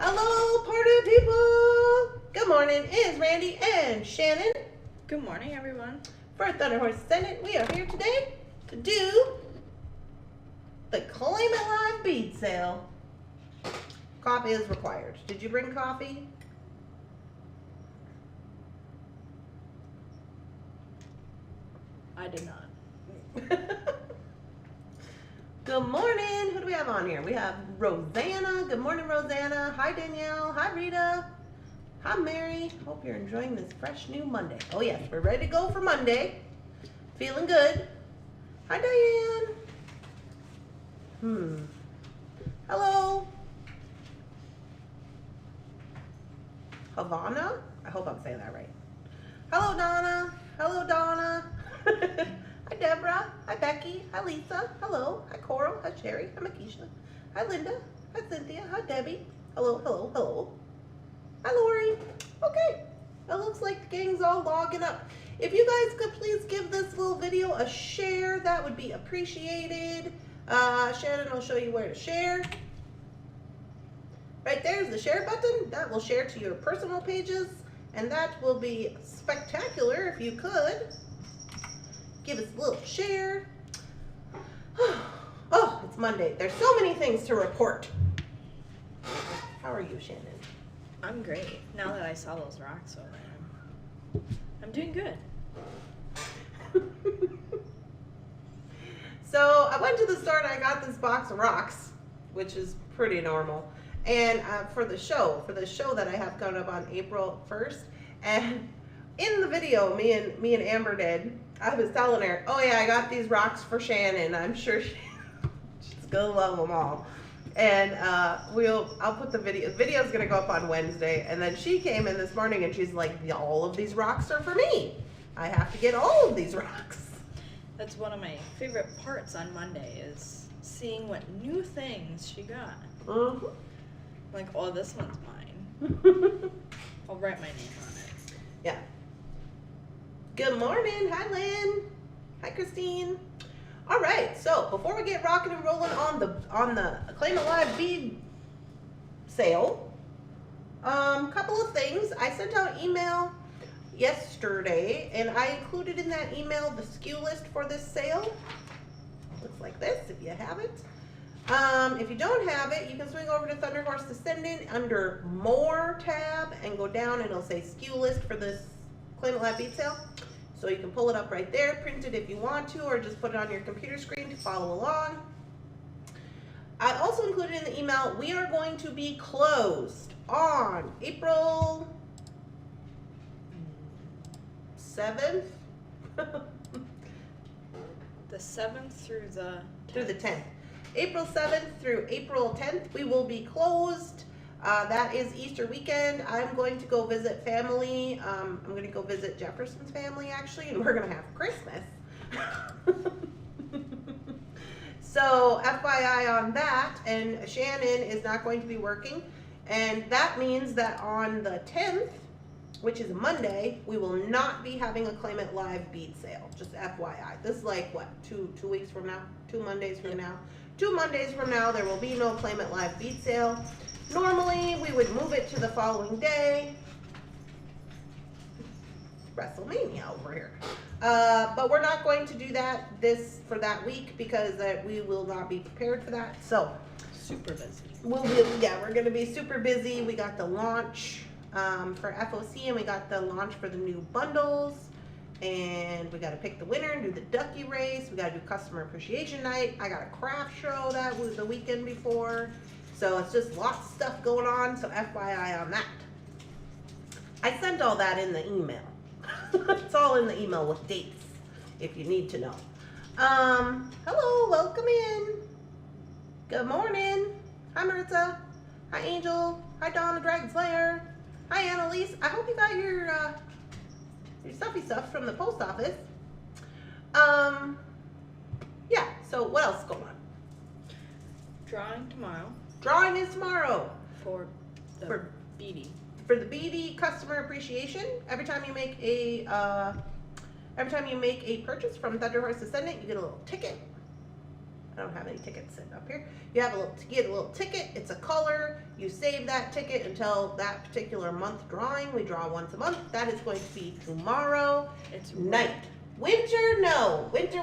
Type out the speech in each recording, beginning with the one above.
Hello, party people! Good morning, it's Randy and Shannon. Good morning, everyone. For Thunderhorse Descendant, we are here today to do the Claim It Live bead sale. Coffee is required. Did you bring coffee? I did not. Good morning. Who do we have on here? We have Rosanna. Good morning, Rosanna. Hi, Danielle. Hi, Rita. Hi, Mary. Hope you're enjoying this fresh new Monday. Oh, yes, we're ready to go for Monday. Feeling good. Hi, Diane. Hello. Havana? I hope I'm saying that right. Hello, Donna. Hello, Donna. Hi, Deborah. Hi, Becky. Hi, Lisa. Hello. Hi, Coral. Hi, Sherry. Hi, Makisha. Hi, Linda. Hi, Cynthia. Hi, Debbie. Hello, hello, hello. Hi, Lori. Okay. It looks like the gang's all logging up. If you guys could please give this little video a share, that would be appreciated. Shannon will show you where to share. Right there's the share button. That will share to your personal pages, and that will be spectacular if you could. Give us a little share. Oh, it's Monday. There's so many things to report. How are you, Shannon? I'm great. Now that I saw those rocks over there, I'm doing good. So I went to the store and I got this box of rocks, which is pretty normal. And for the show that I have coming up on April 1st, and in the video me and Amber did, I was telling her, oh yeah, I got these rocks for Shannon. I'm sure she's gonna love them all. And I'll put the video. The video's gonna go up on Wednesday. And then she came in this morning and she's like, all of these rocks are for me. I have to get all of these rocks. That's one of my favorite parts on Monday is seeing what new things she got. Mm-hmm. Like, oh, this one's mine. I'll write my name on it. Yeah. Good morning. Hi, Lynn. Hi, Christine. All right. So before we get rocking and rolling on the Claim It Live bead sale, couple of things. I sent out an email yesterday, and I included in that email the SKU list for this sale. Looks like this. If you have it. If you don't have it, you can swing over to Thunderhorse Descendant under More tab and go down and it'll say SKU list for this Claim It Live bead sale. So you can pull it up right there, print it if you want to, or just put it on your computer screen to follow along. I also included in the email, we are going to be closed on April 7th. The 7th through the 10th. Through the 10th. April 7th through April 10th, we will be closed. That is Easter weekend. I'm going to go visit family. I'm going to go visit Jefferson's family, actually, and we're going to have Christmas. So, FYI on that, and Shannon is not going to be working. And that means that on the 10th, which is Monday, we will not be having a Claim It Live bead sale. Just FYI. This is like, what, two weeks from now? 2 Mondays from now? 2 Mondays from now, there will be no Claim It Live bead sale. Normally, we would move it to the following day. WrestleMania over here. But we're not going to do that for that week because we will not be prepared for that. So, super busy. We're going to be super busy. We got the launch for FOC, and we got the launch for the new bundles. And we got to pick the winner and do the ducky race. We got to do customer appreciation night. I got a craft show that was the weekend before. So it's just lots of stuff going on. So FYI on that. I sent all that in the email. It's all in the email with dates if you need to know. Hello, welcome in. Good morning. Hi, Maritza. Hi, Angel. Hi, Donna Dragon Slayer. Hi, Annalise. I hope you got your stuffy stuff from the post office. Yeah, so what else is going on? Drawing tomorrow. Drawing is tomorrow. For the beadie. For the beadie customer appreciation. Every time you make a purchase from Thunderhorse Descendant, you get a little ticket. don't have any tickets sitting up here. You have you get a little ticket. It's a color. You save that ticket until that particular month drawing. We draw once a month. That is going to be tomorrow night. Winter, no. Winter.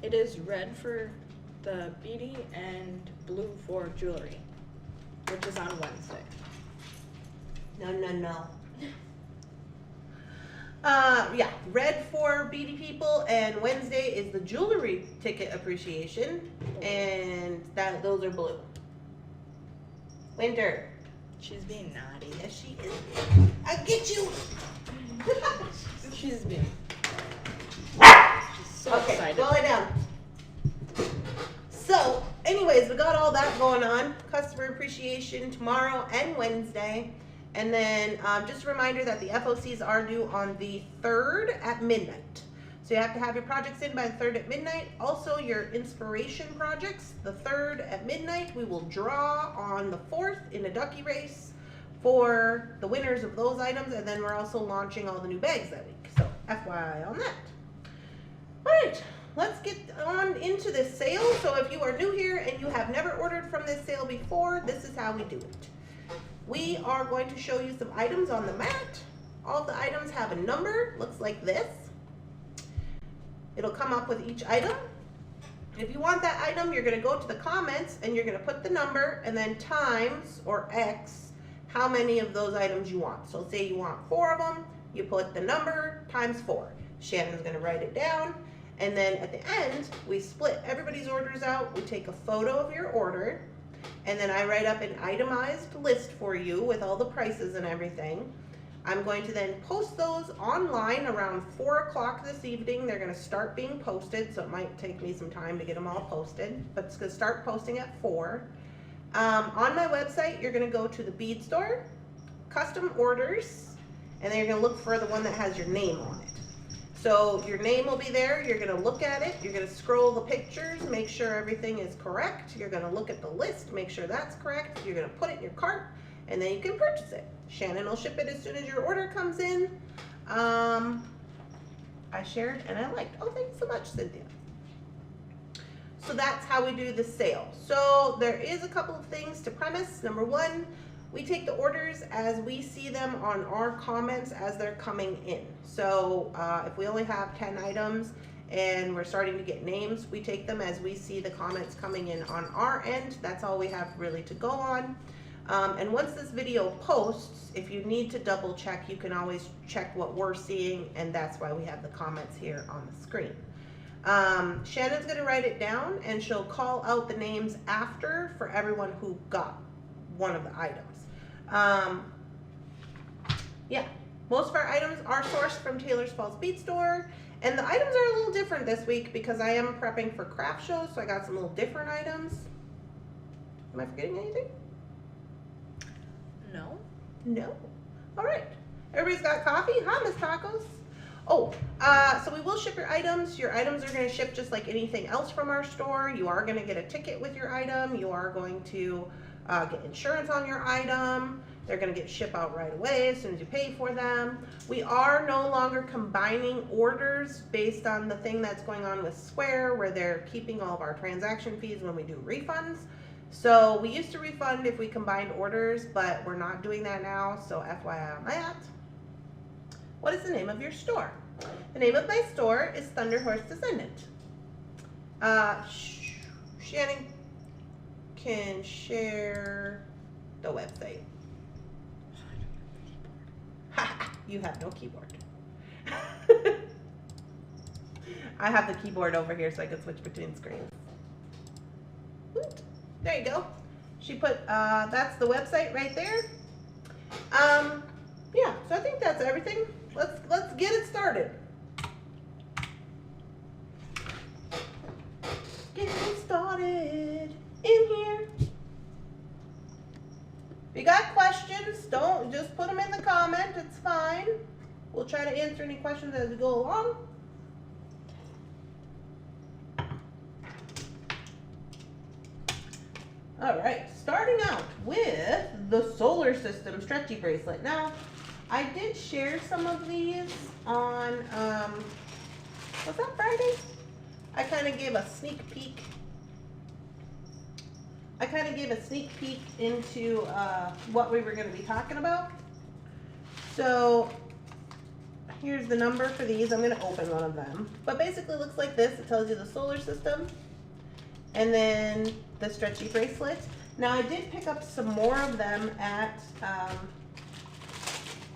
It is red for the beadie and blue for jewelry, which is on Wednesday. No. Yeah, red for beady people, and Wednesday is the jewelry ticket appreciation, and those are blue. Winter. She's being naughty. Yes, she is. I get you. She's being. She's so Okay, excited. go lay down. So, anyways, we got all that going on. Customer appreciation tomorrow and Wednesday. And then just a reminder that the FOCs are due on the 3rd at midnight. So you have to have your projects in by the 3rd at midnight. Also your inspiration projects, the 3rd at midnight. We will draw on the 4th in a ducky race for the winners of those items. And then we're also launching all the new bags that week. So FYI on that. All right, let's get on into this sale. So if you are new here and you have never ordered from this sale before, this is how we do it. We are going to show you some items on the mat. All the items have a number, looks like this. It'll come up with each item. If you want that item, you're gonna go to the comments and you're gonna put the number and then times or X how many of those items you want. So say you want 4 of them, you put the number times 4. Shannon's gonna write it down. And then at the end, we split everybody's orders out. We take a photo of your order. And then I write up an itemized list for you with all the prices and everything. I'm going to then post those online around 4 o'clock this evening. They're going to start being posted, so it might take me some time to get them all posted, but it's going to start posting at 4. On my website, you're going to go to the bead store, custom orders, and then you're going to look for the one that has your name on it. So your name will be there. You're going to look at it. You're going to scroll the pictures, make sure everything is correct. You're going to look at the list, make sure that's correct. You're going to put it in your cart, and then you can purchase it. Shannon will ship it as soon as your order comes in. I shared and I liked. Oh, thanks so much, Cynthia. So that's how we do the sale. So there is a couple of things to premise. Number one, we take the orders as we see them on our comments as they're coming in. So if we only have 10 items and we're starting to get names, we take them as we see the comments coming in on our end. That's all we have really to go on. And once this video posts, if you need to double check, you can always check what we're seeing, and that's why we have the comments here on the screen. Shannon's going to write it down and she'll call out the names after for everyone who got one of the items. Yeah, most of our items are sourced from Taylor's Falls Bead Store, and the items are a little different this week because I am prepping for craft shows, so I got some little different items. Am I forgetting anything? No. All right. Everybody's got coffee? Huh, Miss Tacos? Oh, so we will ship your items. Your items are going to ship just like anything else from our store. You are going to get a ticket with your item. You are going to get insurance on your item. They're going to get shipped out right away as soon as you pay for them. We are no longer combining orders based on the thing that's going on with Square, where they're keeping all of our transaction fees when we do refunds. So we used to refund if we combined orders, but we're not doing that now, so FYI on that. What is the name of your store? The name of my store is Thunderhorse Descendant. Shannon can share the website. You have no keyboard. I have the keyboard over here so I can switch between screens. There you go. She put, that's the website right there. Yeah, so I think that's everything. Let's get it started. Get it started in here. If you got questions, don't just put them in the comment. It's fine. We'll try to answer any questions as we go along. All right, starting out with the solar system stretchy bracelet. Now, I did share some of these on, was that Friday? I kind of gave a sneak peek. Into what we were going to be talking about. So here's the number for these. I'm going to open one of them. But basically it looks like this. It tells you the solar system. And then the stretchy bracelet. Now I did pick up some more of them at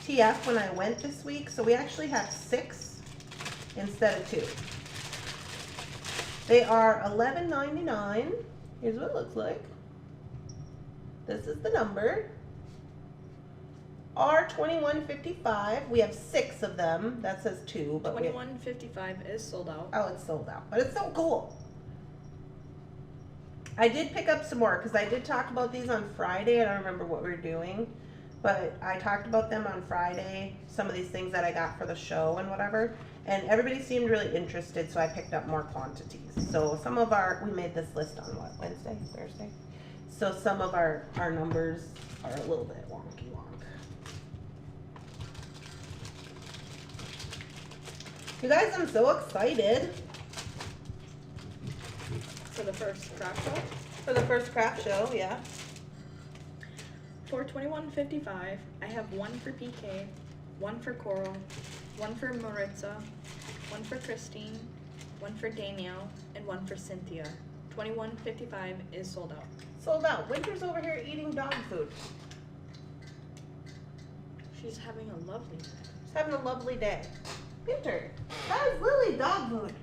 TF when I went this week. So we actually have 6 instead of 2. They are $11.99. Here's what it looks like. This is the number. R2155. We have 6 of them. That says 2, but 2155 is sold out. Oh, it's sold out. But it's so cool. I did pick up some more because I did talk about these on Friday. I don't remember what we were doing, but I talked about them on Friday. Some of these things that I got for the show and whatever. And everybody seemed really interested, so I picked up more quantities. So some of we made this list on what, Wednesday, Thursday? So some of our numbers are a little bit wonky wonk. You guys, I'm so excited. For the first craft show? For the first craft show, yeah. For $21.55, I have 1 for PK, 1 for Coral, 1 for Maritza, 1 for Christine, 1 for Danielle, and 1 for Cynthia. $21.55 is sold out. Sold out. Winter's over here eating dog food. She's having a lovely day. She's having a lovely day. Winter, that is Lily dog food.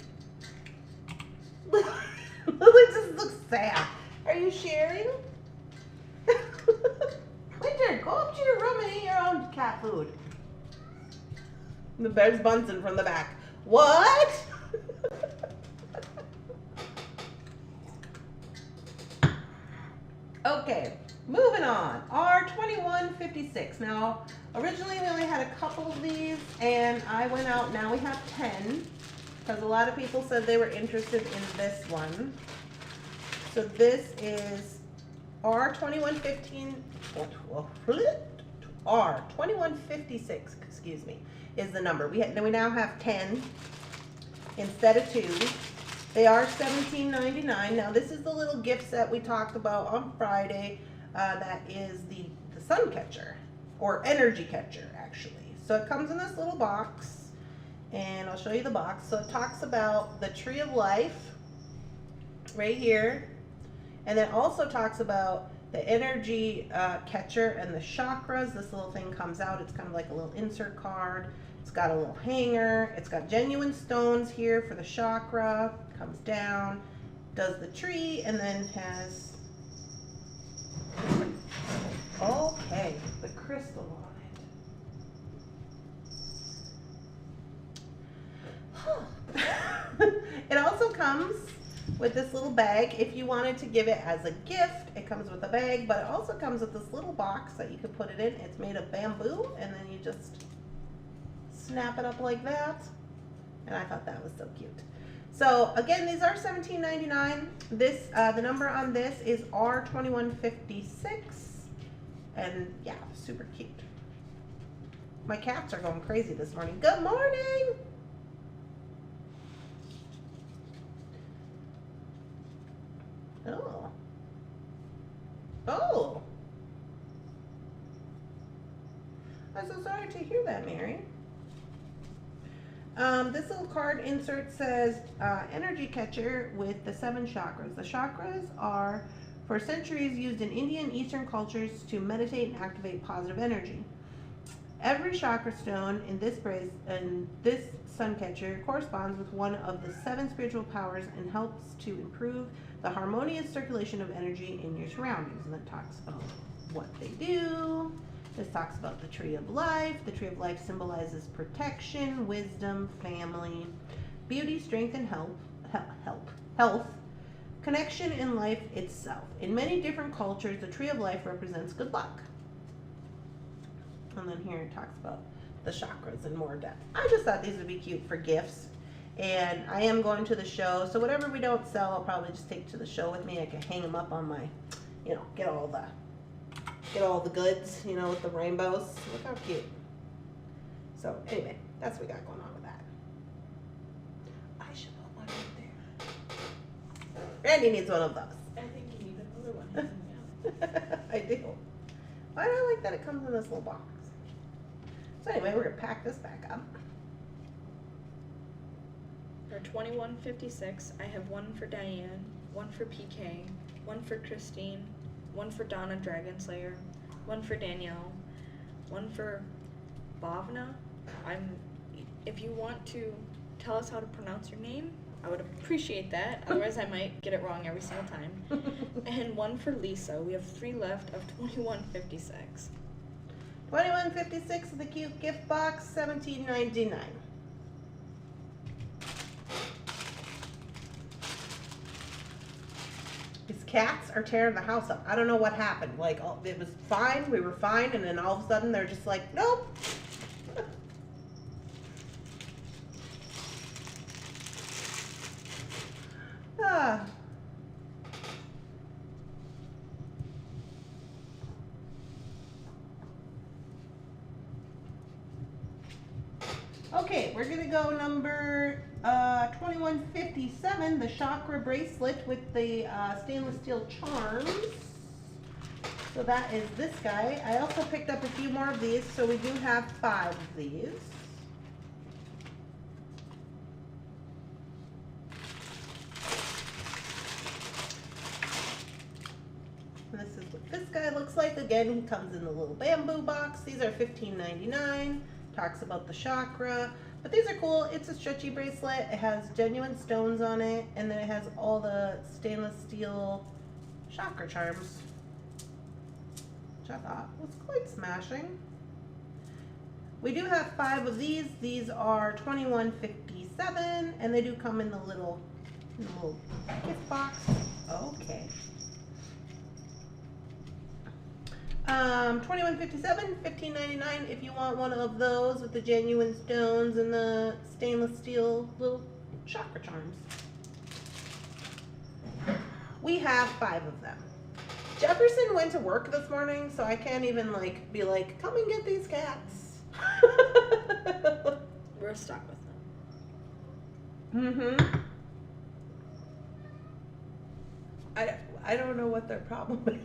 Lily just looks sad. Are you sharing? Winter, go up to your room and eat your own cat food. The bear's Bunsen from the back. What? Okay, moving on. R2156. Now, originally we only had a couple of these, and I went out. Now we have 10, because a lot of people said they were interested in this one. So this is R2156, excuse me, is the number. We now have 10 instead of 2. They are $17.99. Now this is the little gift set we talked about on Friday. That is the sun catcher, or energy catcher actually. So it comes in this little box, and I'll show you the box. So it talks about the tree of life right here, and then also talks about the energy catcher and the chakras. This little thing comes out. It's kind of like a little insert card. It's got a little hanger. It's got genuine stones here for the chakra. Comes down, does the tree, and then has, okay, the crystal on it. It also comes with this little bag. If you wanted to give it as a gift, it comes with a bag, but it also comes with this little box that you could put it in. It's made of bamboo, and then you just snap it up like that. And I thought that was so cute. So again, these are $17.99. This the number on this is R2156, and yeah, super cute. My cats are going crazy this morning. Good morning. Oh. Oh. I'm so sorry to hear that, Mary. This little card insert says energy catcher with the 7 chakras. The chakras are for centuries used in Indian Eastern cultures to meditate and activate positive energy. Every chakra stone in this sun catcher corresponds with one of the 7 spiritual powers and helps to improve the harmonious circulation of energy in your surroundings. And that talks about what they do. This talks about the tree of life. The tree of life symbolizes protection, wisdom, family, beauty, strength, and health, connection in life itself. In many different cultures, the tree of life represents good luck. And then here it talks about the chakras in more depth. I just thought these would be cute for gifts. And I am going to the show, so whatever we don't sell, I'll probably just take to the show with me. I can hang them up on my, get all the goods, with the rainbows. Look how cute. So anyway, that's what we got going on with that. I should put one right there. Randy needs one of those. I think you need another one hanging out. I do. Why do I like that it comes in this little box? So anyway, we're gonna pack this back up. For 2156, I have one for Diane, one for PK, one for Christine, one for Donna Dragonslayer, one for Danielle, one for Bhavna. If you want to tell us how to pronounce your name, I would appreciate that. Otherwise, I might get it wrong every single time. And one for Lisa. We have 3 left of 2156. 2156 is the cute gift box, $17.99. These cats are tearing the house up. I don't know what happened. Like, it was fine, we were fine, and then all of a sudden they're just like, nope. Ah. Okay, we're gonna go number 2157, the Chakra bracelet with the stainless steel charms. So that is this guy. I also picked up a few more of these, so we do have 5 of these. And this is what this guy looks like. Again, he comes in the little bamboo box. These are $15.99. Talks about the chakra, but these are cool. It's a stretchy bracelet. It has genuine stones on it, and then it has all the stainless steel chakra charms, which I thought was quite smashing. We do have 5 of these. These are $21.57, and they do come in the little gift box. Okay. $21.57, $15.99 if you want one of those with the genuine stones and the stainless steel little chakra charms. We have 5 of them. Jefferson went to work this morning, so I can't even be like, come and get these cats. We're stuck with them. Mm-hmm. I don't know what their problem is.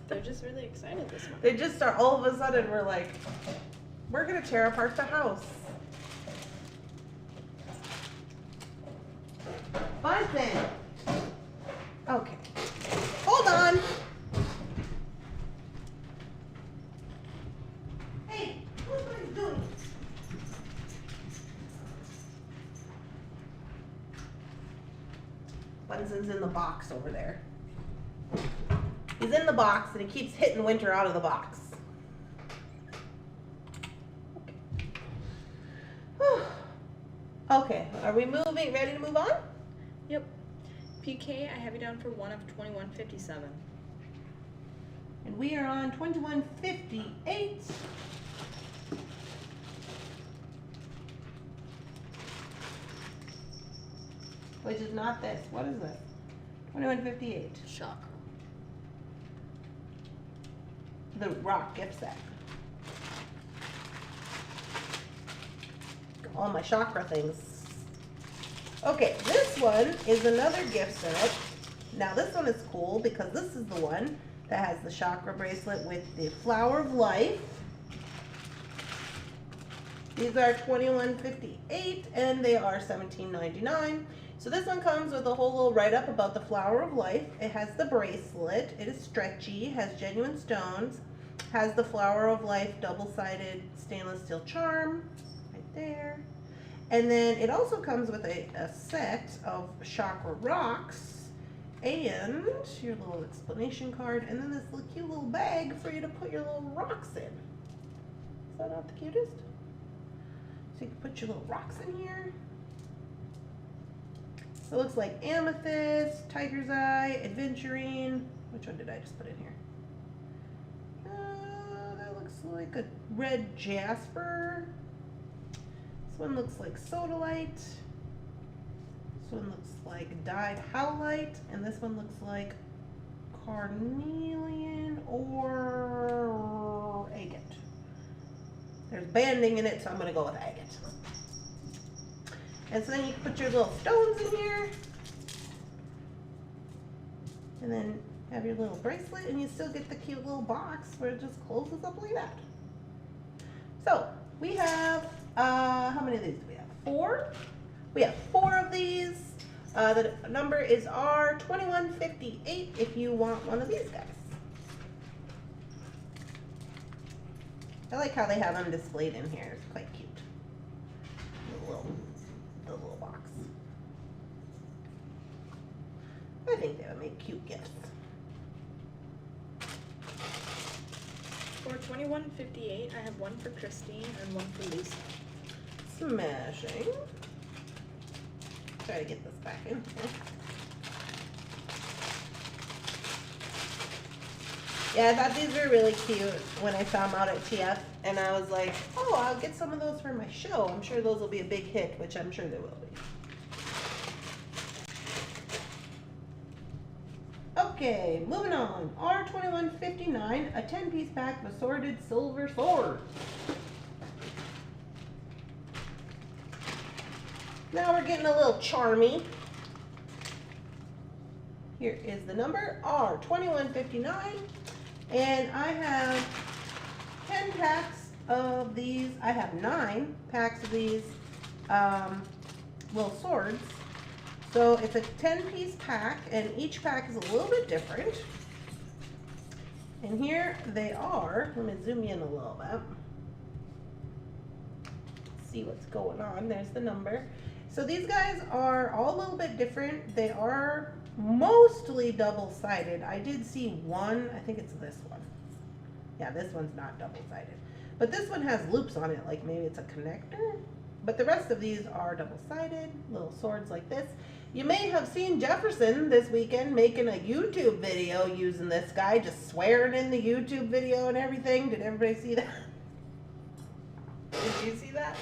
They're just really excited this morning. They just are, all of a sudden, we're like, we're gonna tear apart the house. Fun thing. Okay. Hold on. Hey, what are you doing? Bunsen's in the box over there. He's in the box and he keeps hitting Winter out of the box. Okay. Okay, are we ready to move on? Yep. PK, I have you down for one of 2157. And we are on 2158. Which is not this. What is this? 2158. Chakra. The rock gift set. All my chakra things. Okay, this one is another gift set. Now this one is cool because this is the one that has the chakra bracelet with the flower of life. These are $21.58 and they are $17.99. So this one comes with a whole little write-up about the flower of life. It has the bracelet. It is stretchy, has genuine stones, has the flower of life double-sided stainless steel charm right there. And then it also comes with a set of chakra rocks and your little explanation card, and then this little cute little bag for you to put your little rocks in. Is that not the cutest? So you can put your little rocks in here. So it looks like amethyst, tiger's eye, adventurine. Which one did I just put in here? That looks like a red jasper. This one looks like sodalite. This one looks like dyed howlite. And this one looks like carnelian or agate. There's banding in it, so I'm going to go with agate. And so then you can put your little stones in here. And then have your little bracelet, and you still get the cute little box where it just closes up like that. So we have, how many of these do we have? 4? We have 4 of these. The number is R2158 if you want one of these guys. I like how they have them displayed in here. It's quite cute. The little box. I think they would make cute gifts. For $21.58, I have one for Christine and one for Lisa. Smashing. Try to get this back in here. Yeah, I thought these were really cute when I saw them out at TF, and I was like, oh, I'll get some of those for my show. I'm sure those will be a big hit, which I'm sure they will be. Okay, moving on. R2159, a 10-piece pack of assorted silver swords. Now we're getting a little charmy. Here is the number, R2159. And I have 10 packs of these. I have 9 packs of these little swords. So it's a 10-piece pack, and each pack is a little bit different. And here they are. Let me zoom in a little bit. See what's going on. There's the number. So these guys are all a little bit different. They are mostly double-sided. I did see one, I think it's this one. Yeah, this one's not double-sided. But this one has loops on it, like maybe it's a connector. But the rest of these are double-sided, little swords like this. You may have seen Jefferson this weekend making a YouTube video using this guy, just swearing in the YouTube video and everything. Did everybody see that? Did you see that?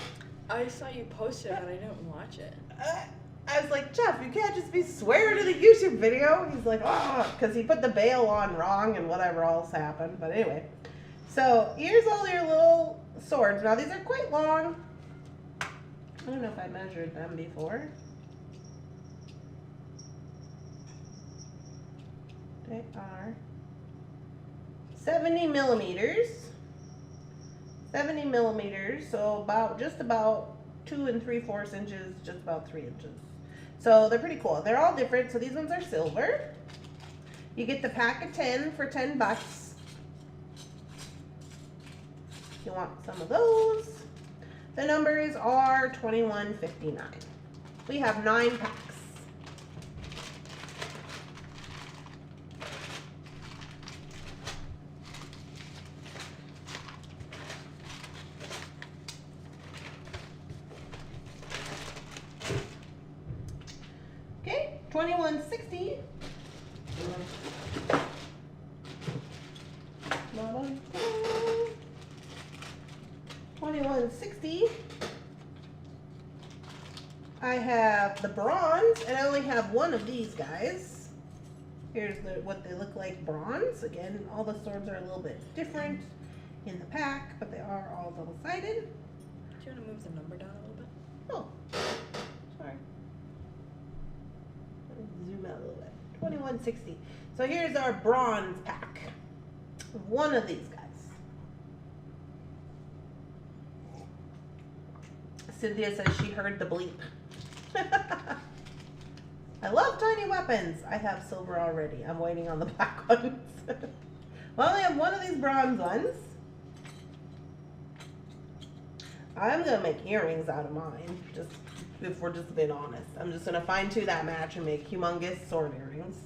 I saw you post it, but I didn't watch it. I was like, Jeff, you can't just be swearing in a YouTube video. He's like, oh, because he put the bail on wrong and whatever else happened. But anyway, so here's all your little swords. Now these are quite long. I don't know if I measured them before. They are 70 millimeters. 70 millimeters, so just about 2 3/4 inches, just about 3 inches. So they're pretty cool. They're all different. So these ones are silver. You get the pack of 10 for $10. You want some of those. The numbers are R2159. We have 9 packs. Okay, 2160. 2160. I have the bronze, and I only have one of these guys. Here's what they look like bronze. Again, all the swords are a little bit different in the pack, but they are all double-sided. Do you want to move the number down a little bit? Oh, sorry. Let me zoom out a little bit. 2160. So here's our bronze pack. One of these guys. Cynthia says she heard the bleep. I love tiny weapons. I have silver already. I'm waiting on the black ones. Well, I only have one of these bronze ones. I'm going to make earrings out of mine, just if we're just being honest. I'm just going to find 2 that match and make humongous sword earrings.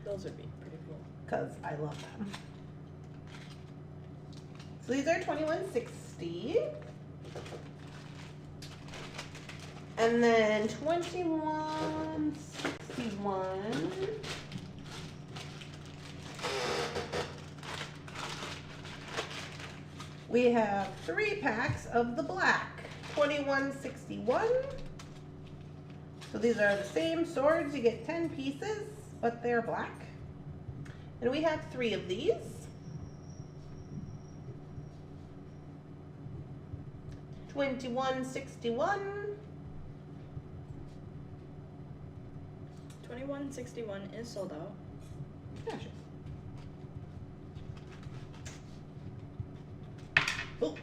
Those would be pretty cool. Because I love them. So these are 2160. And then 2161. We have 3 packs of the black. 2161. So these are the same swords. You get 10 pieces, but they're black. And we have 3 of these. 2161. 2161 is sold out. Smash it. Oh,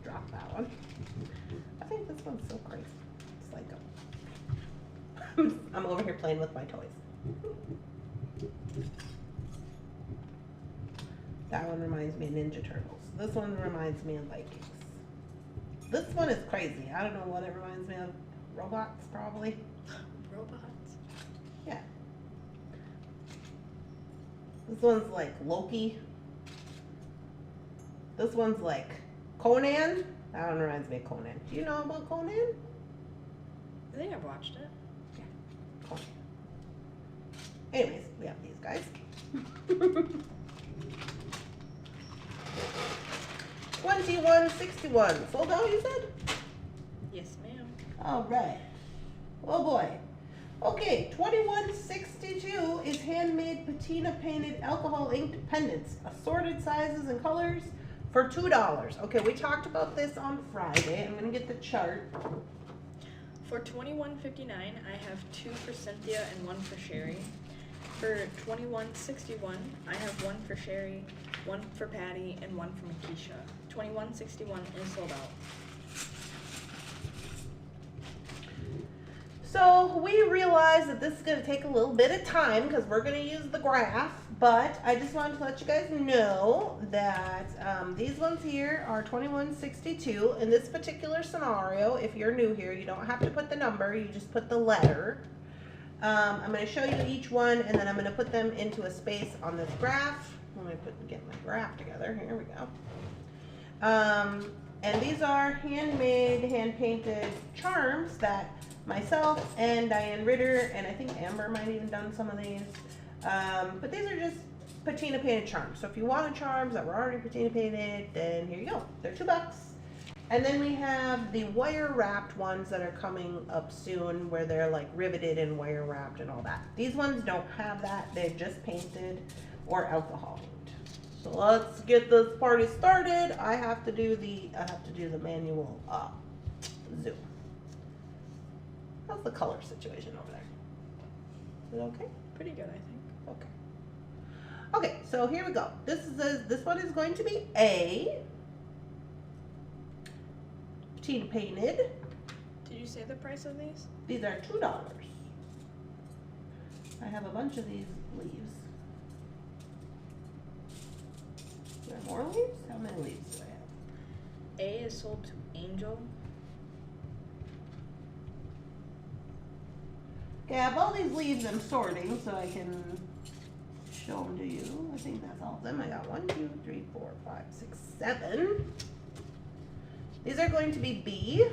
drop that one. I think this one's so crazy. It's like I'm over here playing with my toys. That one reminds me of Ninja Turtles. This one reminds me of Vikings. This one is crazy. I don't know what it reminds me of. Robots, probably. Robots. Yeah. This one's like Loki. This one's like Conan. That one reminds me of Conan. Do you know about Conan? I think I've watched it. Yeah. Conan. Anyways, we have these guys. 2161. Sold out, you said? Yes, ma'am. All right. Oh boy. Okay, 2162 is handmade patina painted alcohol inked pendants, assorted sizes and colors for $2. Okay, we talked about this on Friday. I'm gonna get the chart. For $21.59, I have 2 for Cynthia and 1 for Sherry. For $21.61, I have 1 for Sherry, 1 for Patty, and 1 for Makisha. $21.61 is sold out. So we realize that this is going to take a little bit of time because we're going to use the graph, but I just wanted to let you guys know that these ones here are 2162. In this particular scenario, if you're new here, you don't have to put the number, you just put the letter. I'm going to show you each one, and then I'm going to put them into a space on this graph. Let me get my graph together. Here we go. And these are handmade, hand-painted charms that myself and Diane Ritter, and I think Amber might have even done some of these. But these are just patina painted charms. So if you wanted charms that were already patina painted, then here you go. They're $2. And then we have the wire wrapped ones that are coming up soon, where they're like riveted and wire wrapped and all that. These ones don't have that. They're just painted or alcohol inked. So let's get this party started. I have to do the manual zoom. How's the color situation over there? Is it okay? Pretty good, I think. Okay. Okay, so here we go. This one is going to be A. Patina painted. Did you say the price of these? These are $2. I have a bunch of these leaves. Is there more leaves? How many leaves do I have? A is sold to Angel. Okay, I have all these leaves I'm sorting so I can show them to you. I think that's all of them. I got 1, 2, 3, 4, 5, 6, 7. These are going to be B.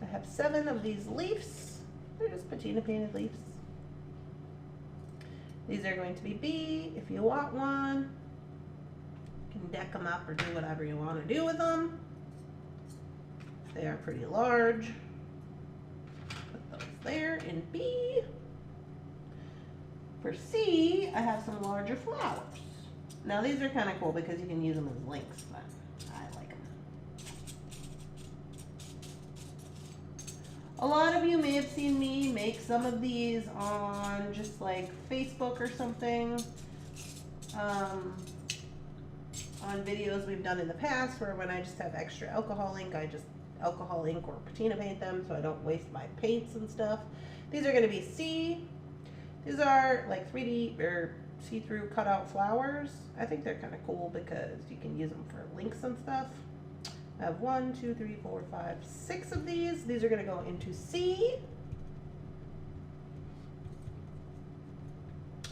I have 7 of these leaves. They're just patina painted leaves. These are going to be B. If you want one, you can deck them up or do whatever you want to do with them. They are pretty large. Put those there in B. For C, I have some larger flowers. Now these are kind of cool because you can use them as links, but I like them. A lot of you may have seen me make some of these on just like Facebook or something. On videos we've done in the past where when I just have extra alcohol ink, I just alcohol ink or patina paint them so I don't waste my paints and stuff. These are going to be C. These are like 3D or see-through cutout flowers. I think they're kind of cool because you can use them for links and stuff. I have 1, 2, 3, 4, 5, 6 of these. These are going to go into C.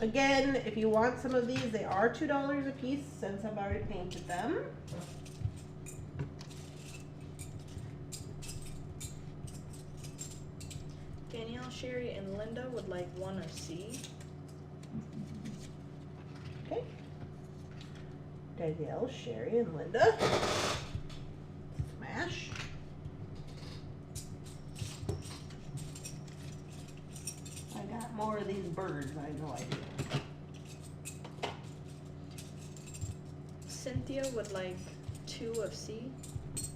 Again, if you want some of these, they are $2 a piece since I've already painted them. Danielle, Sherry, and Linda would like 1 of C. Okay. Danielle, Sherry, and Linda. Smash. I got more of these birds, I know I do. Cynthia would like 2 of C.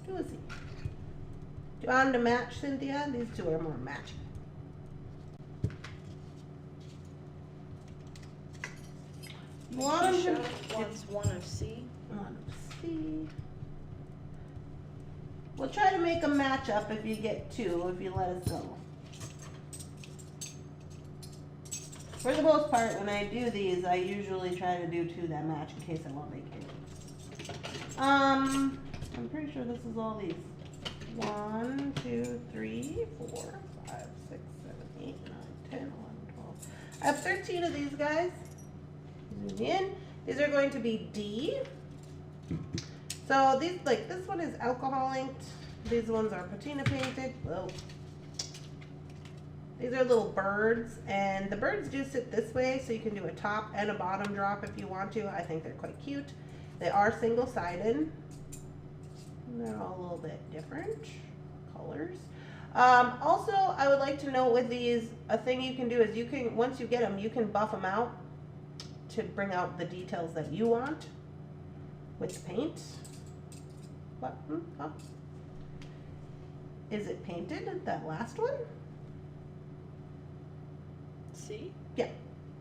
2 of C. Do you want them to match, Cynthia? These two are more matching. One Keisha wants one of C. One of C. We'll try to make a match up if you get two, if you let us know. For the most part, when I do these, I usually try to do two that match in case I won't make it. I'm pretty sure this is all these. 1, 2, 3, 4, 5, 6, 7, 8, 9, 10, 11, 12. I have 13 of these guys. Zoom in. These are going to be D. So these, like this one is alcohol inked. These ones are patina painted. Whoa. These are little birds, and the birds do sit this way, so you can do a top and a bottom drop if you want to. I think they're quite cute. They are single-sided. They're all a little bit different colors. Also, I would like to note with these, a thing you can do is you can, once you get them, you can buff them out to bring out the details that you want with the paint. What? Oh. Is it painted, that last one? C? Yeah,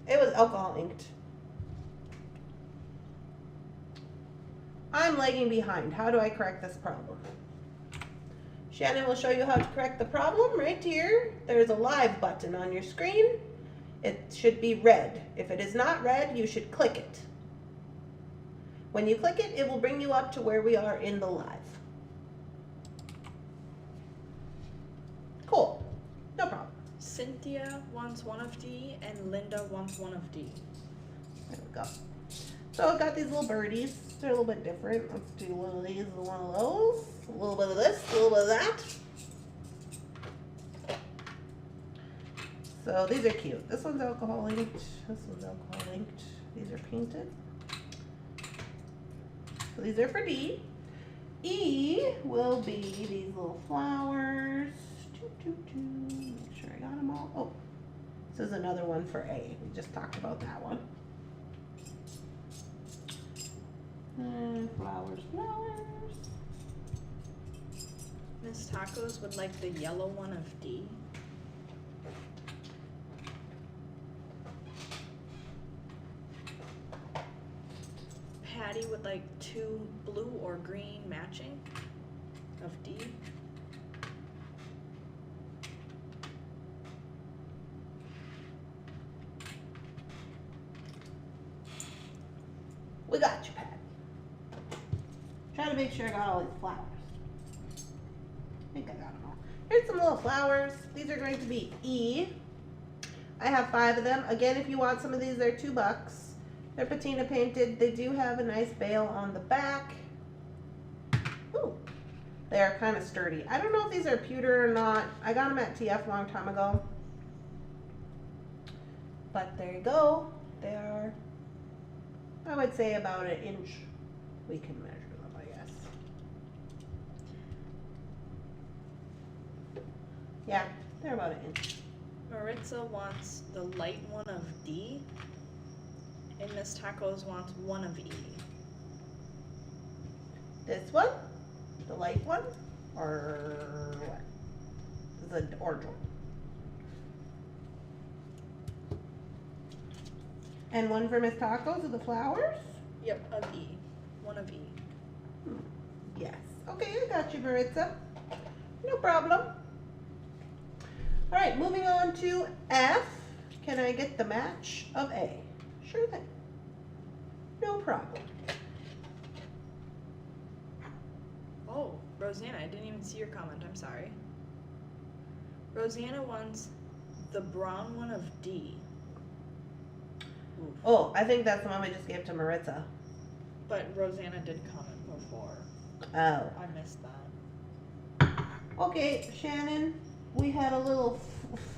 it was alcohol inked. I'm lagging behind. How do I correct this problem? Shannon will show you how to correct the problem right here. There's a live button on your screen. It should be red. If it is not red, you should click it. When you click it, it will bring you up to where we are in the live. Cool. No problem. Cynthia wants one of D, and Linda wants one of D. There we go. So I've got these little birdies. They're a little bit different. Let's do one of these and one of those. A little bit of this, a little bit of that. So these are cute. This one's alcohol inked. This one's alcohol inked. These are painted. So these are for D. E will be these little flowers. Make sure I got them all. Oh, this is another one for A. We just talked about that one. And flowers, flowers. Miss Tacos would like the yellow one of D. Patty would like 2 blue or green matching of D. We got you, Pat. Trying to make sure I got all these flowers. I think I got them all. Here's some little flowers. These are going to be E. I have 5 of them. Again, if you want some of these, they're $2. They're patina painted. They do have a nice bail on the back. Ooh, they are kind of sturdy. I don't know if these are pewter or not. I got them at TF a long time ago. But there you go. They are, I would say, about an inch. We can measure them, I guess. Yeah, they're about an inch. Maritza wants the light one of D. And Miss Tacos wants one of E. This one? The light one? Or what? This is an orange one. And one for Miss Tacos of the flowers? Yep, of E. One of E. Yes. Okay, I got you, Maritza. No problem. All right, moving on to F. Can I get the match of A? Sure thing. No problem. Oh, Rosanna, I didn't even see your comment. I'm sorry. Rosanna wants the brown one of D. Oof. Oh, I think that's the one we just gave to Maritza. But Rosanna did comment before. Oh. I missed that. Okay, Shannon, we had a little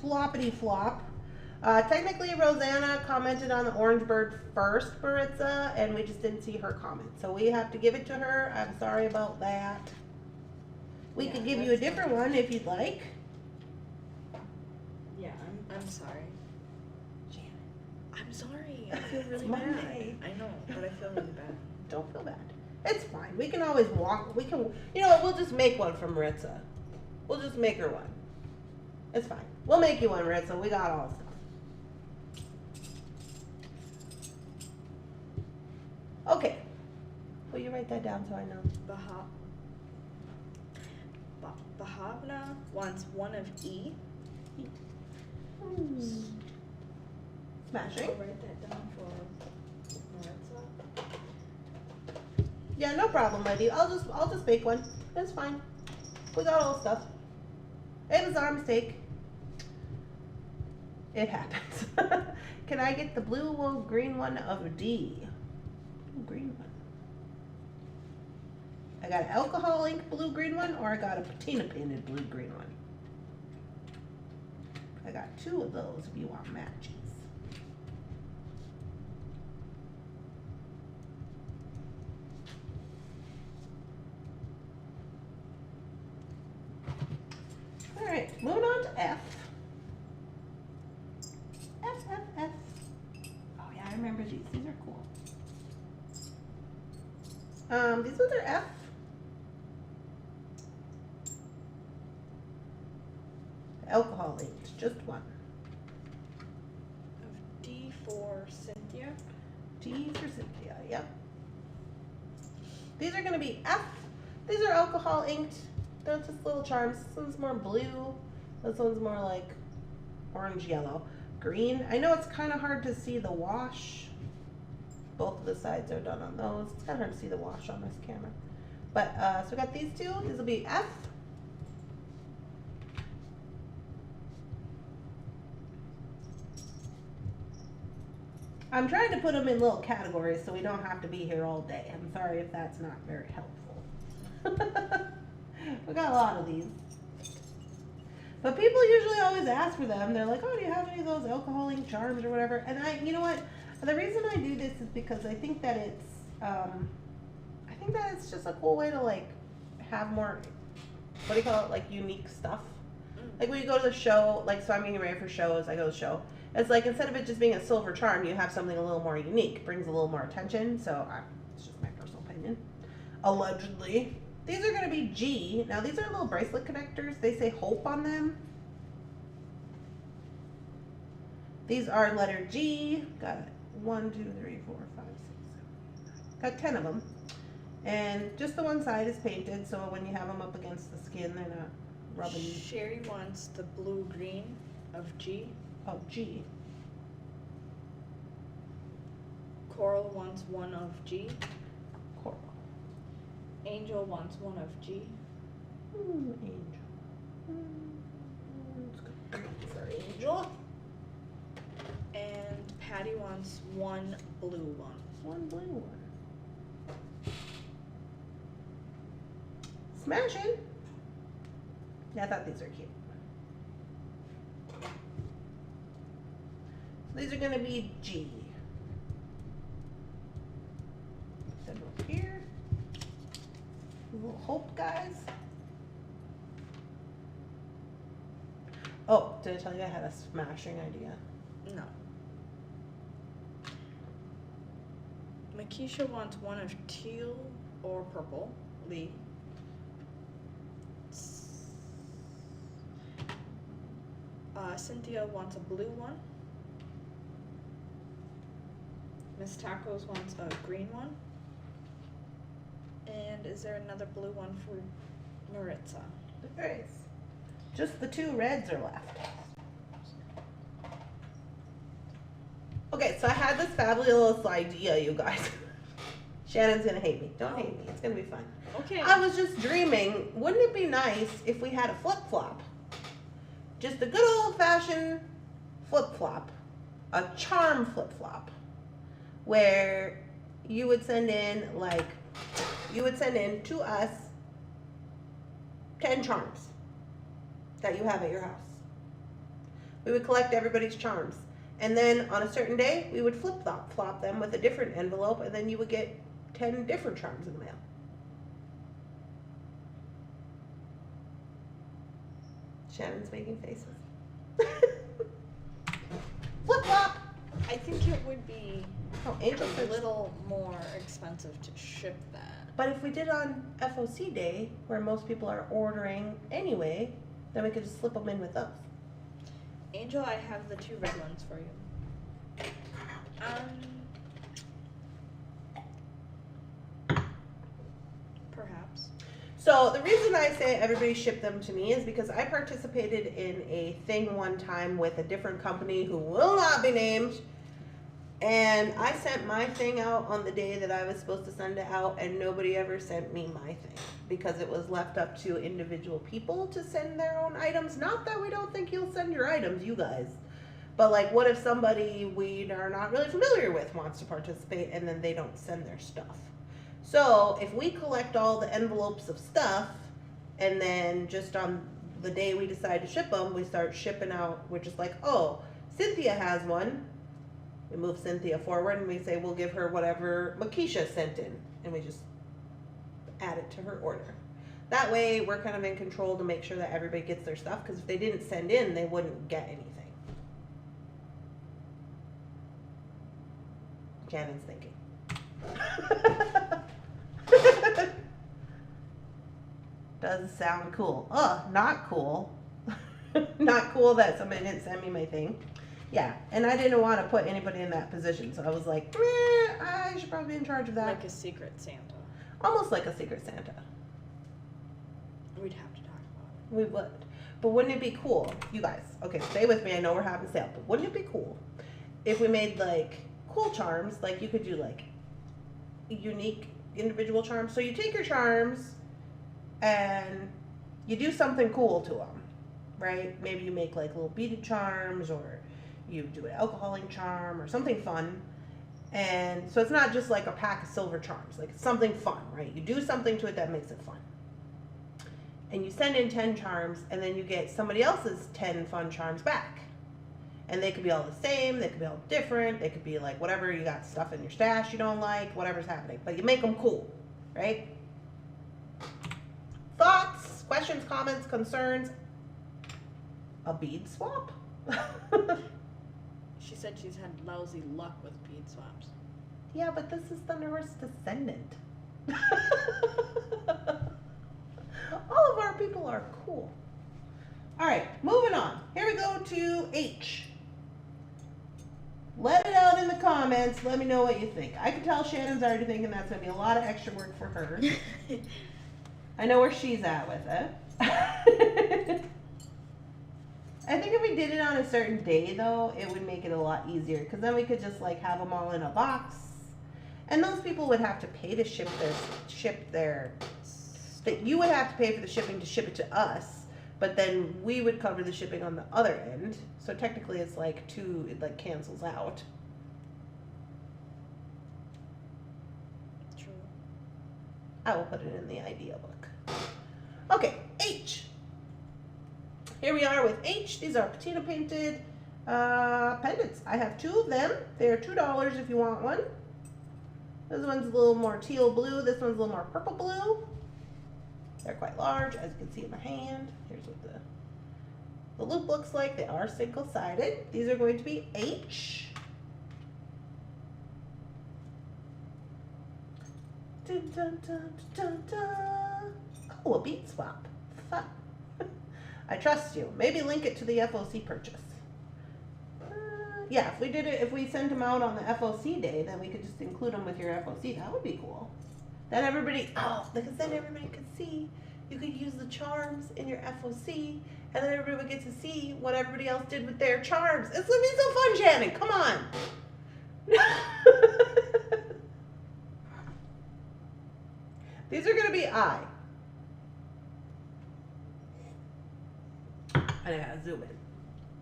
floppity flop. Technically, Rosanna commented on the orange bird first, Maritza, and we just didn't see her comment. So we have to give it to her. I'm sorry about that. We could give you a different one if you'd like. Yeah, I'm sorry. Shannon. I'm sorry. I feel really It's bad. Monday. I know, but I feel really bad. Don't feel bad. It's fine. We can always walk. We can, you know what? We'll just make one for Maritza. We'll just make her one. It's fine. We'll make you one, Maritza. We got all the stuff. Will you write that down so I know? Bahavna wants 1 of E. Smashing. I'll write that down for Maritza. Yeah, no problem, lady. I'll just make one. It's fine. We got all the stuff. It was our mistake. It happens. Can I get the blue or green one of D? Ooh, green one. I got an alcohol ink blue green one, or I got a patina painted blue green one. I got 2 of those if you want matches. All right, moving on to F. F, F, F. Oh yeah, I remember these. These are cool. These ones are F. Alcohol inked, just 1. Of D for Cynthia. D for Cynthia, yep. These are gonna be F. These are alcohol inked. They're just little charms. This one's more blue. This one's more like orange yellow. Green. I know it's kind of hard to see the wash. Both of the sides are done on those. It's kind of hard to see the wash on this camera. But, so we got these 2. These will be F. I'm trying to put them in little categories so we don't have to be here all day. I'm sorry if that's not very helpful. We got a lot of these. But people usually always ask for them. They're like, oh, do you have any of those alcohol ink charms or whatever? And you know what? The reason I do this is because I think that it's just a cool way to like have more, what do you call it, like unique stuff. Like when you go to the show, like, so I'm getting ready for shows, I go to the show. It's like, instead of it just being a silver charm, you have something a little more unique, brings a little more attention. So it's just my personal opinion. Allegedly. These are going to be G. Now these are little bracelet connectors. They say hope on them. These are letter G. Got 1, 2, 3, 4, 5, 6, 7, 8, 9. Got 10 of them. And just the one side is painted, so when you have them up against the skin, they're not rubbing. Sherry wants the blue-green of G. Oh, G. Coral wants 1 of G. Coral. Angel wants 1 of G. Angel. Let's go for Angel. And Patty wants 1 blue one. 1 blue one. Smashing. Yeah, I thought these were cute. These are going to be G. Set them up here. Little hope guys. Oh, did I tell you I had a smashing idea? No. Makisha wants 1 of teal or purple. Lee. Cynthia wants a blue one. Miss Tacos wants a green one. And is there another blue one for Maritza? Nice. Just the 2 reds are left. Okay, so I had this fabulous idea, you guys. Shannon's gonna hate me. Don't hate me. It's gonna be fun. Okay. I was just dreaming, wouldn't it be nice if we had a flip-flop? Just a good old-fashioned flip-flop. A charm flip-flop. Where you would send in, to us 10 charms that you have at your house. We would collect everybody's charms. And then on a certain day, we would flip-flop them with a different envelope, and then you would get 10 different charms in the mail. Shannon's making faces. Flip-flop! I think it would be Angel a says, little more expensive to ship that. but if we did on FOC day, where most people are ordering anyway, then we could just slip them in with us. Angel, I have the 2 red ones for you. So the reason I say everybody ship them to me is because I participated in a thing one time with a different company who will not be named. And I sent my thing out on the day that I was supposed to send it out, and nobody ever sent me my thing because it was left up to individual people to send their own items. Not that we don't think you'll send your items, you guys. But like, what if somebody we are not really familiar with wants to participate and then they don't send their stuff? So if we collect all the envelopes of stuff and then just on the day we decide to ship them, we start shipping out, we're just like, oh, Cynthia has one. We move Cynthia forward and we say we'll give her whatever Makisha sent in, and we just add it to her order. That way we're kind of in control to make sure that everybody gets their stuff, because if they didn't send in, they wouldn't get anything. Shannon's thinking. Does sound cool. Not cool. Not cool that somebody didn't send me my thing. Yeah, and I didn't want to put anybody in that position, so I was like, I should probably be in charge of that. Like a secret Santa. Almost like a secret Santa. We'd have to talk about it. We would. But wouldn't it be cool, you guys, okay, stay with me, I know we're having sale, but wouldn't it be cool if we made like cool charms, like you could do like unique individual charms. So you take your charms and you do something cool to them, right? Maybe you make like little beaded charms, or you do an alcoholing charm or something fun. And so it's not just like a pack of silver charms, like it's something fun, right? You do something to it that makes it fun. And you send in 10 charms, and then you get somebody else's 10 fun charms back. And they could be all the same, they could be all different, they could be like whatever, you got stuff in your stash you don't like, whatever's happening. But you make them cool, right? Thoughts, questions, comments, concerns? A bead swap? She said she's had lousy luck with bead swaps. Yeah, but this is Thunderhorse Descendant. All of our people are cool. All right, moving on. Here we go to H. Let it out in the comments. Let me know what you think. I can tell Shannon's already thinking that's going to be a lot of extra work for her. I know where she's at with it. I think if we did it on a certain day, though, it would make it a lot easier, because then we could just like have them all in a box, and those people would have to pay to ship their. That you would have to pay for the shipping to ship it to us, but then we would cover the shipping on the other end. So technically, it's like it like cancels out. True. I will put it in the idea book. Okay, H. Here we are with H. These are patina painted pendants. I have 2 of them. They are $2 if you want one. This one's a little more teal blue. This one's a little more purple blue. They're quite large, as you can see in my hand. Here's what the loop looks like. They are single-sided. These are going to be H. Dun, dun, dun, dun, dun. Oh, a bead swap. Fun. I trust you. Maybe link it to the FOC purchase. Yeah, if we sent them out on the FOC day, then we could just include them with your FOC. That would be cool. Then because then everybody could see. You could use the charms in your FOC, and then everybody would get to see what everybody else did with their charms. It's gonna be so fun, Shannon. Come on. These are gonna be I. And I gotta zoom in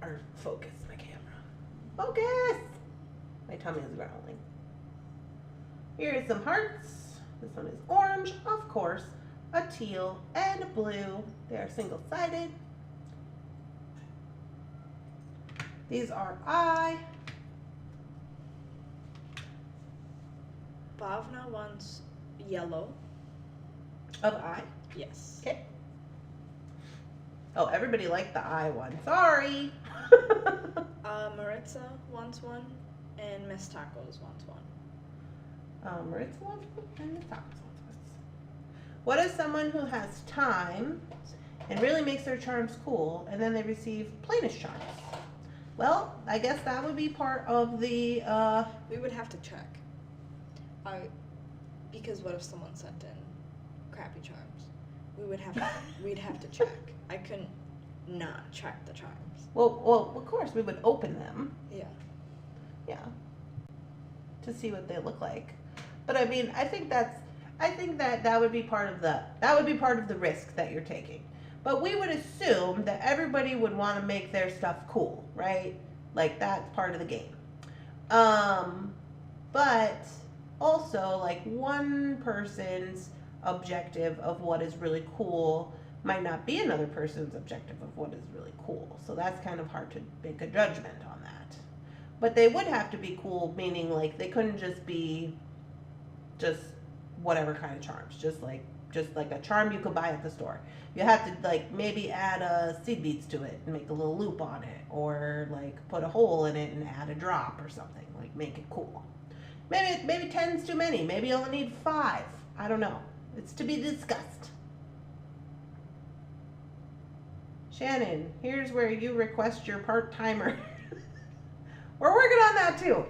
or focus my camera. Focus! My tummy is growling. Here are some hearts. This one is orange, of course, a teal, and a blue. They are single-sided. These are I. Bhavna wants yellow. Of I? Yes. Okay. Oh, everybody liked the I one. Sorry. Maritza wants one, and Miss Tacos wants one. Maritza wants one, and Miss Tacos wants one. What if someone who has time and really makes their charms cool, and then they receive plainish charms? Well, I guess that would be part of the, We would have to check. Because what if someone sent in crappy charms? we'd have to check. I couldn't not check the charms. Well, of course we would open them. Yeah. Yeah. To see what they look like. But I mean, I think that would be part of the risk that you're taking. But we would assume that everybody would want to make their stuff cool, right? Like that's part of the game. But also like one person's objective of what is really cool might not be another person's objective of what is really cool. So that's kind of hard to make a judgment on that. But they would have to be cool, meaning like they couldn't just be just whatever kind of charms, just like a charm you could buy at the store. You have to like maybe add seed beads to it and make a little loop on it, or like put a hole in it and add a drop or something, like make it cool. Maybe 10's too many. Maybe you only need 5. I don't know. It's to be discussed. Shannon, here's where you request your part-timer. We're working on that too.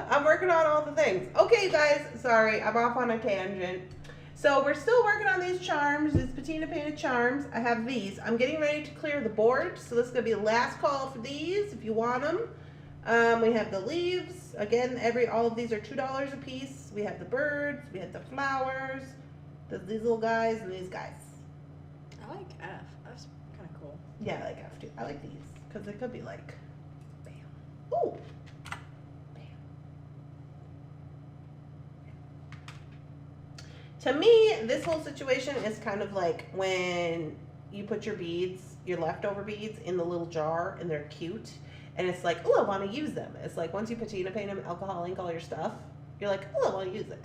I'm working on all the things. Okay, guys, sorry, I'm off on a tangent. So we're still working on these charms, these patina painted charms. I have these. I'm getting ready to clear the board, so this is going to be the last call for these if you want them. We have the leaves. Again, all of these are $2 a piece. We have the birds, we have the flowers, these little guys, and these guys. I like F. That's kind of cool. Yeah, I like F too. I like these because they could be like, bam. Ooh. To me, this whole situation is kind of like when you put your beads, your leftover beads, in the little jar and they're cute. And it's like, oh, I want to use them. It's like once you patina paint them, alcohol ink all your stuff, you're like, oh, I want to use it.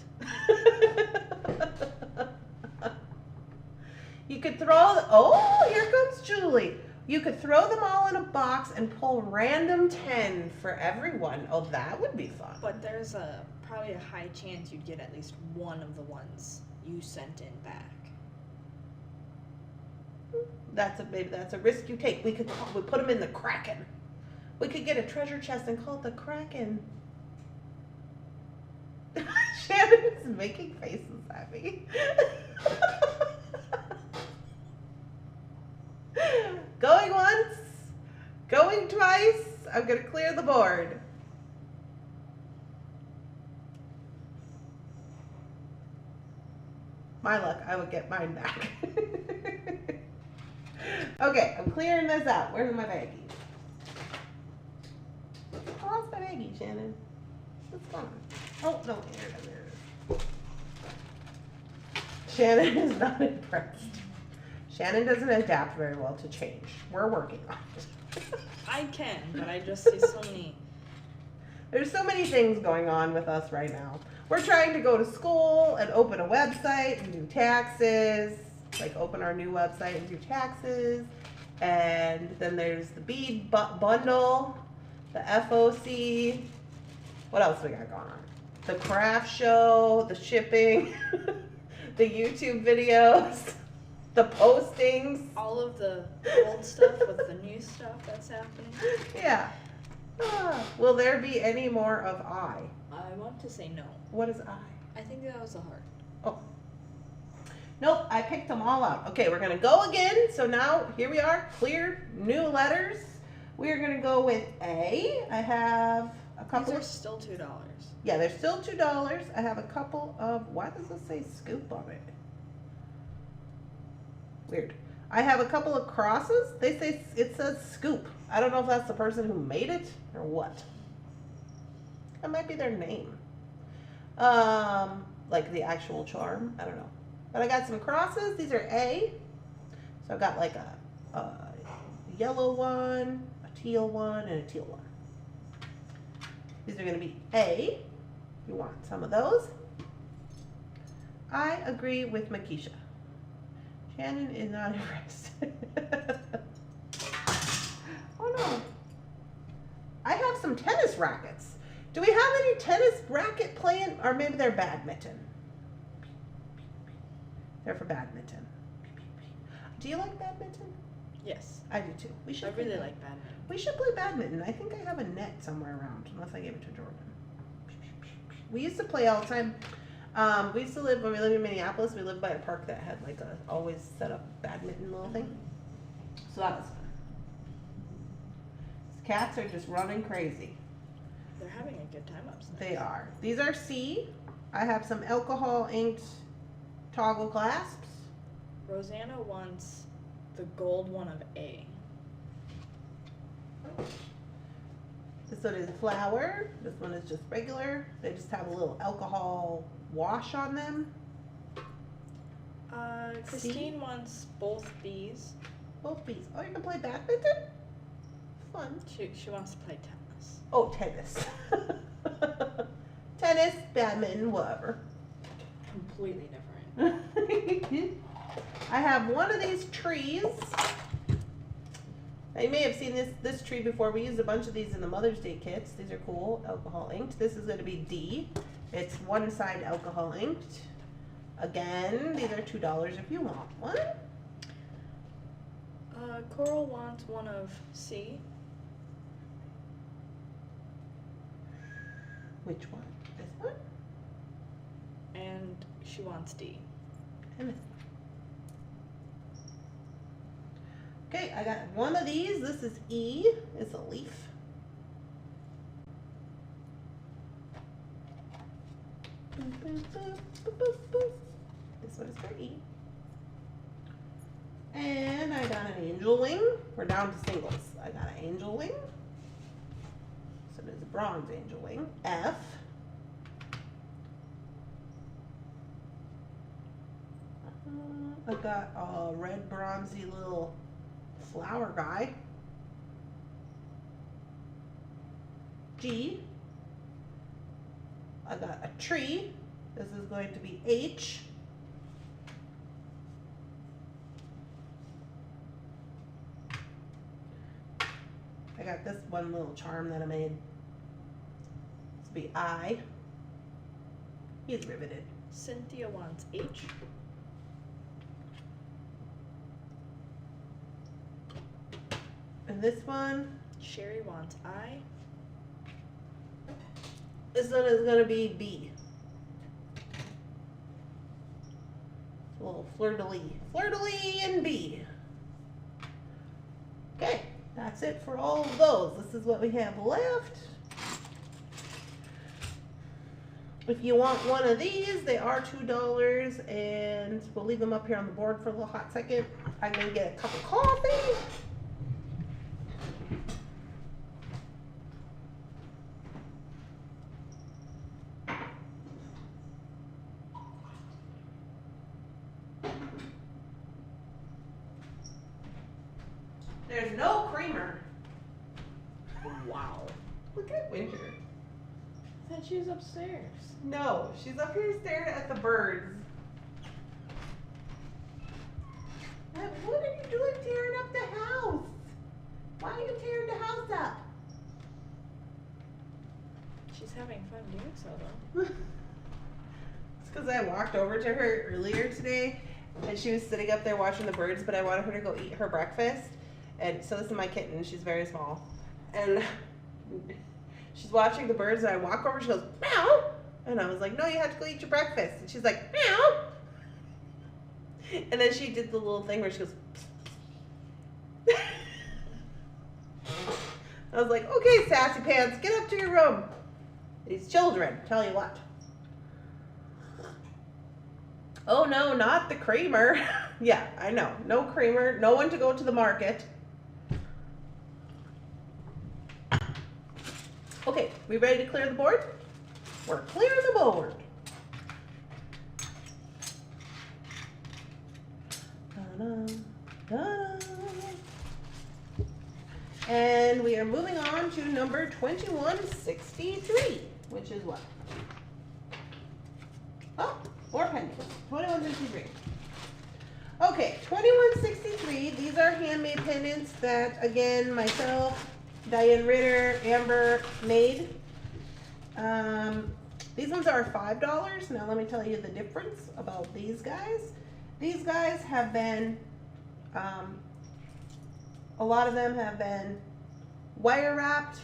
You could here comes Julie. You could throw them all in a box and pull random 10 for everyone. Oh, that would be fun. But there's probably a high chance you'd get at least one of the ones you sent in back. Maybe that's a risk you take. We put them in the Kraken. We could get a treasure chest and call it the Kraken. Shannon's making faces at me. Going once, going twice. I'm gonna clear the board. My luck, I would get mine back. Okay, I'm clearing this out. Where's my baggie? I lost my baggie, Shannon. What's gone? Oh, no, here it is. Shannon is not impressed. Shannon doesn't adapt very well to change. We're working on it. I can, but I just see so many. There's so many things going on with us right now. We're trying to go to school and open a website and do taxes, like open our new website and do taxes. And then there's the bead bundle, the FOC. What else we got going on? The craft show, the shipping, the YouTube videos, the postings. All of the old stuff with the new stuff that's happening. Yeah. Will there be any more of I? I want to say no. What is I? I think that was a heart. Oh. Nope, I picked them all out. Okay, we're going to go again. So now, here we are, clear, new letters. We are going to go with A. I have a couple. These are still $2. Yeah, they're still $2. I have a couple of, why does this say scoop on it? Weird. I have a couple of crosses. It says scoop. I don't know if that's the person who made it or what. That might be their name. Like the actual charm. I don't know. But I got some crosses. These are A. So I've got like a yellow one, a teal one, and a teal one. These are going to be A. You want some of those. I agree with Makisha. Shannon is not impressed. Oh no. I have some tennis rackets. Do we have any tennis racket playing? Or maybe they're badminton. They're for badminton. Do you like badminton? Yes. I do too. I really like badminton. We should play badminton. I think I have a net somewhere around, unless I gave it to Jordan. We used to play all the time. We used to live, when we lived in Minneapolis, we lived by a park that had like a always set up badminton little thing. So that was fun. These cats are just running crazy. They're having a good time upstairs. They are. These are C. I have some alcohol inked toggle clasps. Rosanna wants the gold one of A. This one is flower. This one is just regular. They just have a little alcohol wash on them. Christine wants both these. Both bees. Oh, you can play badminton? Fun. She wants to play tennis. Oh, tennis. Tennis, badminton, whatever. Completely different. I have one of these trees. Now, you may have seen this tree before. We used a bunch of these in the Mother's Day kits. These are cool, alcohol inked. This is going to be D. It's one side alcohol inked. Again, these are $2 if you want one. Coral wants one of C. Which one? This one? And she wants D. And this one. Okay, I got one of these. This is E. It's a leaf. Boop, boop, boop, boop, boop, boop. This one is for E. And I got an angel wing. We're down to singles. I got an angel wing. So there's a bronze angel wing. F. I got a red bronzy little flower guy. G. I got a tree. This is going to be H. I got this one little charm that I made. This will be I. He's riveted. Cynthia wants H. And this one, Sherry wants I. this one is going to be B. A little fleur-de-lis. Fleur-de-lis and B. Okay, that's it for all of those. This is what we have left. If you want one of these, they are $2, and we'll leave them up here on the board for a little hot second. I'm going to get a cup of coffee. There's no creamer. Wow. Look at Winter. I thought she was upstairs. No, she's up here staring at the birds. What are you doing tearing up the house? Why are you tearing the house up? She's having fun doing so, though. It's because I walked over to her earlier today and she was sitting up there watching the birds, but I wanted her to go eat her breakfast. And so this is my kitten, she's very small. And she's watching the birds and I walk over, she goes, meow. And I was like, no, you have to go eat your breakfast. And she's like, meow. And then she did the little thing where she goes, I was like, okay, sassy pants, get up to your room. These children, tell you what. Oh no, not the creamer. Yeah, I know, no creamer, no one to go to the market. Okay, we ready to clear the board? We're clearing the board. Ta-da, ta-da. And we are moving on to number 2163, which is what? Oh, more pendants. 2163. Okay, 2163. These are handmade pendants that, again, myself, Diane Ritter, Amber made. These ones are $5. Now let me tell you the difference about these guys. These guys have been, a lot of them have been wire wrapped,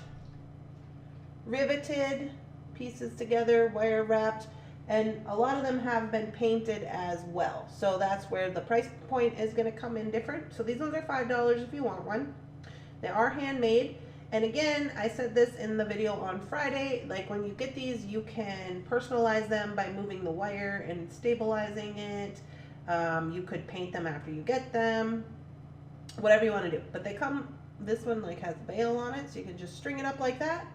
riveted, pieces together, wire wrapped, And a lot of them have been painted as well. So that's where the price point is going to come in different. So these ones are $5 if you want one. They are handmade. And again, I said this in the video on Friday, like when you get these, you can personalize them by moving the wire and stabilizing it. You could paint them after you get them, whatever you want to do. But they come, this one like has a bail on it, so you can just string it up like that.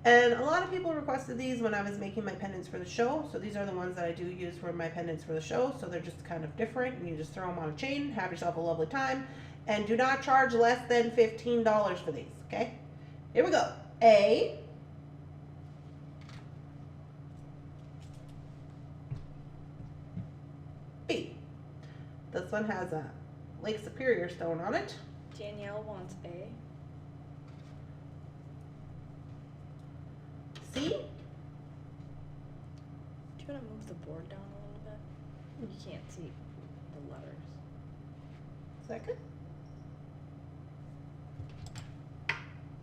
And a lot of people requested these when I was making my pendants for the show. So these are the ones that I do use for my pendants for the show. So they're just kind of different. And you just throw them on a chain, have yourself a lovely time. And do not charge less than $15 for these, okay? Here we go. A. B. This one has a Lake Superior stone on it. Danielle wants A. C. Do you want to move the board down a little bit? You can't see the letters. Second.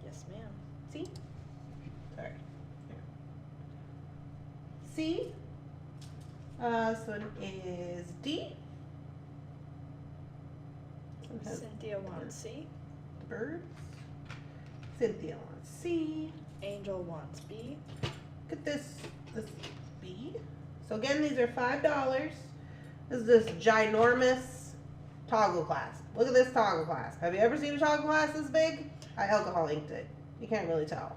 Yes, ma'am. C. Sorry. C. This one is D. Cynthia wants C. Birds. Cynthia wants C. Angel wants B. Look at this B. So again, these are $5. This is this ginormous toggle clasp. Look at this toggle clasp. Have you ever seen a toggle clasp this big? I alcohol inked it. You can't really tell.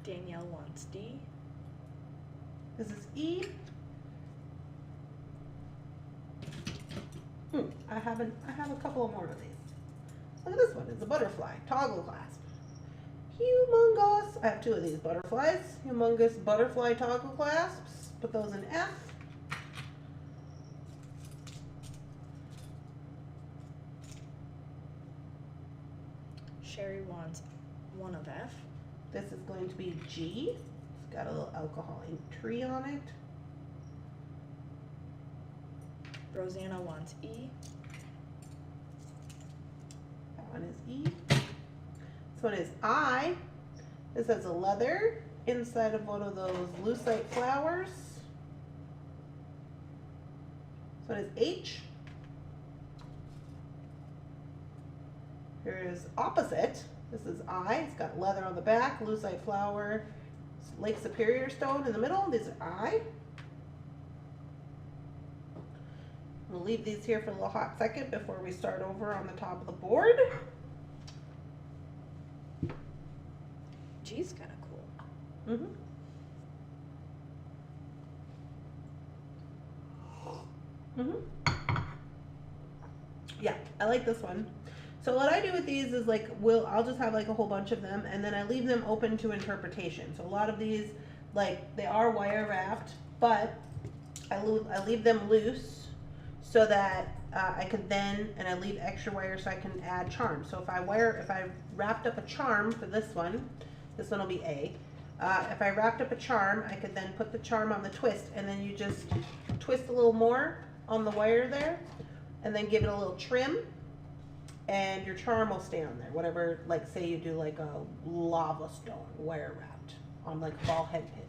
Danielle wants D. This is E. I have a couple more of these. Look at this one. It's a butterfly toggle clasp. Humongous. I have two of these butterflies. Humongous butterfly toggle clasps. Put those in F. Sherry wants one of F. This is going to be G. It's got a little alcohol ink tree on it. Rosanna wants E. That one is E. This one is I. This has a leather inside of one of those lucite flowers. This one is H. Here's opposite. This is I. It's got leather on the back, lucite flower, Lake Superior stone in the middle. These are I. We'll leave these here for a little hot second before we start over on the top of the board. G's kind of cool. Yeah, I like this one. So what I do with these is like, I'll just have like a whole bunch of them and then I leave them open to interpretation. So a lot of these, like they are wire wrapped, but I leave them loose so that I could then, and I leave extra wire so I can add charms. So if I wrapped up a charm for this one will be A. If I wrapped up a charm, I could then put the charm on the twist and then you just twist a little more on the wire there and then give it a little trim and your charm will stay on there. Whatever, like say you do like a lava stone wire wrapped on like a ball head pin.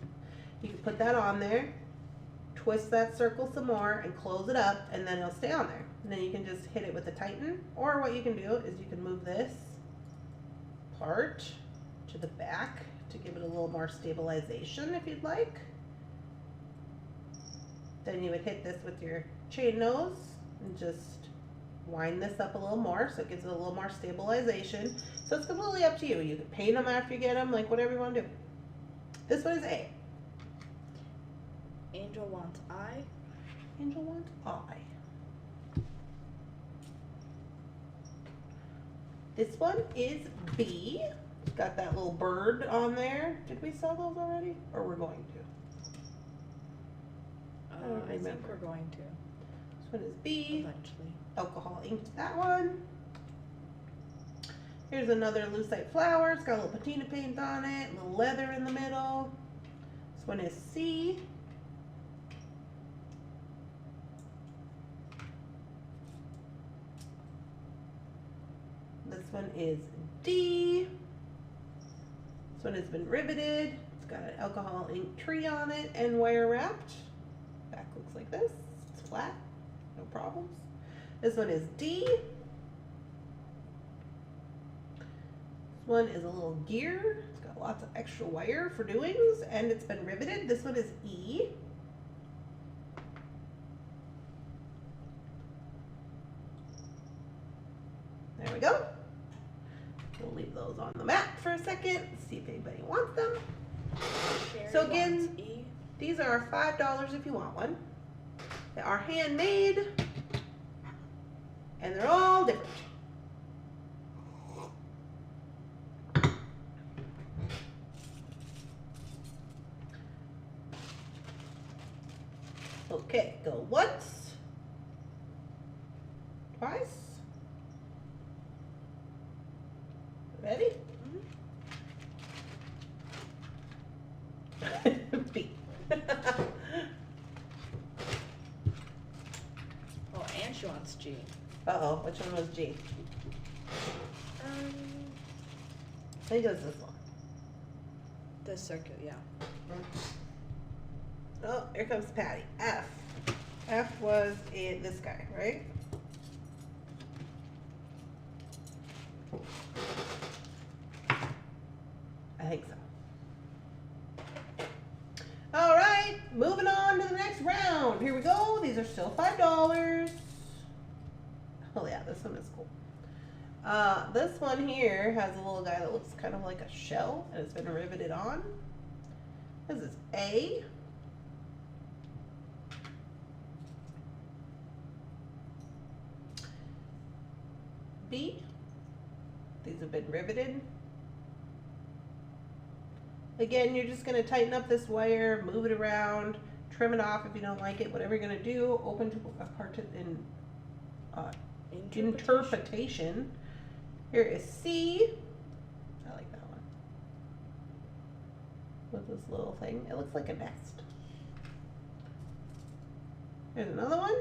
You can put that on there, twist that circle some more and close it up and then it'll stay on there. And then you can just hit it with a tighten, or what you can do is you can move this part to the back to give it a little more stabilization if you'd like. Then you would hit this with your chain nose and just wind this up a little more so it gives it a little more stabilization. So it's completely up to you. You can paint them after you get them, like whatever you want to do. This one is A. Angel wants I. Angel wants I. This one is B. It's got that little bird on there. Did we sell those already? Or we're going to? I think we're going to. This one is B. Eventually. Alcohol inked that one. Here's another lucite flower. It's got a little patina paint on it, a little leather in the middle. This one is C. This one is D. This one has been riveted. It's got an alcohol ink tree on it and wire wrapped. Back looks like this. It's flat, no problems. This one is D. This one is a little gear. It's got lots of extra wire for doings, and it's been riveted. This one is E. There we go. We'll leave those on the mat for a second, see if anybody wants them. Sherry So again, wants E. these are $5 if you want one. They are handmade, and they're all different. Okay, go once, twice. Ready? B. Oh, and she wants G. Uh-oh, which one was G? I think it was this one. The circuit, yeah. Oh, here comes Patty. F. F was this guy, right? I think so. All right, moving on to the next round. Here we go. These are still $5. Oh yeah, this one is cool. This one here has a little guy that looks kind of like a shell, and it's been riveted on. This is A. B. These have been riveted. Again, you're just going to tighten up this wire, move it around, trim it off if you don't like it, whatever you're going to do. Open to a part in interpretation. Here is C. I like that one. With this little thing. It looks like a nest. Here's another one.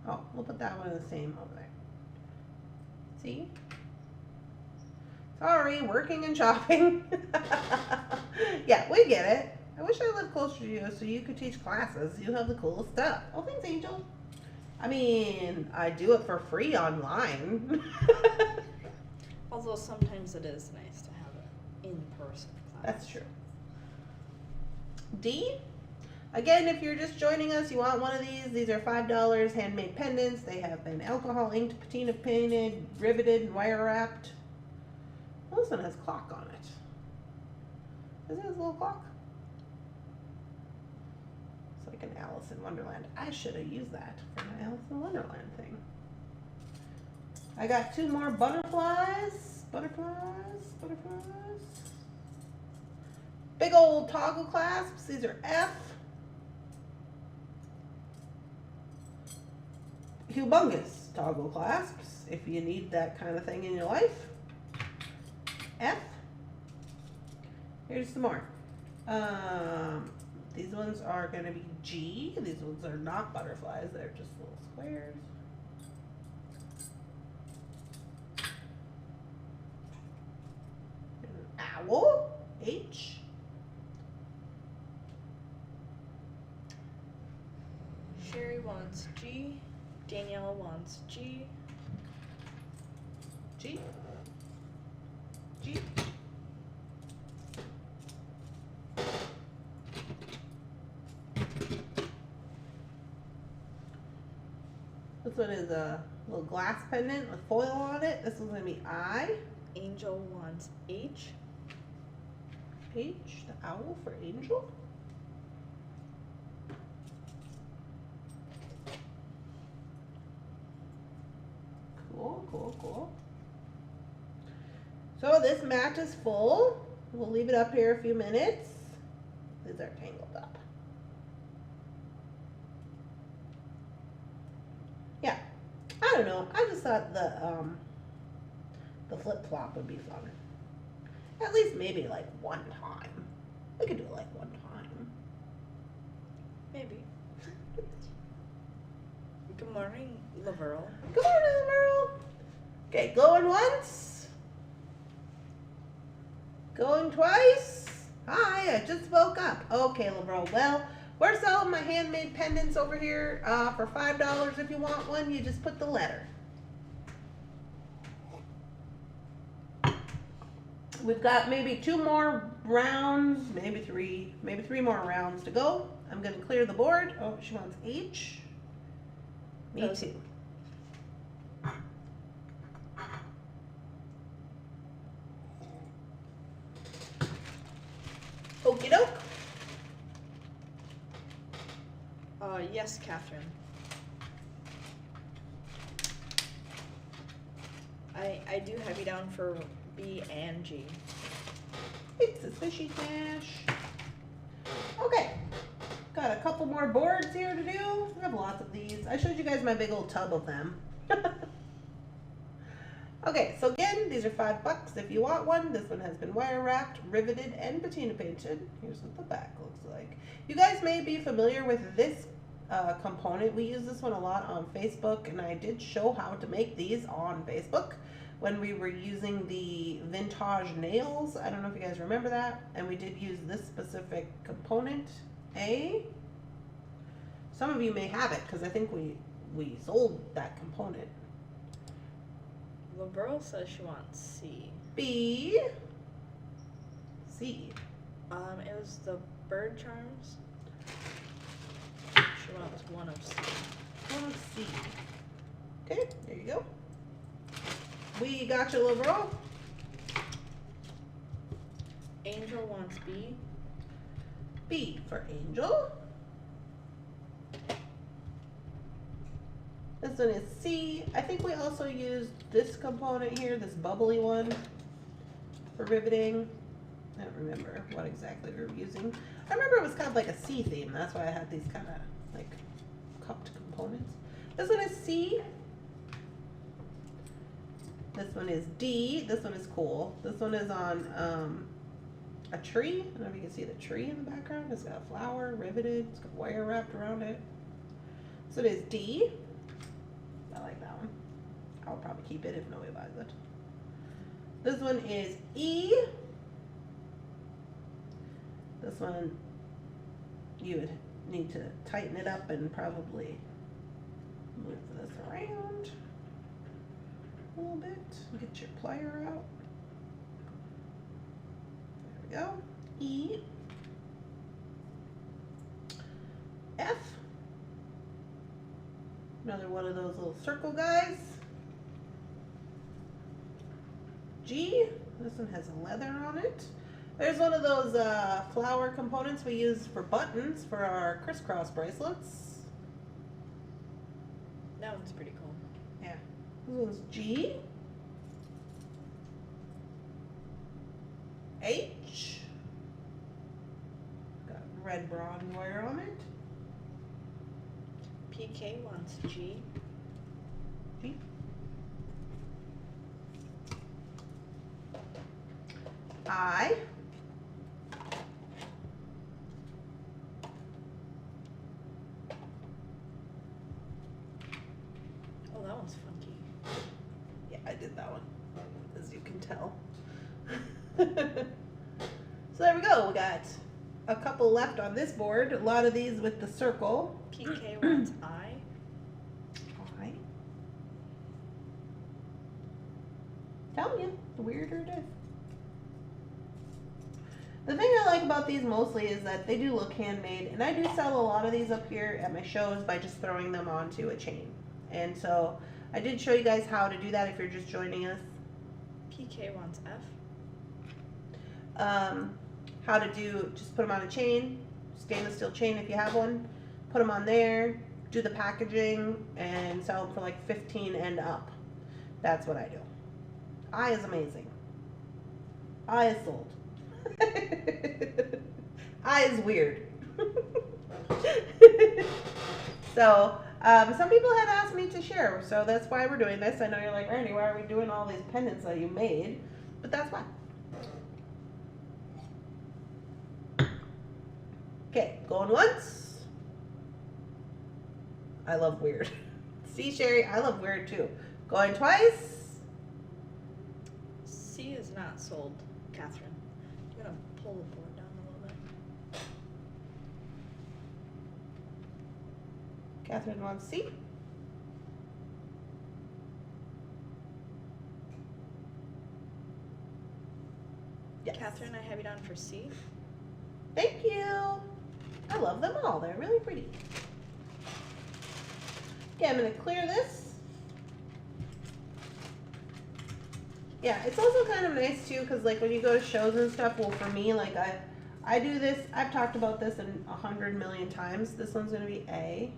Oh, we'll put that one in the same over there. See? Sorry, working and shopping. Yeah, we get it. I wish I lived closer to you so you could teach classes. You have the coolest stuff. Oh, thanks, Angel. I mean, I do it for free online. Although sometimes it is nice to have an in-person class. That's true. D. Again, if you're just joining us, you want one of these are $5 handmade pendants. They have been alcohol inked, patina painted, riveted, and wire wrapped. Well, this one has clock on it. Is it a little clock? It's like an Alice in Wonderland. I should have used that for my Alice in Wonderland thing. I got two more butterflies. Butterflies. Big old toggle clasps. These are F. Humongous toggle clasps if you need that kind of thing in your life. F. Here's some more. These ones are going to be G. These ones are not butterflies. They're just little squares. Owl. H. Sherry wants G. Danielle wants G. G. G. This one is a little glass pendant with foil on it. This one's going to be I. Angel wants H. H, the owl for Angel. Cool. So this mat is full. We'll leave it up here a few minutes. These are tangled up. Yeah, I don't know. I just thought the flip flop would be fun. At least maybe like one time. We could do it like one time. Maybe. Good morning, Laverl. Good morning, Merle. Okay, going once. Going twice. Hi, I just woke up. Okay, Laverl. Well, We're selling my handmade pendants over here for $5. If you want one, you just put the letter. We've got maybe 2 more rounds, maybe three more rounds to go. I'm gonna clear the board. Oh, she wants H. Me too. Okie doke. Yes, Catherine. I do have you down for B and G. It's a fishy smash. Okay. Got a couple more boards here to do. I have lots of these. I showed you guys my big old tub of them. Okay, so again, these are $5 if you want one. This one has been wire wrapped, riveted, and patina painted. Here's what the back looks like. You guys may be familiar with this component. We use this one a lot on Facebook, and I did show how to make these on Facebook when we were using the vintage nails. I don't know if you guys remember that. And we did use this specific component, A. Some of you may have it because I think we sold that component. LaBeurre says she wants C. B. C. It was the bird charms. She wants one of C. One of C. Okay, there you go. We got you, LaBeurre. Angel wants B. B for Angel. This one is C. I think we also used this component here, this bubbly one, for riveting. I don't remember what exactly we were using. I remember it was kind of like a C theme. That's why I had these kind of like cupped components. This one is C. This one is D. This one is cool. This one is on a tree. I don't know if you can see the tree in the background. It's got a flower riveted. It's got wire wrapped around it. So it is D. I like that one. I'll probably keep it if nobody buys it. This one is E. This one, you would need to tighten it up and probably move this around a little bit. Get your plier out. There we go. E. F. Another one of those little circle guys. G. This one has a leather on it. There's one of those flower components we use for buttons for our crisscross bracelets. That one's pretty cool. Yeah. This one's G. H. Got red bronze wire on it. PK wants G. G. I. Oh, that one's funky. Yeah, I did that one, as you can tell. So there we go. We got a couple left on this board. A lot of these with the circle. PK wants I. I. Telling you, the weirder it is. The thing I like about these mostly is that they do look handmade, and I do sell a lot of these up here at my shows by just throwing them onto a chain. And so I did show you guys how to do that if you're just joining us. PK wants F. How to do, just put them on a chain, stainless steel chain if you have one, put them on there, do the packaging, and sell them for like 15 and up. That's what I do. I is amazing. I is sold. I is weird. So, some people have asked me to share, so that's why we're doing this. I know you're like, Randy, why are we doing all these pendants that you made? But that's why. Okay, going once. I love weird. See, Sherry, I love weird too. Going twice. C is not sold, Catherine. I'm gonna pull the board down a little Catherine wants C. Yes. Catherine, I have you down for C. Thank you. I love them all. They're really pretty. Okay, I'm going to clear this. Yeah, it's also kind of nice too, because like when you go to shows and stuff, well for me, like I do this, I've talked about this 100 million times. This one's going to be A.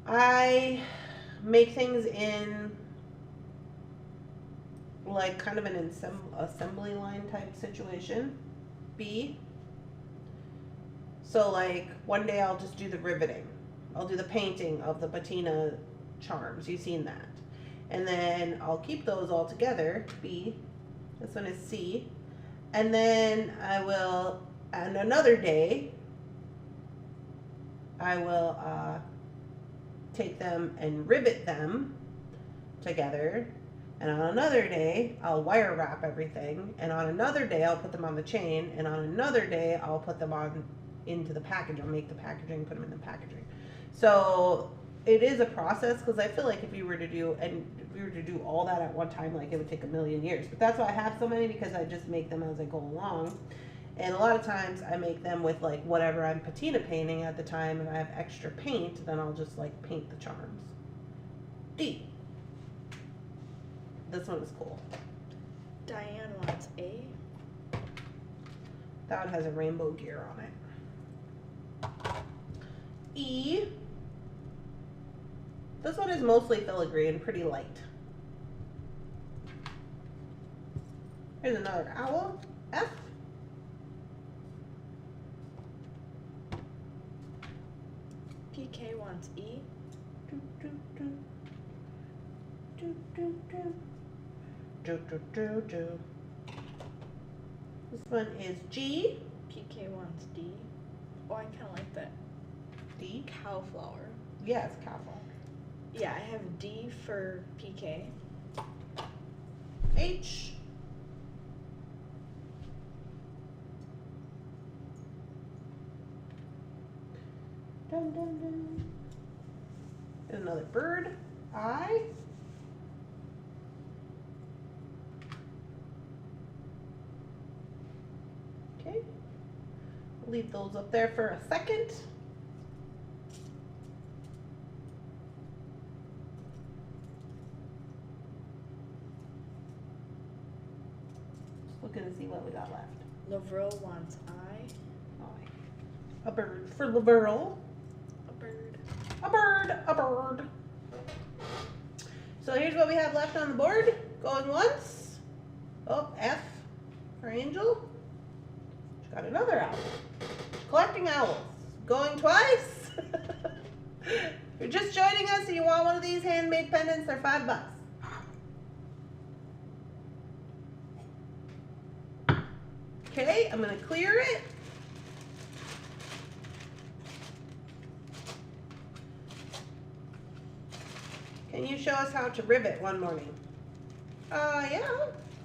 I make things in like kind of an assembly line type situation. B. So like one day I'll just do the riveting. I'll do the painting of the patina charms. You've seen that. And then I'll keep those all together, B. This one is C. And then I will, on another day, I will take them and rivet them together. And on another day, I'll wire wrap everything. And on another day, I'll put them on the chain. And on another day, I'll put them on into the package. I'll make the packaging, put them in the packaging. So it is a process, because I feel like if you were to do all that at one time, like it would take a million years. But that's why I have so many, because I just make them as I go along. And a lot of times I make them with like whatever I'm patina painting at the time, and I have extra paint, then I'll just like paint the charms. D. This one is cool. Diane wants A. That one has a rainbow gear on it. E. This one is mostly filigree and pretty light. Here's another owl. F. PK wants E. Do, do, do. Do, do, do. Do, do, do, do. This one is G. PK wants D. Oh, I kind of like that. D. Cow flower. Yeah, it's cow flower. Yeah, I have D for PK. H. Dun, dun, dun. There's another bird. I. Okay. Leave those up there for a second. Looking to see what we got left. Lavril wants I. A bird for Laverl. A bird. A bird. A bird. So here's what we have left on the board. Going once. Oh, F for Angel. She's got another owl. Collecting owls. Going twice. If you're just joining us and you want one of these handmade pendants, they're $5. Okay, I'm going to clear it. Can you show us how to rivet one morning? Yeah,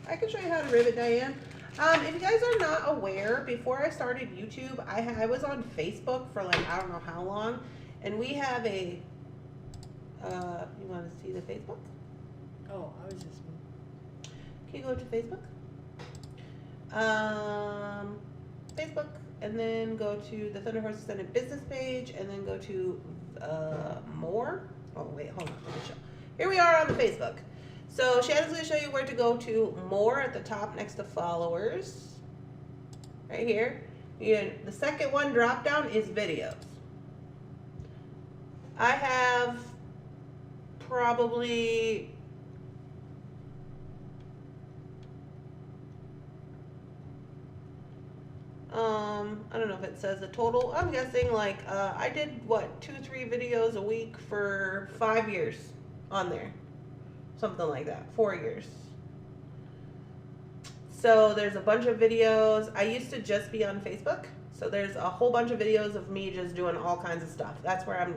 I can show you how to rivet, Diane. If you guys are not aware, before I started YouTube, I was on Facebook for like, I don't know how long. And we have a, you want to see the Facebook? Oh, I was just... Can you go to Facebook? Facebook, and then go to the Thunderhorse Descendant business page, and then go to more. Oh wait, hold on, let me show. Here we are on the Facebook. So Shannon's going to show you where to go to more at the top next to followers. Right here. The second one drop down is videos. I have probably I don't know if it says a total. I'm guessing like I did what 2-3 videos a week for 5 years on there, something like that. 4 years. So there's a bunch of videos. I used to just be on Facebook, so there's a whole bunch of videos of me just doing all kinds of stuff. That's where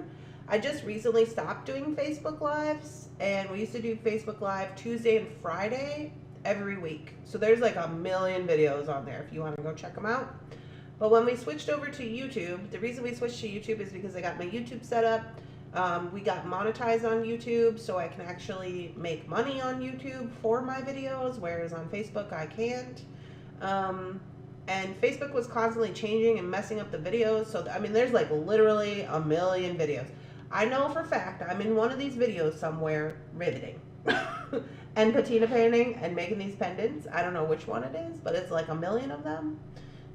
I just recently stopped doing Facebook Lives, and we used to do Facebook Live Tuesday and Friday every week. So there's like a million videos on there if you want to go check them out. But when we switched over to YouTube, the reason we switched to YouTube is because I got my YouTube set up. We got monetized on YouTube, so I can actually make money on YouTube for my videos, whereas on Facebook I can't. And Facebook was constantly changing and messing up the videos. So, I mean, there's like literally a million videos. I know for a fact I'm in one of these videos somewhere riveting and patina painting and making these pendants. I don't know which one it is, but it's like a million of them.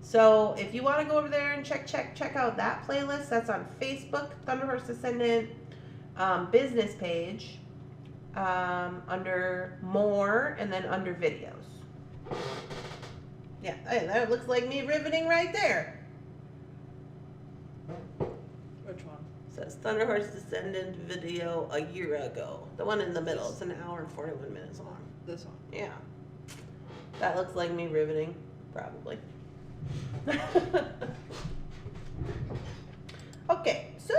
So if you want to go over there and check out that playlist, that's on Facebook, Thunderhorse Descendant business page, under more and then under videos. Yeah, hey, that looks like me riveting right there. Which one? It says Thunderhorse Descendant video a year ago. The one in the middle. It's an hour and 41 minutes long. This one. Yeah. That looks like me riveting, probably. Okay, so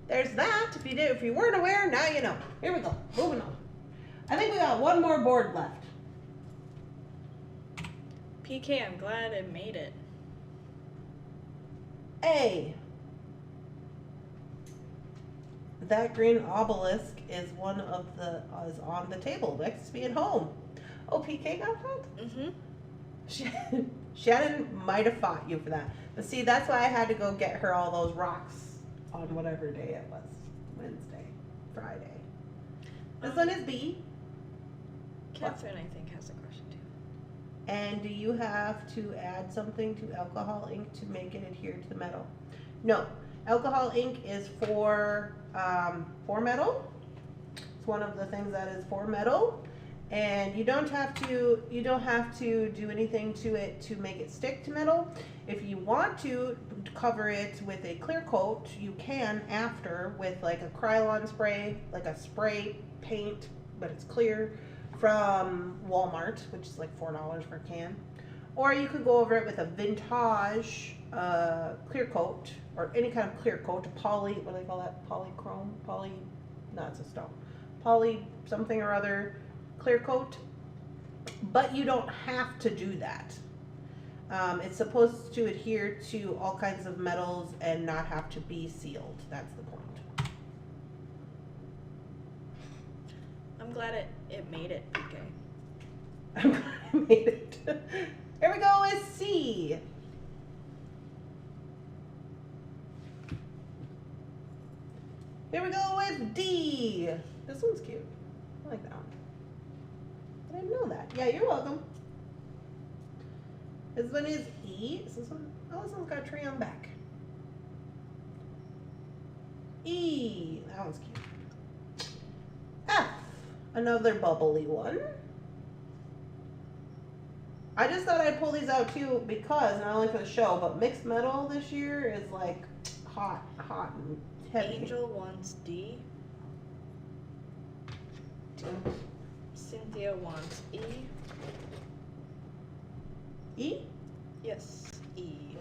there's that. If you weren't aware, now you know. Here we go. Moving on. I think we got one more board left. PK, I'm glad it made it. A. That green obelisk is one of the is on the table next to me at home. Oh, PK got that? Mm-hmm. Shannon might have fought you for that. But see, that's why I had to go get her all those rocks on whatever day it was. Wednesday, Friday. This one is B. Catherine, I think, has a question too. And do you have to add something to alcohol ink to make it adhere to the metal? No. Alcohol ink is for metal. It's one of the things that is for metal. And you don't have to do anything to it to make it stick to metal. If you want to cover it with a clear coat, you can after with like a Krylon spray, like a spray paint, but it's clear, from Walmart, which is like $4 for a can. Or you could go over it with a vintage clear coat, or any kind of clear coat, a poly, what do they call that? Polychrome? No, it's a stone. Poly something or other clear coat. But you don't have to do that. It's supposed to adhere to all kinds of metals and not have to be sealed. That's the point. I'm glad it made it, PK. I'm glad I made it. Here we go with C. Here we go with D. This one's cute. I like that one. I didn't know that. Yeah, you're welcome. This one is E. Is this one? Oh, this one's got a tree on the back. E. That one's cute. F. Another bubbly one. I just thought I'd pull these out too because, not only for the show, but mixed metal this year is like hot and heavy. Angel wants D. Cynthia wants E. E? Yes, E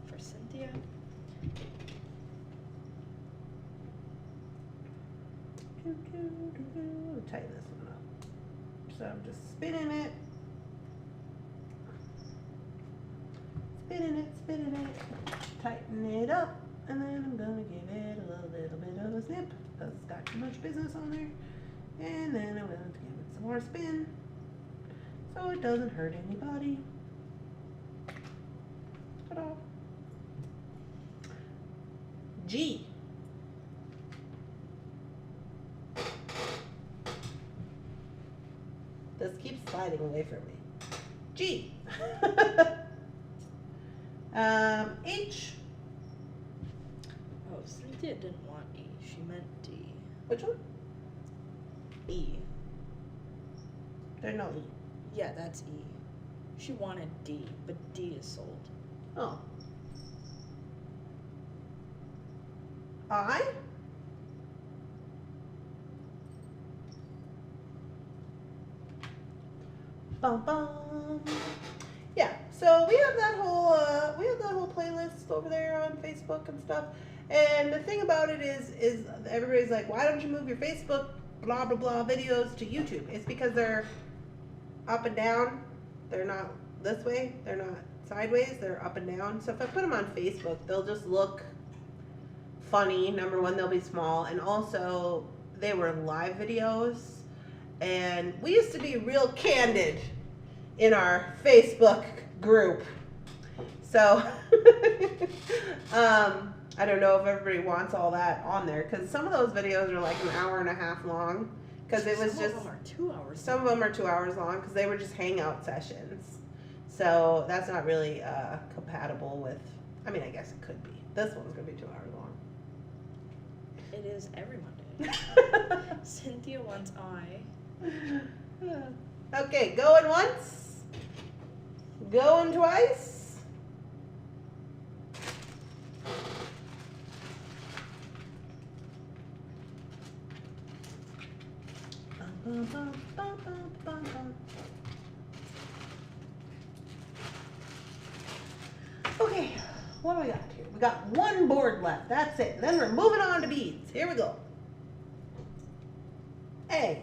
for Cynthia. Tighten this one up. So I'm just spinning it. Spinning it. Tighten it up. And then I'm going to give it a little bit of a snip because it's got too much business on there. And then I'm going to give it some more spin so it doesn't hurt anybody. Ta-da. G. This keeps sliding away from me. G. H. Oh, Cynthia didn't want E. She meant D. Which one? E. There's no E. Yeah, that's E. She wanted D, but D is sold. Oh. I? Bum bum. Yeah, so we have that whole playlist over there on Facebook and stuff. And the thing about it is everybody's like, why don't you move your Facebook blah blah blah videos to YouTube? It's because they're up and down. They're not this way. They're not sideways. They're up and down. So if I put them on Facebook, they'll just look funny. Number one, they'll be small. And also, they were live videos. And we used to be real candid in our Facebook group. So, I don't know if everybody wants all that on there. Because some of those videos are like an hour and a half long. Because it was Some just... of them are 2 hours. Some of them are 2 hours long because they were just hangout sessions. So that's not really compatible with, I mean, I guess it could be. This one's going to be 2 hours long. It is every Monday. Cynthia wants eye. Okay, going once. Going twice. Okay, what do we got here? We got one board left. That's it. Then we're moving on to beads. Here we go. A.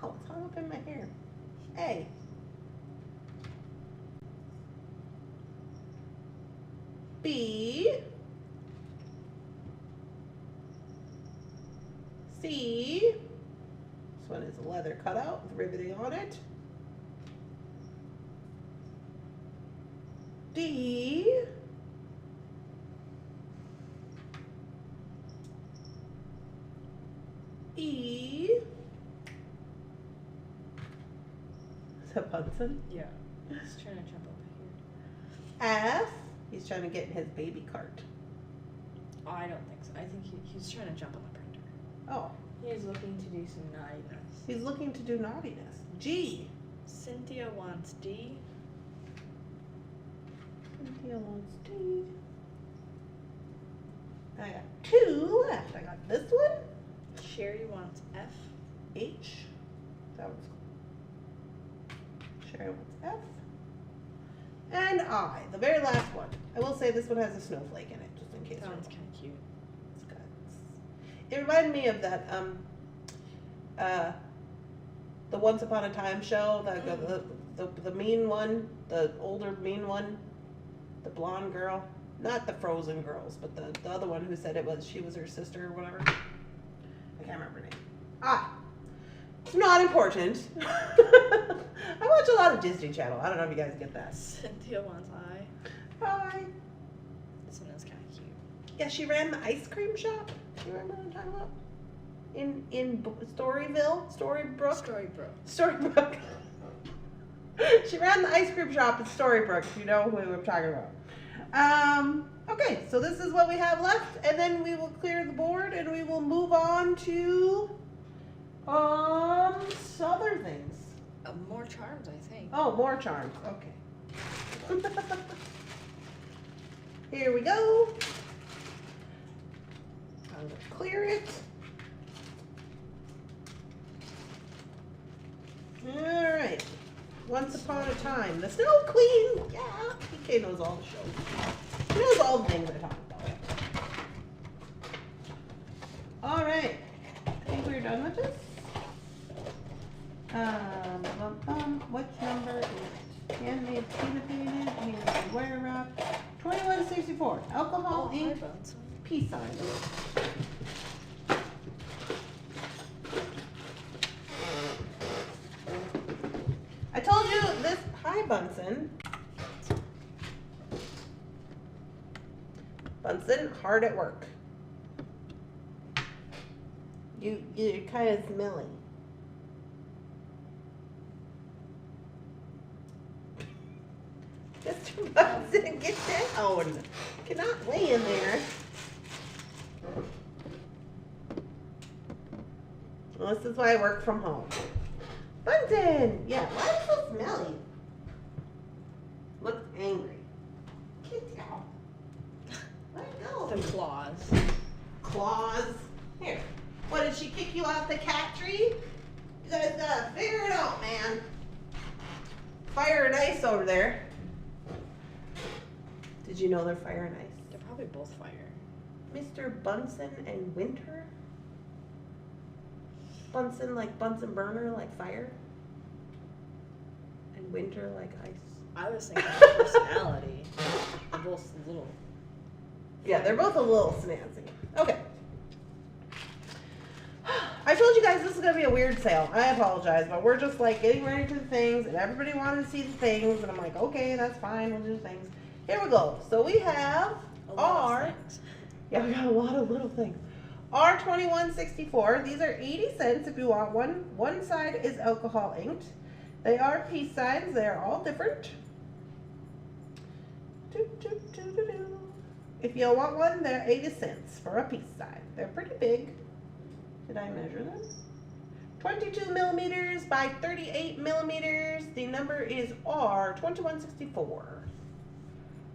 Oh, it's hung up in my hair. A. B. C. This one is a leather cutout with riveting on it. D. E. Is that Bunsen? Yeah. He's trying to jump over here. F. He's trying to get in his baby cart. Oh, I don't think so. I think he's trying to jump on the printer. Oh, He's looking to do some naughtiness. he's looking to do naughtiness. G. Cynthia wants D. Cynthia wants D. I got two left. I got this one. Sherry wants F. H. That one's Sherry wants F. And I, the very last one. I will say this one has a snowflake in it, just in case. That you're one's kind of cute. It's got- It reminded me of that the Once Upon a Time show, the mean one, the older mean one, the blonde girl, not the Frozen girls, but the other one who said she was her sister or whatever. I can't remember her name. It's not important. I watch a lot of Disney Channel. I don't know if you guys get that. Cynthia wants I. Hi. This one is kind of cute. Yeah, she ran the ice cream shop. You remember what I'm talking about? In Storyville? Storybrooke. She ran the ice cream shop in Storybrooke, if you know who I'm talking about. Okay, so this is what we have left, and then we will clear the board and we will move on to other things. More charms, I think. Oh, more charms. Okay. Here we go. I'm gonna clear it. Alright. Once upon a time. The Snow Queen! Yeah! PK knows all the shows. He knows all the things I talk about. Alright. I think we're done with this. Which number is it? Handmade, Patina painted, handmade wire wrap. 2164. Alcohol, ink, peace sign. I told you this. Hi, Bunsen. Bunsen, hard at work. You're kind of smelly. Mr. Bunsen, get down. You cannot lay in there. Well, this is why I work from home. Bunsen! Yeah, why are you so smelly? Look angry. Get down. Let it go. The claws. Claws. Here. What, did she kick you off the cat tree? You guys gotta figure it out, man. Fire and ice over there. Did you know they're fire and ice? They're probably both fire. Mr. Bunsen and Winter? Bunsen like Bunsen burner, like fire? And winter like ice. I was thinking of personality. They're both little. Yeah, they're both a little snazzy. Okay. I told you guys this is going to be a weird sale. I apologize, but we're just like getting ready for the things, and everybody wanted to see the things, and I'm like, okay, that's fine, we'll do the things. Here we go. So we have yeah, we got a lot of little things. R2164. These are 80 cents if you want one. One side is alcohol inked. They are peace signs. They are all different. If you want one, they're 80 cents for a peace sign. They're pretty big. Did I measure them? 22 millimeters by 38 millimeters. The number is R2164.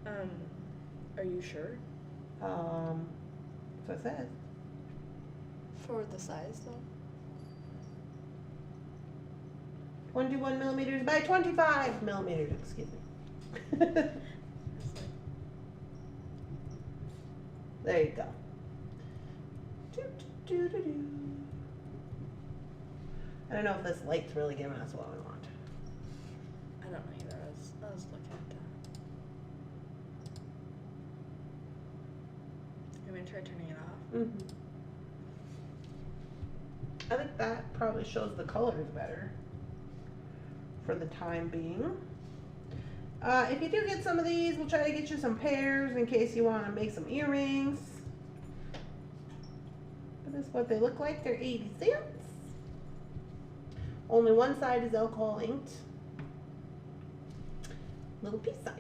Are you sure? That's what it says. For the size, though? 21 millimeters by 25 millimeters, excuse me. There you go. I don't know if this light's really giving us what we want. I don't know either. I was looking at that. You want to try turning it off? Mm-hmm. I think that probably shows the colors better for the time being. If you do get some of these, we'll try to get you some pairs in case you want to make some earrings. But this is what they look like. They're 80 cents. Only one side is alcohol inked. Little peace signs.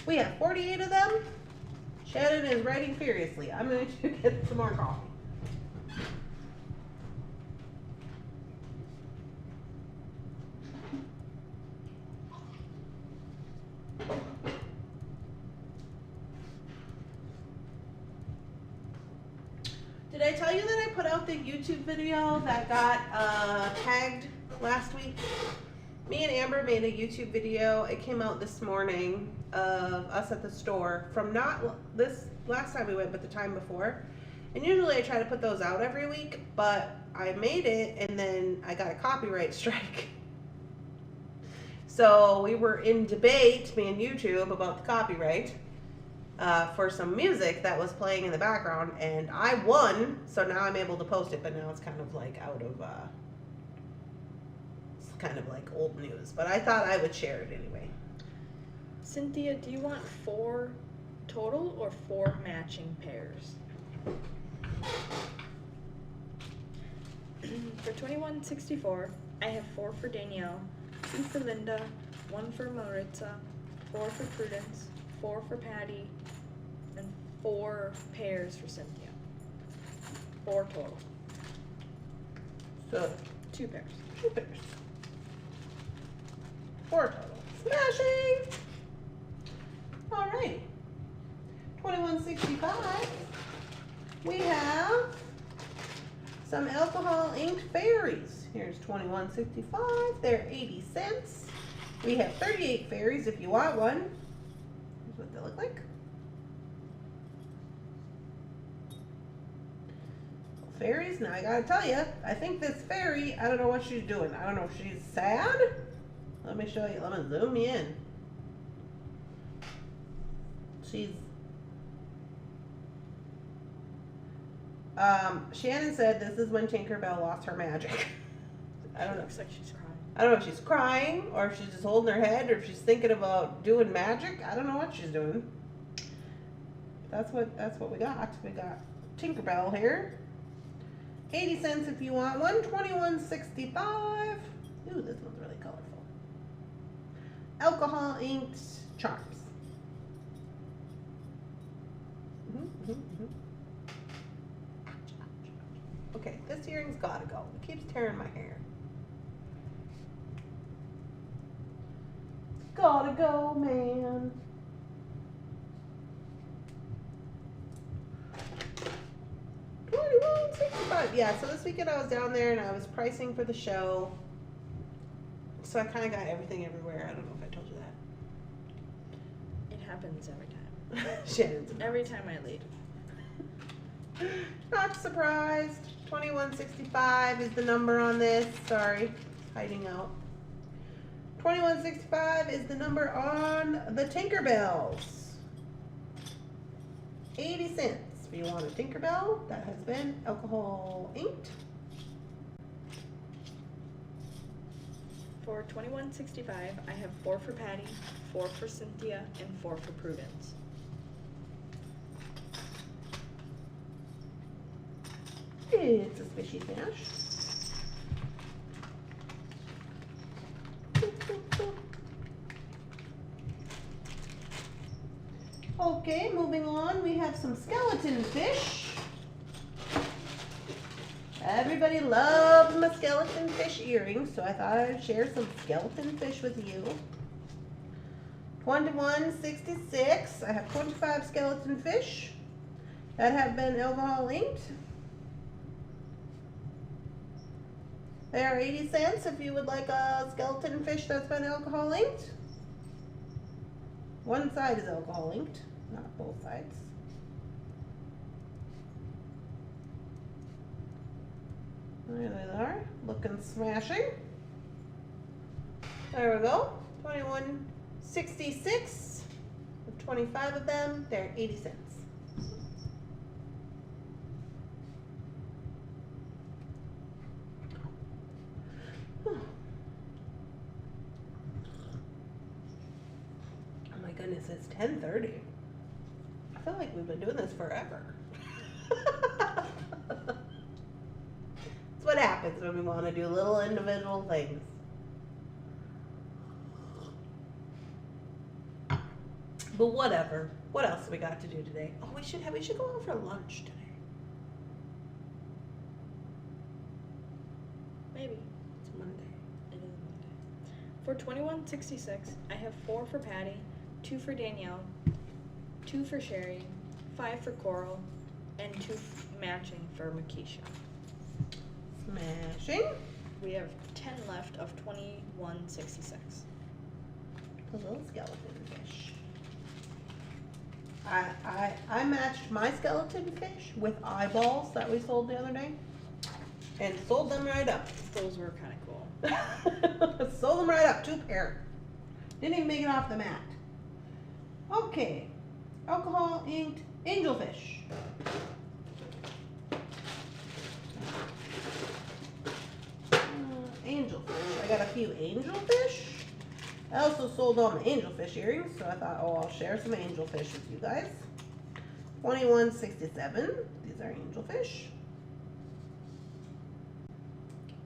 We have 48 of them. Shannon is writing furiously. I'm going to get some more coffee. Did I tell you that I put out the YouTube video that got tagged last week? Me and Amber made a YouTube video. It came out this morning of us at the store from not this last time we went, but the time before. And usually I try to put those out every week, but I made it and then I got a copyright strike. So we were in debate, me and YouTube, about the copyright for some music that was playing in the background, and I won. So now I'm able to post it, but now it's kind of like out of it's kind of like old news, but I thought I would share it anyway. Cynthia, do you want 4 total or 4 matching pairs? For 2164, I have 4 for Danielle, 2 for Linda, 1 for Maritza, 4 for Prudence, 4 for Patty, and 4 pairs for Cynthia. 4 total. So 2 pairs. 2 pairs. 4 total. Smashing! Alrighty. 2165. We have some alcohol inked fairies. Here's 2165. They're 80 cents. We have 38 fairies if you want one. Here's what they look like. Fairies. Now I gotta tell you, I think this fairy, I don't know what she's doing. I don't know if she's sad. Let me show you. Let me zoom in. She's Shannon said this is when Tinkerbell lost her magic. I don't know. Looks like she's crying. I don't know if she's crying or if she's just holding her head or if she's thinking about doing magic. I don't know what she's doing. That's what we got. We got Tinkerbell here. 80 cents if you want one. 2165. Ooh, this one's really colorful. Alcohol inked charms. Okay, this earring's gotta go. It keeps tearing my hair. It's gotta go, man. $21.65. Yeah, so this weekend I was down there and I was pricing for the show. So I kind of got everything everywhere. I don't know if I told you that. It happens every time. Shannon's Every time I leave. not surprised. 2165 is the number on this. Sorry, hiding out. 2165 is the number on the Tinkerbells. 80 cents if you want a Tinkerbell that has been alcohol inked. For $21.65, I have 4 for Patty, 4 for Cynthia, and 4 for Prudence. It's a squishy smash. Okay, moving on, we have some skeleton fish. Everybody loves my skeleton fish earrings, so I thought I'd share some skeleton fish with you. 21.66. I have 25 skeleton fish that have been alcohol inked. They are 80 cents if you would like a skeleton fish that's been alcohol inked. One side is alcohol inked, not both sides. There they are, looking smashing. There we go, 21.66. With 25 of them, they're 80 cents. Oh my goodness, it's 10:30. I feel like we've been doing this forever. What happens when we want to do little individual things. But whatever. What else we got to do today? Oh, we should go out for lunch today. Maybe. It's Monday. It is Monday. For $21.66, I have 4 for Patty, 2 for Danielle, 2 for Sherry, 5 for Coral, and 2 matching for Makisha. Smashing. We have 10 left of $21.66. A little skeleton fish. I matched my skeleton fish with eyeballs that we sold the other day, and sold them right up. Those were kind of cool. Sold them right up, 2 pair. Didn't even make it off the mat. Okay, alcohol inked angelfish. Angelfish. I got a few angelfish. I also sold all my angelfish earrings, so I thought, oh, I'll share some angelfish with you guys. 21.67. These are angelfish.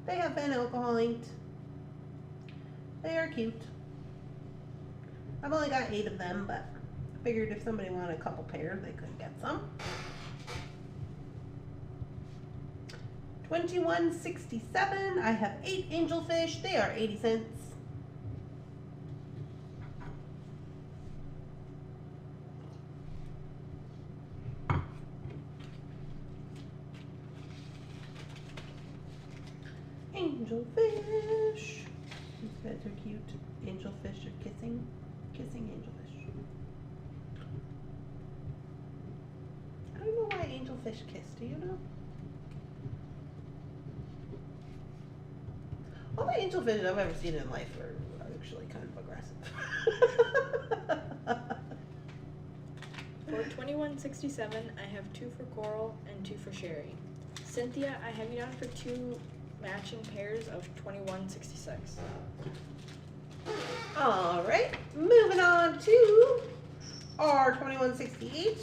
They have been alcohol inked. They are cute. I've only got 8 of them, but I figured if somebody wanted a couple pairs, they could get some. 21.67. I have 8 angelfish. They are 80 cents. Angelfish. These guys are cute. Angelfish are kissing angelfish. I don't know why angelfish kiss. Do you know? All the angelfish I've ever seen in life are actually kind of aggressive. For $21.67, I have 2 for Coral and 2 for Sherry. Cynthia, I have you down for 2 matching pairs of $21.66. All right, moving on to our 21.68.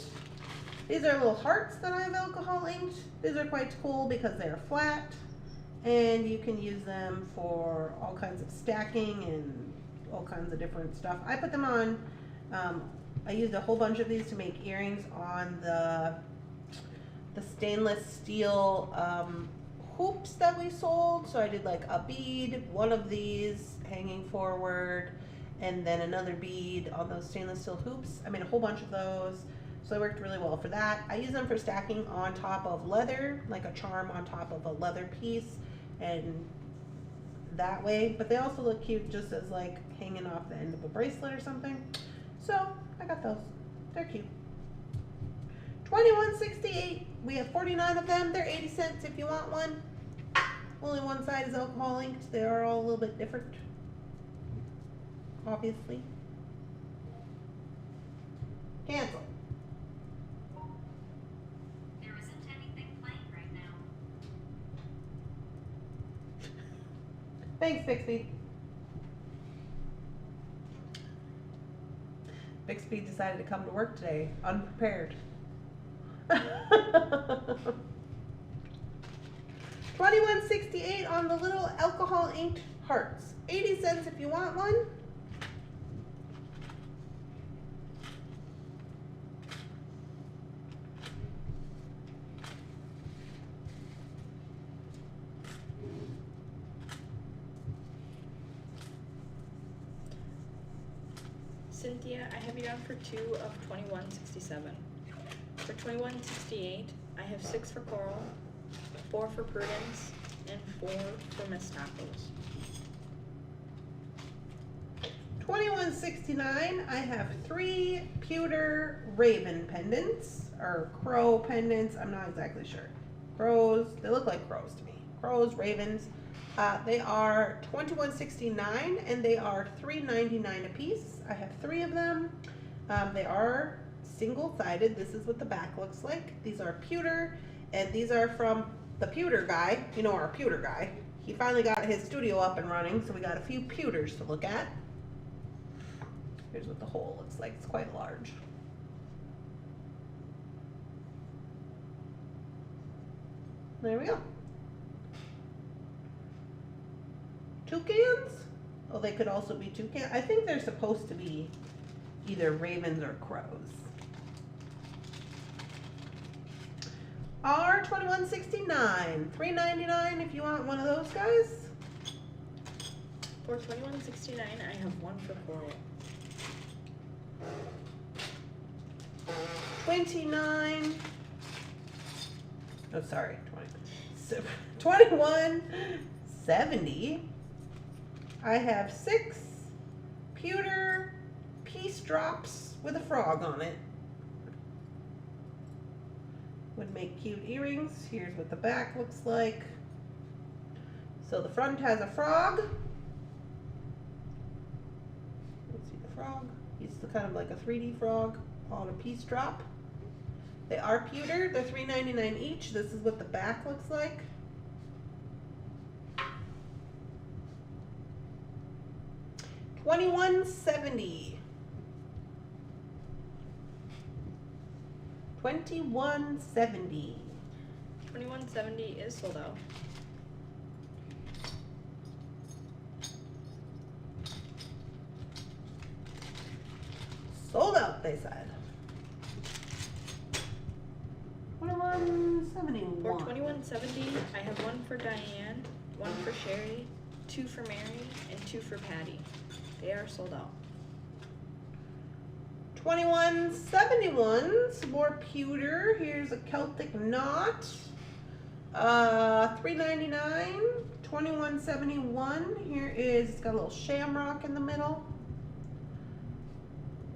These are little hearts that I have alcohol inked. These are quite cool because they're flat, and you can use them for all kinds of stacking and all kinds of different stuff. I put them on, I used a whole bunch of these to make earrings on the stainless steel hoops that we sold. So I did like a bead, one of these hanging forward, and then another bead on those stainless steel hoops. I made a whole bunch of those. So they worked really well for that. I use them for stacking on top of leather, like a charm on top of a leather piece, and that way. But they also look cute just as like hanging off the end of a bracelet or something. So I got those. They're cute. $21.68. We have 49 of them. They're 80 cents if you want one. Only one side is alcohol inked. They are all a little bit different, obviously. Cancel. There isn't anything playing right now. Thanks, Bixby. Bixby decided to come to work today unprepared. $21.68 on the little alcohol inked hearts. 80 cents if you want one. Cynthia, I have you down for 2 of $21.67. For $21.68, I have 6 for Coral, 4 for Prudence, and 4 for Miss Tacos. $21.69. I have 3 pewter raven pendants or crow pendants. I'm not exactly sure. Crows. They look like crows to me. Crows, ravens. They are $21.69 and they are $3.99 a piece. I have 3 of them. They are single-sided. This is what the back looks like. These are pewter, and these are from the pewter guy. You know our pewter guy. He finally got his studio up and running, so we got a few pewters to look at. Here's what the hole looks like. It's quite large. There we go. Toucans? Oh, they could also be toucans. I think they're supposed to be either ravens or crows. Are $21.69. $3.99 if you want one of those guys. For $21.69, I have 1 for Coral. 29. Oh, sorry. 21.70. I have 6 pewter peace drops with a frog on it. Would make cute earrings. Here's what the back looks like. So the front has a frog. Let's see the frog. He's kind of like a 3D frog on a peace drop. They are pewter. They're $3.99 each. This is what the back looks like. $21.70. $21.70. $21.70 is sold out. Sold out, they said. $21.71. For $21.70, I have 1 for Diane, 1 for Sherry, 2 for Mary, and 2 for Patty. They are sold out. $21.71. Some more pewter. Here's a Celtic knot. $3.99. $21.71. Here is, it's got a little shamrock in the middle.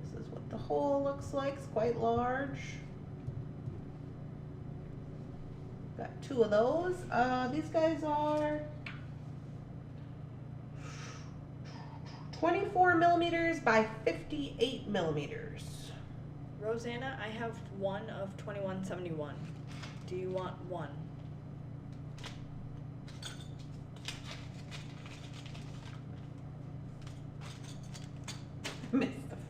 This is what the hole looks like. It's quite large. Got 2 of those. These guys are 24 millimeters by 58 millimeters. Rosanna, I have 1 of $21.71. Do you want 1? Missed the frog.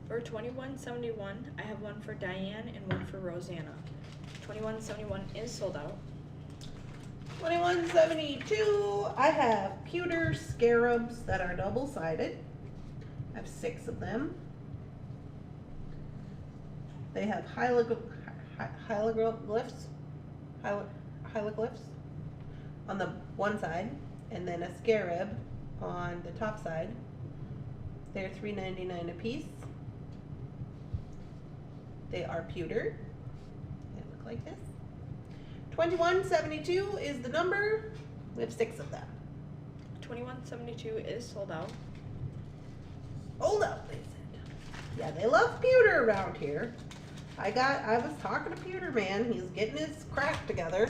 For $21.71, I have 1 for Diane and 1 for Rosanna. $21.71 is sold out. $21.72. I have pewter scarabs that are double-sided. I have 6 of them. They have hieroglyphs on the one side, and then a scarab on the top side. They're $3.99 a piece. They are pewter. like this. 2172 is the number. We have 6 of them. 2172 is sold out. Hold up, they said. Yeah, they love pewter around here. I was talking to Pewter Man. He's getting his crap together.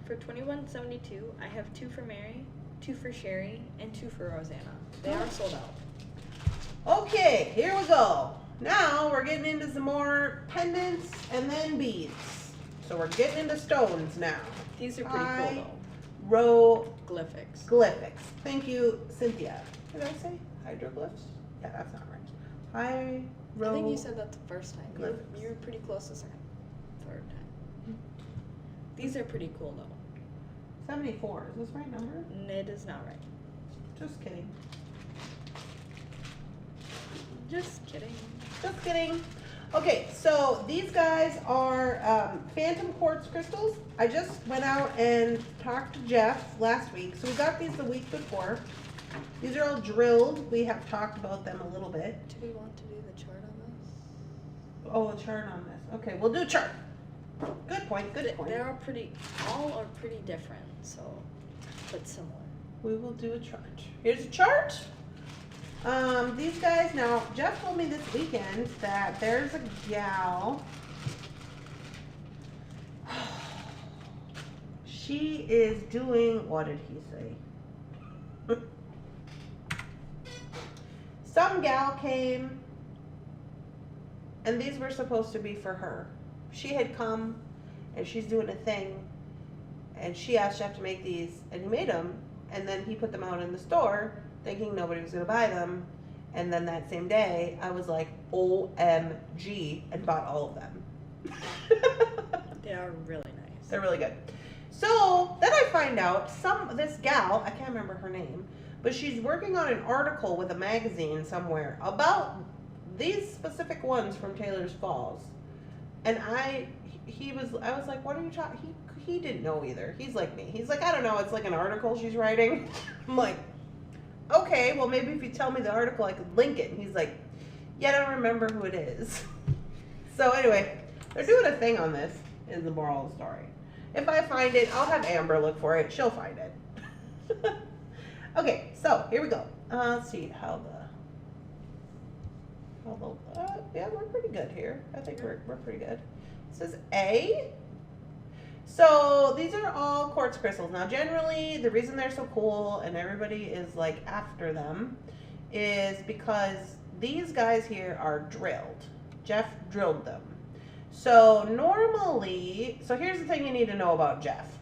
For 2172, I have 2 for Mary, 2 for Sherry, and 2 for Rosanna. They are sold out. Okay, here we go. Now we're getting into some more pendants and then beads. So we're getting into stones now. These are pretty cool Hieroglyphics. though. Thank you, Cynthia. Did I say hydroglyphs? Yeah, that's not right. I think you said that the first time. Glyphics. You were pretty close the third time. These are pretty cool though. 74. Is this the right number? It is not right. Just kidding. Just kidding. Just kidding. Okay, so these guys are phantom quartz crystals. I just went out and talked to Jeff last week. So we got these the week before. These are all drilled. We have talked about them a little bit. Do we want to do the chart on this? Oh, a chart on this. Okay, we'll do a chart. Good point, good point. They're all are pretty different, so, but similar. We will do a chart. Here's a chart. These guys, now, Jeff told me this weekend that there's a gal. She is doing, what did he say? Some gal came, and these were supposed to be for her. She had come, and she's doing a thing, and she asked Jeff to make these, and he made them, and then he put them out in the store, thinking nobody was going to buy them. And then that same day, I was like, OMG, and bought all of them. They are really nice. They're really good. So then I find out this gal, I can't remember her name, but she's working on an article with a magazine somewhere about these specific ones from Taylor's Falls. And I was like, what are you talking? He didn't know either. He's like me. He's like, I don't know. It's like an article she's writing. I'm like, okay, well, maybe if you tell me the article, I could link it. And he's like, yeah, I don't remember who it is. So anyway, they're doing a thing on this, is the moral of the story. If I find it, I'll have Amber look for it. She'll find it. Okay, so here we go. Let's see yeah, we're pretty good here. I think we're pretty good. This is A. So these are all quartz crystals. Now generally the reason they're so cool and everybody is like after them is because these guys here are drilled. Jeff drilled them. So normally, so here's the thing you need to know about Jeff.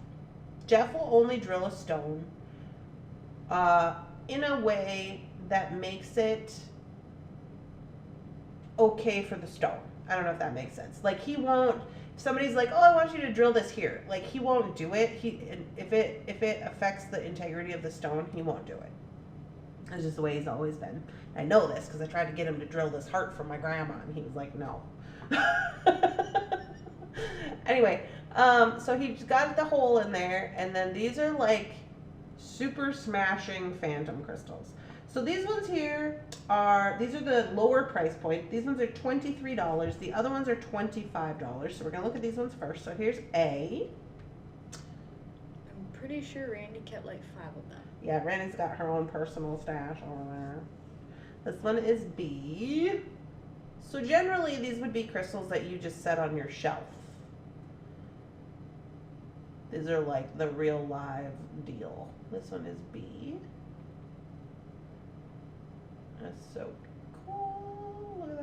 Jeff will only drill a stone in a way that makes it okay for the stone. I don't know if that makes sense. Like he won't, if somebody's like, oh, I want you to drill this here. Like he won't do it. If it affects the integrity of the stone, he won't do it. That's just the way he's always been. I know this because I tried to get him to drill this heart for my grandma and he was like, no. Anyway, so he's got the hole in there, and then these are like super smashing phantom crystals. So these ones here these are the lower price point. These ones are $23. The other ones are $25. So we're gonna look at these ones first. So here's A. I'm pretty sure Randy kept like 5 of them. Yeah, Randy's got her own personal stash over there. This one is B. So generally these would be crystals that you just set on your shelf. These are like the real live deal. This one is B. That's so cool. Look at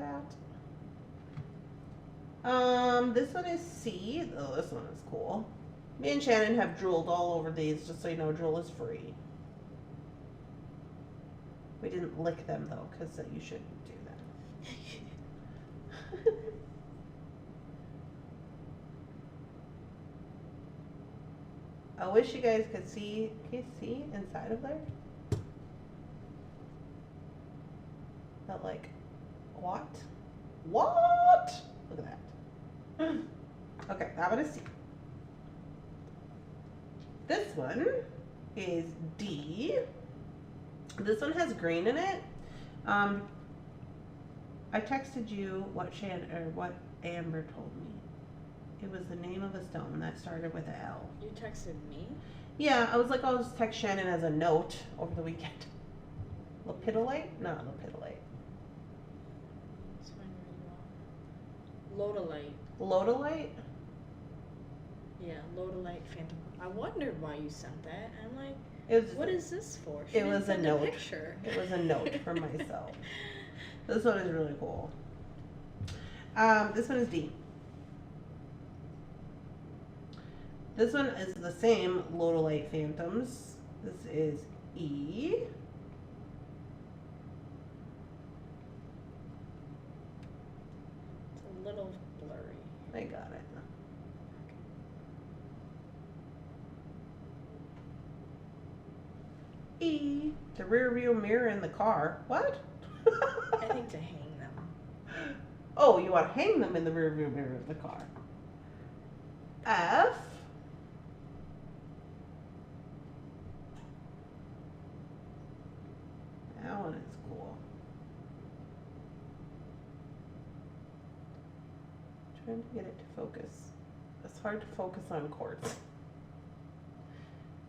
that. This one is C. Oh, this one is cool. Me and Shannon have drooled all over these, just so you know, drool is free. We didn't lick them though, because you shouldn't do that. I wish you guys could see. Can you see inside of there? But like, what? What? Look at that. Okay, that one is C. This one is D. This one has green in it. I texted you what what Amber told me. It was the name of a stone that started with a L. You texted me? Yeah, I was like, I'll just text Shannon as a note over the weekend. Lepidolite? Not lepidolite. It's mine really well. Lodolite. Lodolite? Yeah, Lodolite Phantom. I wondered why you sent that. I'm like, It was what is this for? It was a send note. Picture. It was a note for myself. This one is really cool. This one is D. This one is the same Lodolite Phantoms. This is E. It's a little blurry. I got it. E. The rear view mirror in the car. What? I think to hang them. Oh, you want to hang them in the rear view mirror of the car. F. That one is cool. Trying to get it to focus. It's hard to focus on quartz.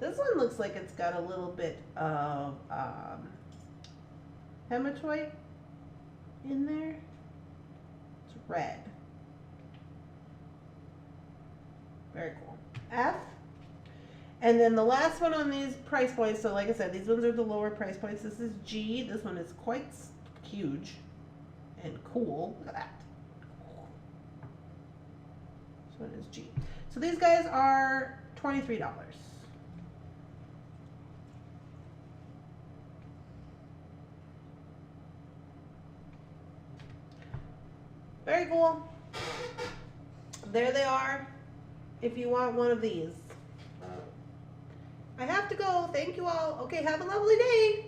This one looks like it's got a little bit of hematite in there. It's red. Very cool. F. And then the last one on these price points, so like I said, these ones are the lower price points. This is G. This one is quite huge and cool. Look at that. This one is G. So these guys are $23. Very cool. There they are. If you want one of these. I have to go. Thank you all. Okay, have a lovely day.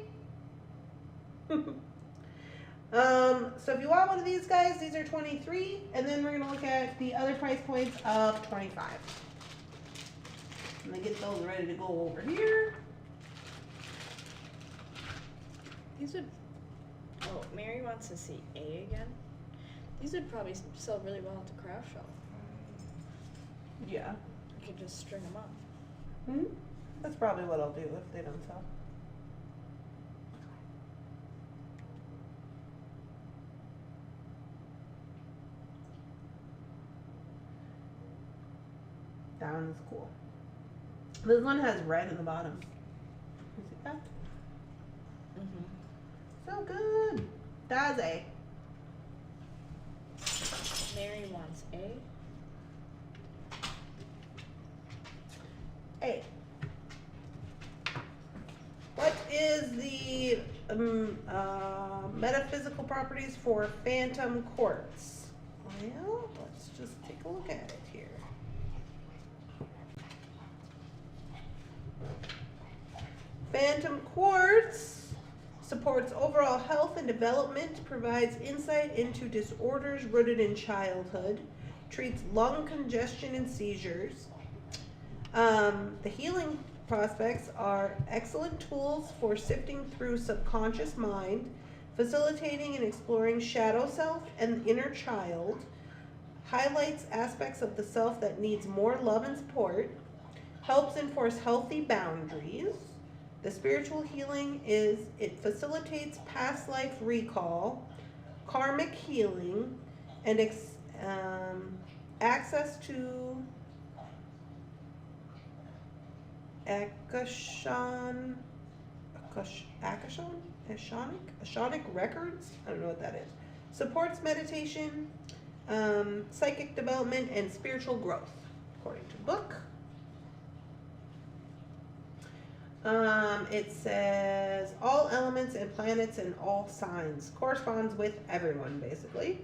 So if you want one of these guys, these are 23, and then we're gonna look at the other price points of 25. I'm gonna get those ready to go over here. These would. Oh, Mary wants to see A again. These would probably sell really well at the craft shop. Yeah. You could just string them up. Hmm? That's probably what I'll do if they don't sell. That one's cool. This one has red in the bottom. You see that? So good. That's A. Mary wants A. A. What is the metaphysical properties for phantom quartz? Well, let's just take a look at it here. Phantom quartz supports overall health and development, provides insight into disorders rooted in childhood, treats lung congestion and seizures. The healing prospects are excellent tools for sifting through subconscious mind, facilitating and exploring shadow self and inner child, highlights aspects of the self that needs more love and support, helps enforce healthy boundaries. The spiritual healing is it facilitates past life recall, karmic healing, and access to Akashonic records? I don't know what that is. Supports meditation, psychic development, and spiritual growth, according to the book. It says all elements and planets and all signs corresponds with everyone, basically.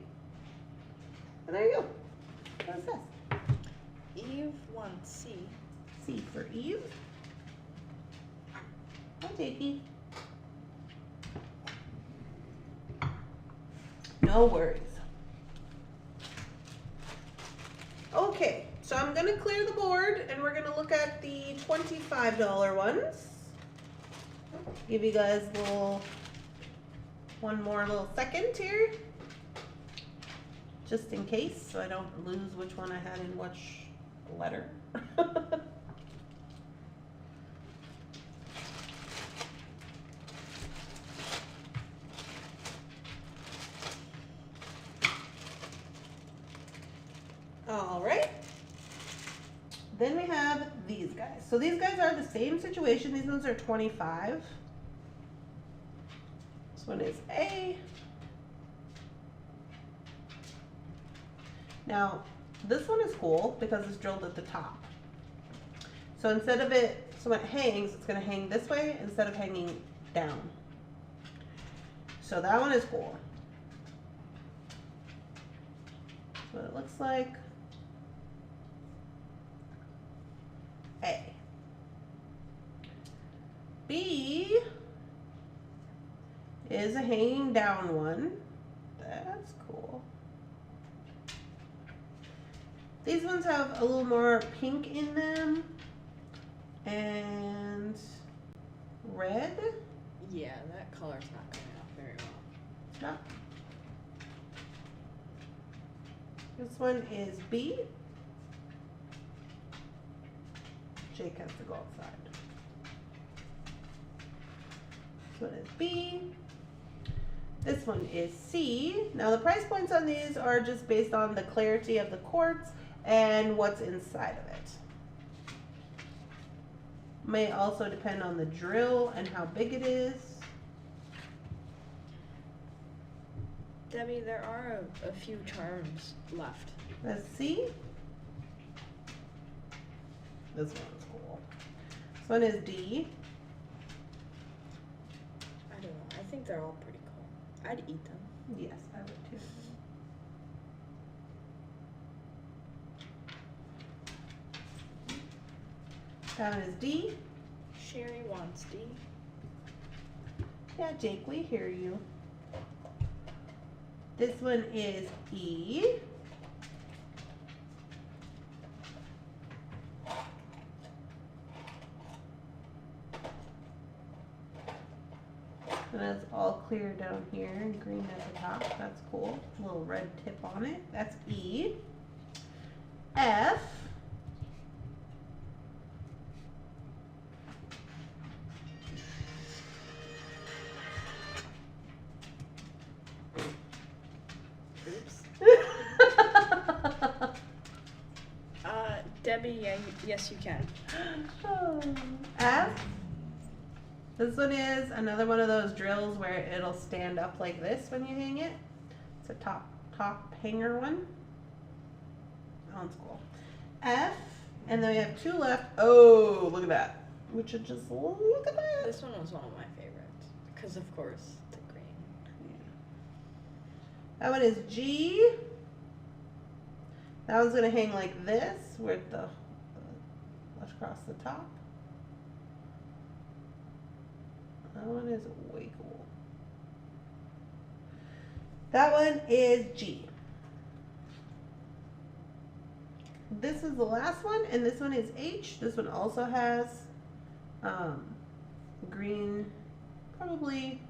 And there you go. What is this? Eve wants C. C for Eve. Hi, Jakey. No worries. Okay, so I'm gonna clear the board and we're gonna look at the $25 ones. Give you guys one more little second here. just in case, so I don't lose which one I had in which letter. All right. Then we have these guys. So these guys are the same situation. These ones are 25. This one is A. Now, this one is cool because it's drilled at the top. So instead of it, so when it hangs, it's going to hang this way instead of hanging down. So that one is cool. That's what it looks like. A. B is a hanging down one. That's cool. These ones have a little more pink in them and red. Yeah, that color's not coming out very well. It's not. This one is B. Jake has to go outside. This one is B. This one is C. Now the price points on these are just based on the clarity of the quartz and what's inside of it. May also depend on the drill and how big it is. Debbie, there are a few charms left. Let's see. This one's cool. This one is D. I don't know. I think they're all pretty cool. I'd eat them. Yes, I would too. That one is D. Sherry wants D. Yeah, Jake, we hear you. This one is E. And it's all clear down here and green at the top. That's cool. A little red tip on it. That's E. F. Oops. Debbie, yeah, yes you can. F. This one is another one of those drills where it'll stand up like this when you hang it. It's a top hanger one. That one's cool. F. And then we have two left. Oh, look at that. Which is just, look at that. This one was one of my favorites. Because of course, the green. Yeah. That one is G. That one's going to hang like this with the flush across the top. That one is way cool. That one is G. This is the last one, and this one is H. This one also has green, probably.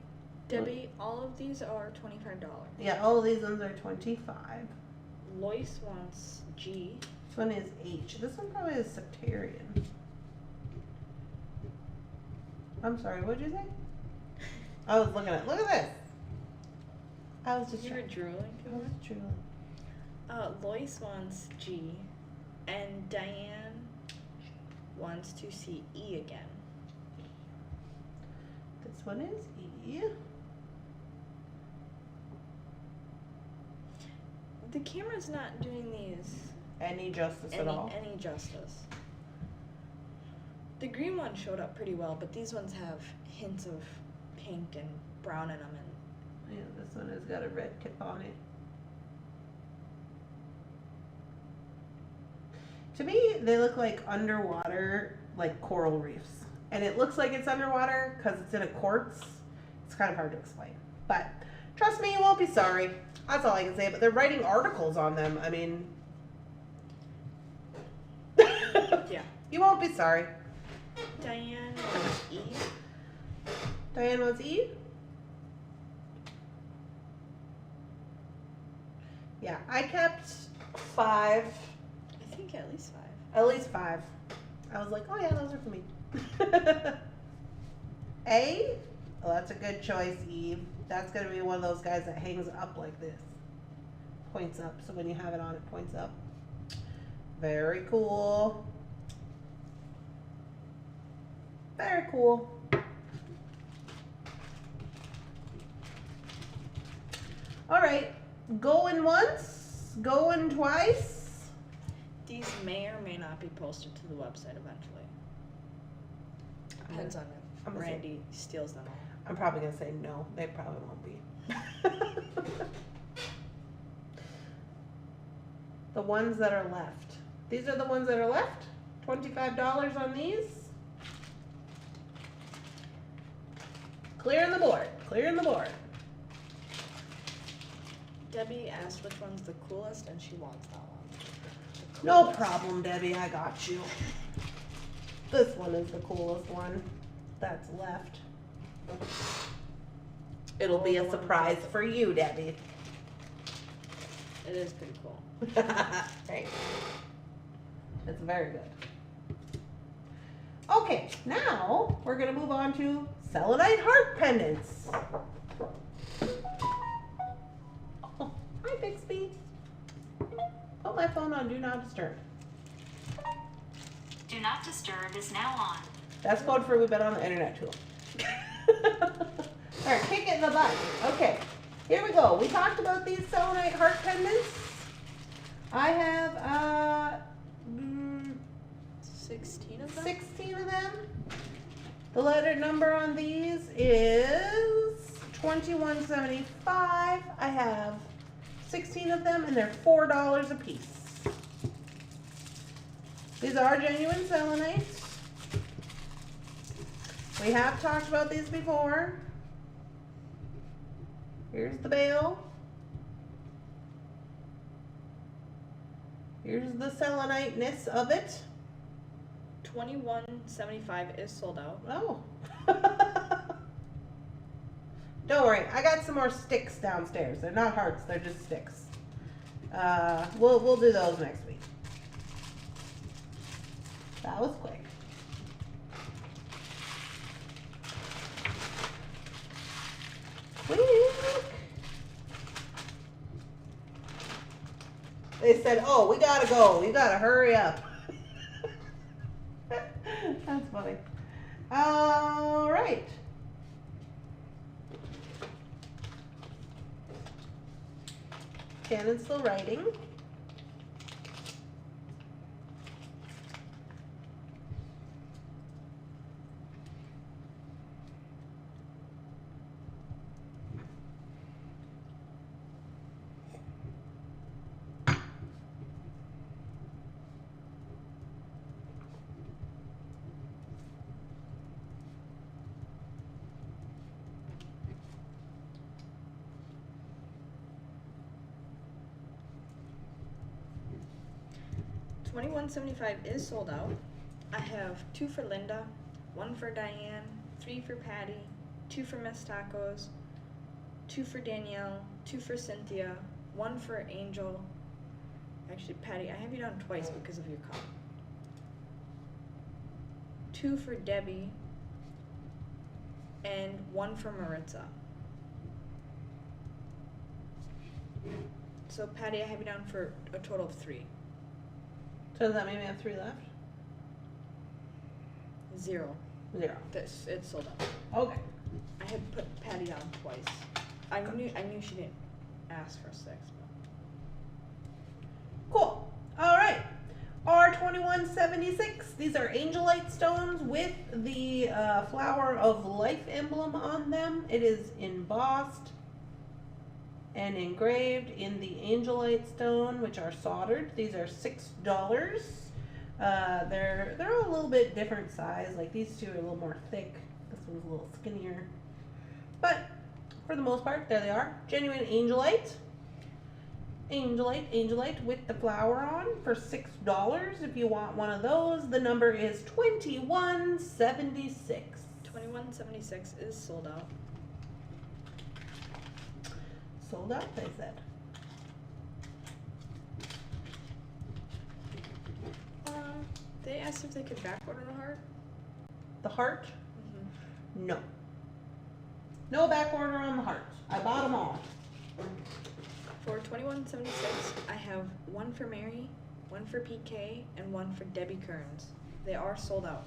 Debbie, all of these are $25. Yeah, all of these ones are 25. Lois wants G. This one is H. This one probably is Sectarian. I'm sorry, what did you say? I was looking at, look at this. I was just You were drooling too I was much? drooling. Lois wants G. And Diane wants to see E again. This one is E. The camera's not doing these Any justice at all. any justice. The green one showed up pretty well, but these ones have hints of pink and brown in them. And Yeah, this one has got a red tip on it. To me, they look like underwater, like coral reefs. And it looks like it's underwater because it's in a quartz. It's kind of hard to explain. But trust me, you won't be sorry. That's all I can say. But they're writing articles on them. I mean, yeah. you won't be sorry. Diane wants E. Diane wants E? Yeah, I kept 5. I think at least 5. At least 5. I was like, oh yeah, those are for me. A? Oh, that's a good choice, Eve. That's gonna be one of those guys that hangs up like this. Points up, so when you have it on, it points up. Very cool. Very cool. All right, going once, going twice. These may or may not be posted to the website eventually. Depends on I'm if gonna say- Randy steals them all. I'm probably gonna say no. They probably won't be. The ones that are left. These are the ones that are left. $25 on these. Clearing the board. Clearing the board. Debbie asked which one's the coolest, and she wants that one. The No coolest. problem, Debbie. I got you. This one is the coolest one that's left. It'll be Oh, a the one surprise with for you, Debbie. It is pretty cool. Right. It's very good. Okay, now we're gonna move on to Selenite heart pendants. Oh, hi Bixby. Put my phone on Do Not Disturb. Do not disturb is now on. That's code for we've been on the internet too. Alright, kick it in the butt. Okay, here we go. We talked about these Selenite heart pendants. I have 16 of them? 16 of them. The letter number on these is 2175. I have 16 of them and they're $4 a piece. These are genuine Selenites. We have talked about these before. Here's the bail. Here's the Selenite-ness of it. $21.75 is sold out. Oh. Don't worry, I got some more sticks downstairs. They're not hearts, they're just sticks. We'll do those next week. That was quick. Quick. They said, "Oh, we gotta go. You gotta hurry up." That's funny. All right. Shannon's still writing. $21.75 is sold out. I have 2 for Linda, 1 for Diane, 3 for Patty, 2 for Miss Tacos, 2 for Danielle, 2 for Cynthia, 1 for Angel. Actually, Patty, I have you down twice because of your call. 2 for Debbie, and 1 for Maritza. So Patty, I have you down for a total of 3. So does that mean we have 3 left? 0. 0. It's sold out. Okay. I had put Patty down twice. I knew she didn't ask for 6. But. Cool. All right. R2176. These are angelite stones with the flower of life emblem on them. It is embossed and engraved in the angelite stone, which are soldered. These are $6. They're all a little bit different size. Like these two are a little more thick. This one's a little skinnier. But for the most part, there they are. Genuine angelite. Angelite with the flower on for $6. If you want one of those, the number is 2176. $21.76 is sold out. Sold out, they said. They asked if they could back order the heart. The heart? Mm-hmm. No. No back order on the hearts. I bought them all. For $21.76, I have one for Mary, one for PK, and one for Debbie Kearns. They are sold out.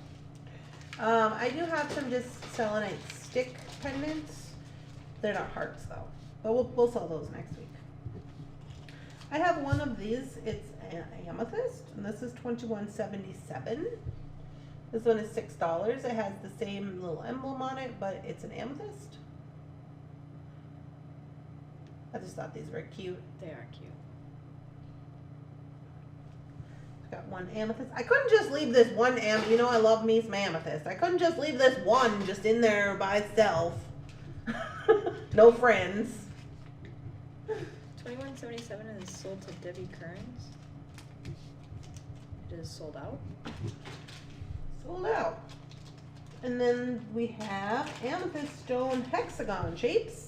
I do have some just selenite stick pendants. They're not hearts though, but we'll sell those next week. I have one of these. It's an amethyst, and this is $21.77. This one is $6. It has the same little emblem on it, but it's an amethyst. I just thought these were cute. They are cute. Got one amethyst. I couldn't just leave this one you know I love me some amethyst. I couldn't just leave this one just in there by itself. No friends. $21.77 is sold to Debbie Kearns. It is sold out. Sold out. And then we have amethyst stone hexagon shapes.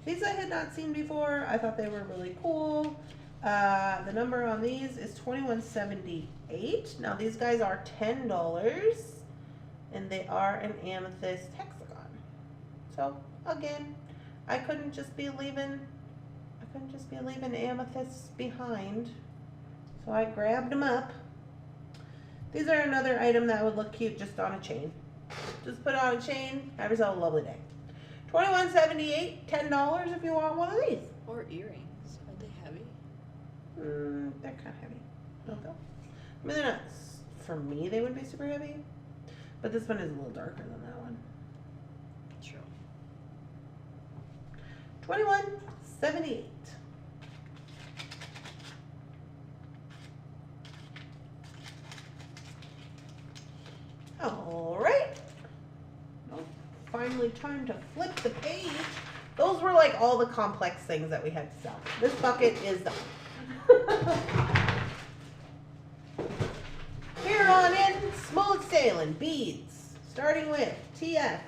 These I had not seen before. I thought they were really cool. The number on these is $21.78. Now these guys are $10, and they are an amethyst hexagon. So again, I couldn't just be leaving amethysts behind. So I grabbed them up. These are another item that would look cute just on a chain. Just put it on a chain, have yourself a lovely day. $21.78, $10 if you want one of these. Or earrings. Are they heavy? They're kind of heavy. Don't go. I mean, they're not, for me, they wouldn't be super heavy. But this one is a little darker than that one. True. $21.78. All right. Well, finally time to flip the page. Those were like all the complex things that we had to sell. This bucket is done. Here on in, smooth sailing beads, starting with TF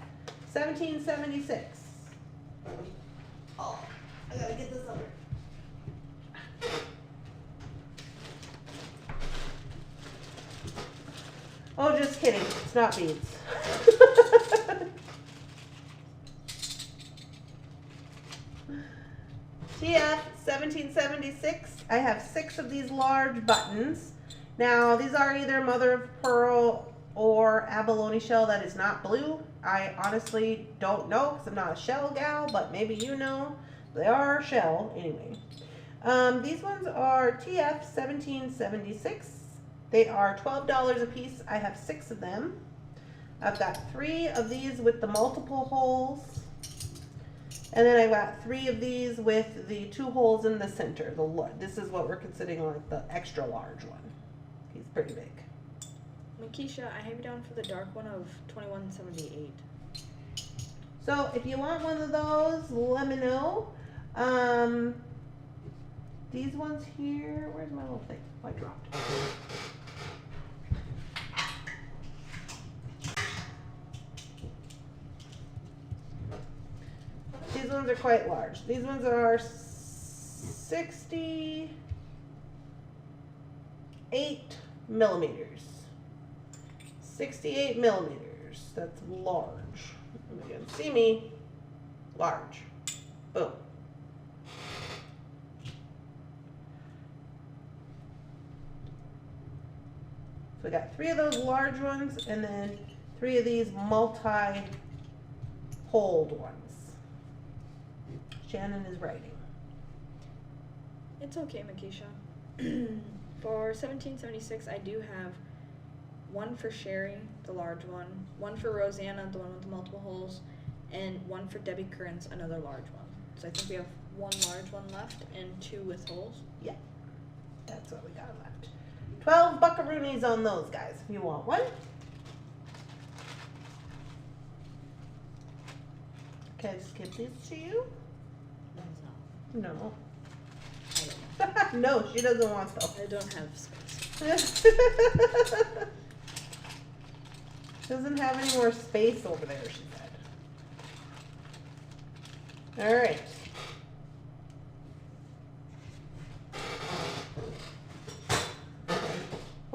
1776. Oh, I gotta get this over. Oh, just kidding. It's not beads. TF 1776. I have 6 of these large buttons. Now, these are either mother of pearl or abalone shell that is not blue. I honestly don't know because I'm not a shell gal, but maybe you know. They are shell anyway. These ones are TF 1776. They are $12 a piece. I have 6 of them. I've got 3 of these with the multiple holes. And then I've got 3 of these with the 2 holes in the center. This is what we're considering like the extra large one. He's pretty big. Makisha, I have you down for the dark one of $21.78. So if you want one of those, let me know. These ones here, where's my little thing? Oh, I dropped it. These ones are quite large. These ones are 68 millimeters. 68 millimeters. That's large. You can see me. Large. Boom. So we got 3 of those large ones and then 3 of these multi-holed ones. Shannon is writing. It's okay, Makisha. For $17.76, I do have one for Sherry, the large one for Rosanna, the one with the multiple holes, and one for Debbie Kearns, another large one. So I think we have 1 large one left and 2 with holes. Yeah, that's what we got left. 12 buckaroonies on those guys if you want one. Can I just give these to you? No. No, she doesn't want those. I don't have space. Doesn't have any more space over there, she said. All right.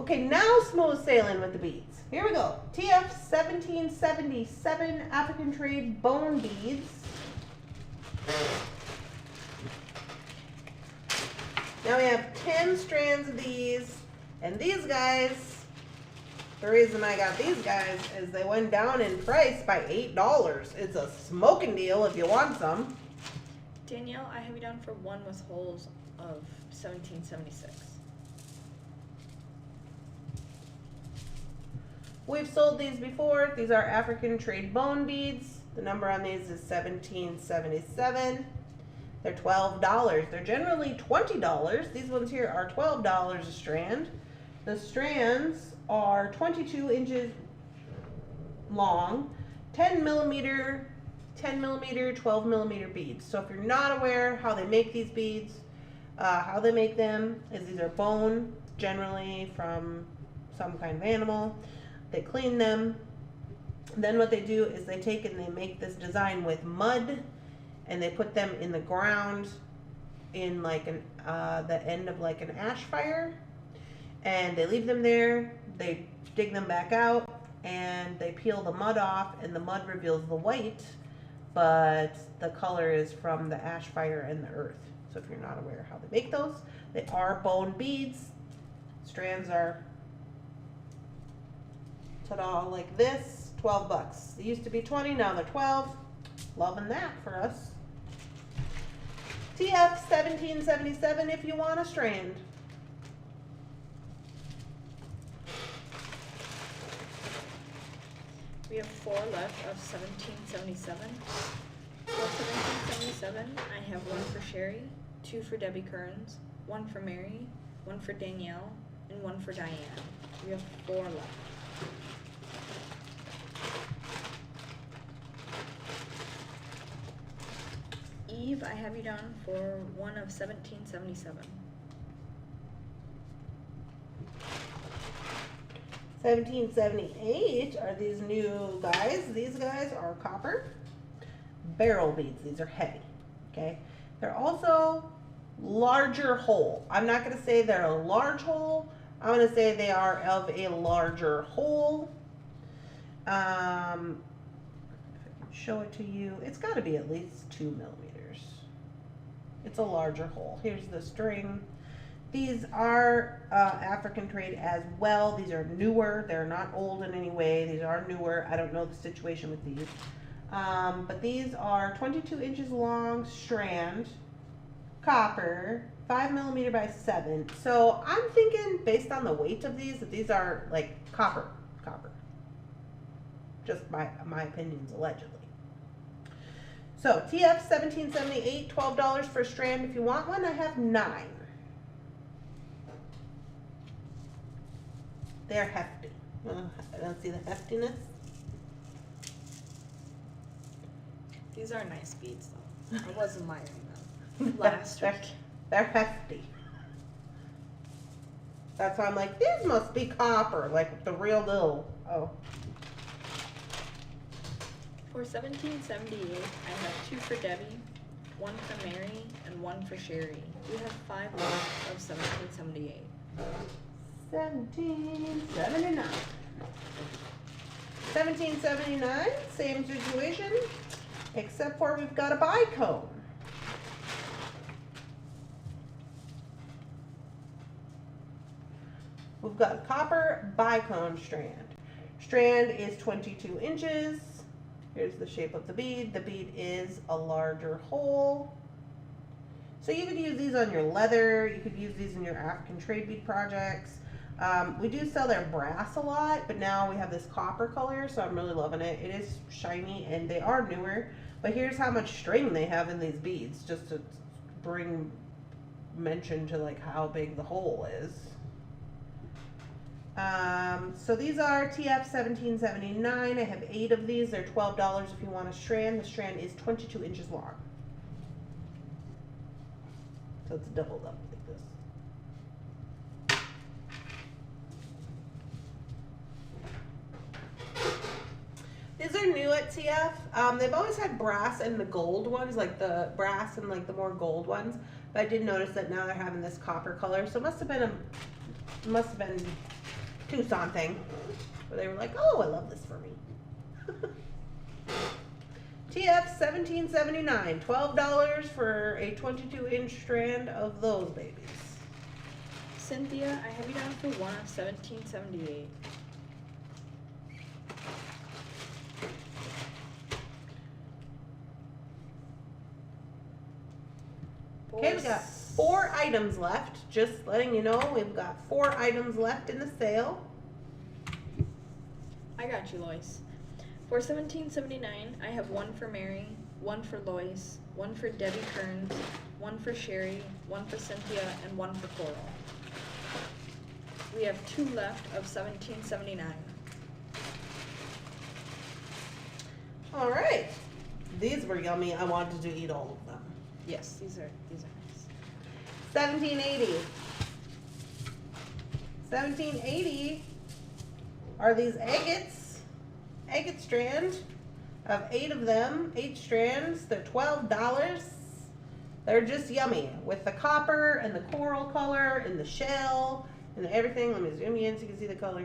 Okay, now smooth sailing with the beads. Here we go. TF 1777 African Trade Bone Beads. Now we have 10 strands of these. And these guys, the reason I got these guys is they went down in price by $8. It's a smoking deal if you want some. Danielle, I have you down for one with holes of 1776. We've sold these before. These are African Trade Bone Beads. The number on these is 1777. They're $12. They're generally $20. These ones here are $12 a strand. The strands are 22 inches long, 10 millimeter, 12 millimeter beads. So if you're not aware how they make these beads, how they make them is these are bone, generally from some kind of animal. They clean them. Then what they do is they take and they make this design with mud, and they put them in the ground in like the end of like an ash fire, and they leave them there. They dig them back out and they peel the mud off, and the mud reveals the white, but the color is from the ash fire and the earth. So if you're not aware how they make those, they are bone beads. Strands are ta-da like this, 12 bucks. They used to be 20, now they're 12. Loving that for us. TF 1777 if you want a strand. We have 4 left of 1777. For 1777, I have 1 for Sherry, 2 for Debbie Kearns, 1 for Mary, 1 for Danielle, and 1 for Diane. We have 4 left. Eve, I have you down for 1 of 1777. 1778 are these new guys. These guys are copper barrel beads. These are heavy, okay? They're also larger hole. I'm not going to say they're a large hole. I'm going to say they are of a larger hole. If I can show it to you, it's got to be at least 2 millimeters. It's a larger hole. Here's the string. These are African Trade as well. These are newer. They're not old in any way. These are newer. I don't know the situation with these. But these are 22 inches long strand, copper, 5 millimeter by 7. So I'm thinking, based on the weight of these, that these are like copper. Just my opinions, allegedly. So TF 1778, $12 for a strand. If you want one, I have 9. They're hefty. I don't see the heftiness. These are nice beads, though. I was admiring them last week. They're hefty. That's why I'm like, these must be copper, like the real deal. Oh. For 1778, I have 2 for Debbie, 1 for Mary, and 1 for Sherry. We have 5 left of 1778. 1779. 1779, same situation, except for we've got a bicone. We've got a copper bicone strand. Strand is 22 inches. Here's the shape of the bead. The bead is a larger hole. So you could use these on your leather. You could use these in your African trade bead projects. We do sell their brass a lot, but now we have this copper color, so I'm really loving it. It is shiny and they are newer, but here's how much string they have in these beads, just to bring mention to like how big the hole is. So these are TF 1779. I have 8 of these. They're $12 if you want a strand. The strand is 22 inches long. So it's doubled up like this. These are new at TF. They've always had brass and the gold ones, like the brass and like the more gold ones. But I did notice that now they're having this copper color. So it must have been Tucson thing where they were like, oh, I love this for me. TF 1779, $12 for a 22-inch strand of those babies. Cynthia, I have you down for one of 1778. Okay, we got 4 items left. Just letting you know, we've got 4 items left in the sale. I got you, Lois. For 1779, I have one for Mary, one for Lois, one for Debbie Kearns, one for Sherry, one for Cynthia, and one for Coral. We have 2 left of 1779. All right. These were yummy. I wanted to eat all of them. Yes, these are nice. 1780. 1780 are these agates. Agate strand. I have 8 of them, 8 strands. They're $12. They're just yummy with the copper and the coral color and the shell and everything. Let me zoom in so you can see the color.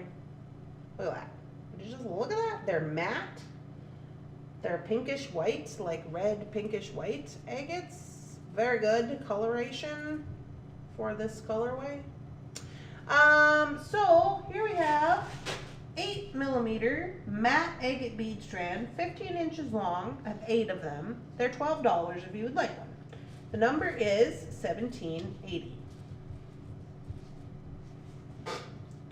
Look at that. Would you just look at that? They're matte. They're pinkish white, like red pinkish white agates. Very good coloration for this colorway. So here we have 8mm matte agate bead strand, 15 inches long. I have 8 of them. They're $12 if you would like one. The number is 1780.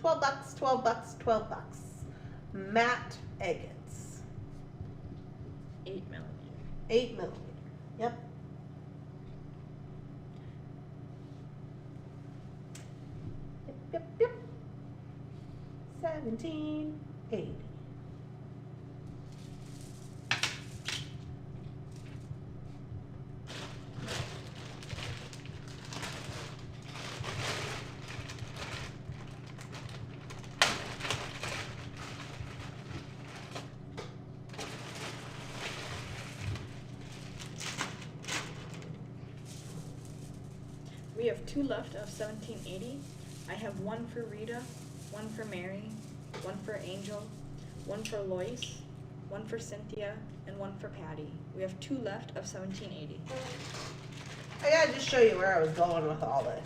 $12, $12, $12. Matte agates. 8mm. 8mm. Yep. Yep. 1780. We have 2 left of 1780. I have one for Rita, one for Mary, one for Angel, one for Lois, one for Cynthia, and one for Patty. We have 2 left of 1780. I gotta just show you where I was going with all this.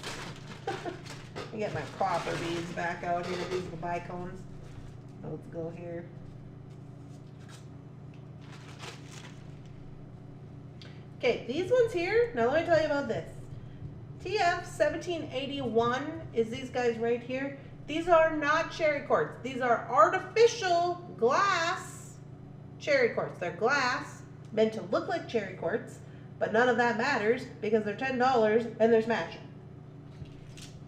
I get my copper beads back out here. These are the bicones. Let's go here. Okay, these ones here. Now let me tell you about this. TF 1781 is these guys right here. These are not cherry quartz. These are artificial glass cherry quartz. They're glass, meant to look like cherry quartz, but none of that matters because they're $10 and they're smashing.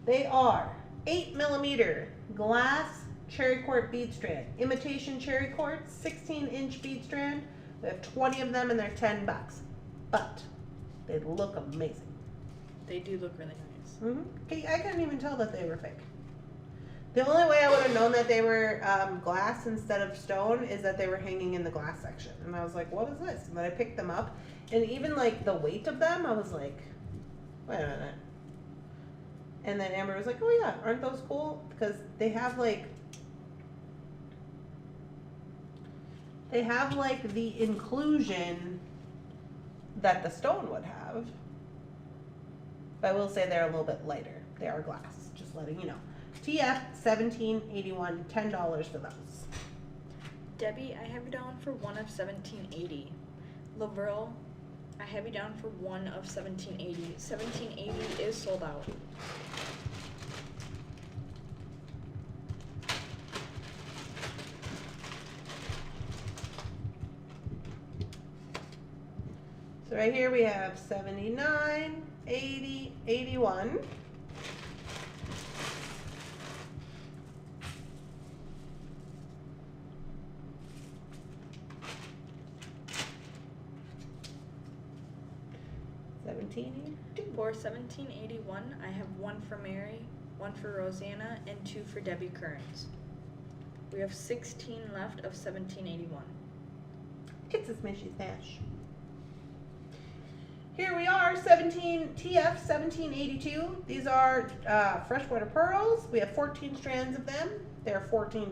They are 8mm glass cherry quartz bead strand. Imitation cherry quartz, 16-inch bead strand. We have 20 of them and they're $10. But they look amazing. They do look really nice. Okay, I couldn't even tell that they were fake. The only way I would have known that they were glass instead of stone is that they were hanging in the glass section. And I was like, what is this? And then I picked them up. And even like the weight of them, I was like, wait a minute. And then Amber was like, oh yeah, aren't those cool? Because they have like the inclusion that the stone would have. But I will say they're a little bit lighter. They are glass, just letting you know. TF 1781, $10 for those. Debbie, I have you down for one of 1780. Lavril, I have you down for one of 1780. 1780 is sold out. So right here we have 79, 80, 81. For 1781, I have one for Mary, one for Rosanna, and 2 for Debbie Kearns. We have 16 left of 1781. It's a smishy stash. Here we are, TF 1782. These are freshwater pearls. We have 14 strands of them. They're $14.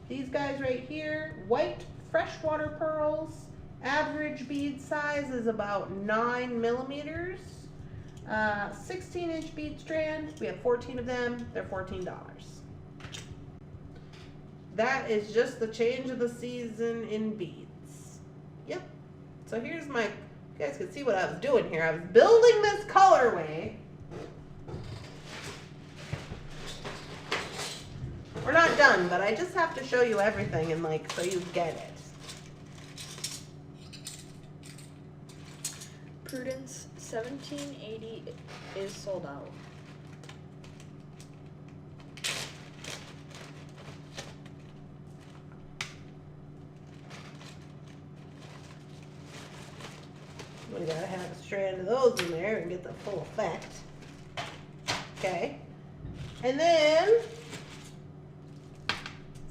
These guys right here, white freshwater pearls. Average bead size is about 9 millimeters. 16-inch bead strand. We have 14 of them. They're $14. That is just the change of the season in beads. Yep. So here's my, you guys can see what I was doing here. I was building this colorway. We're not done, but I just have to show you everything and like, so you get it. Prudence 1780 is sold out. We gotta have a strand of those in there and get the full effect. Okay. And then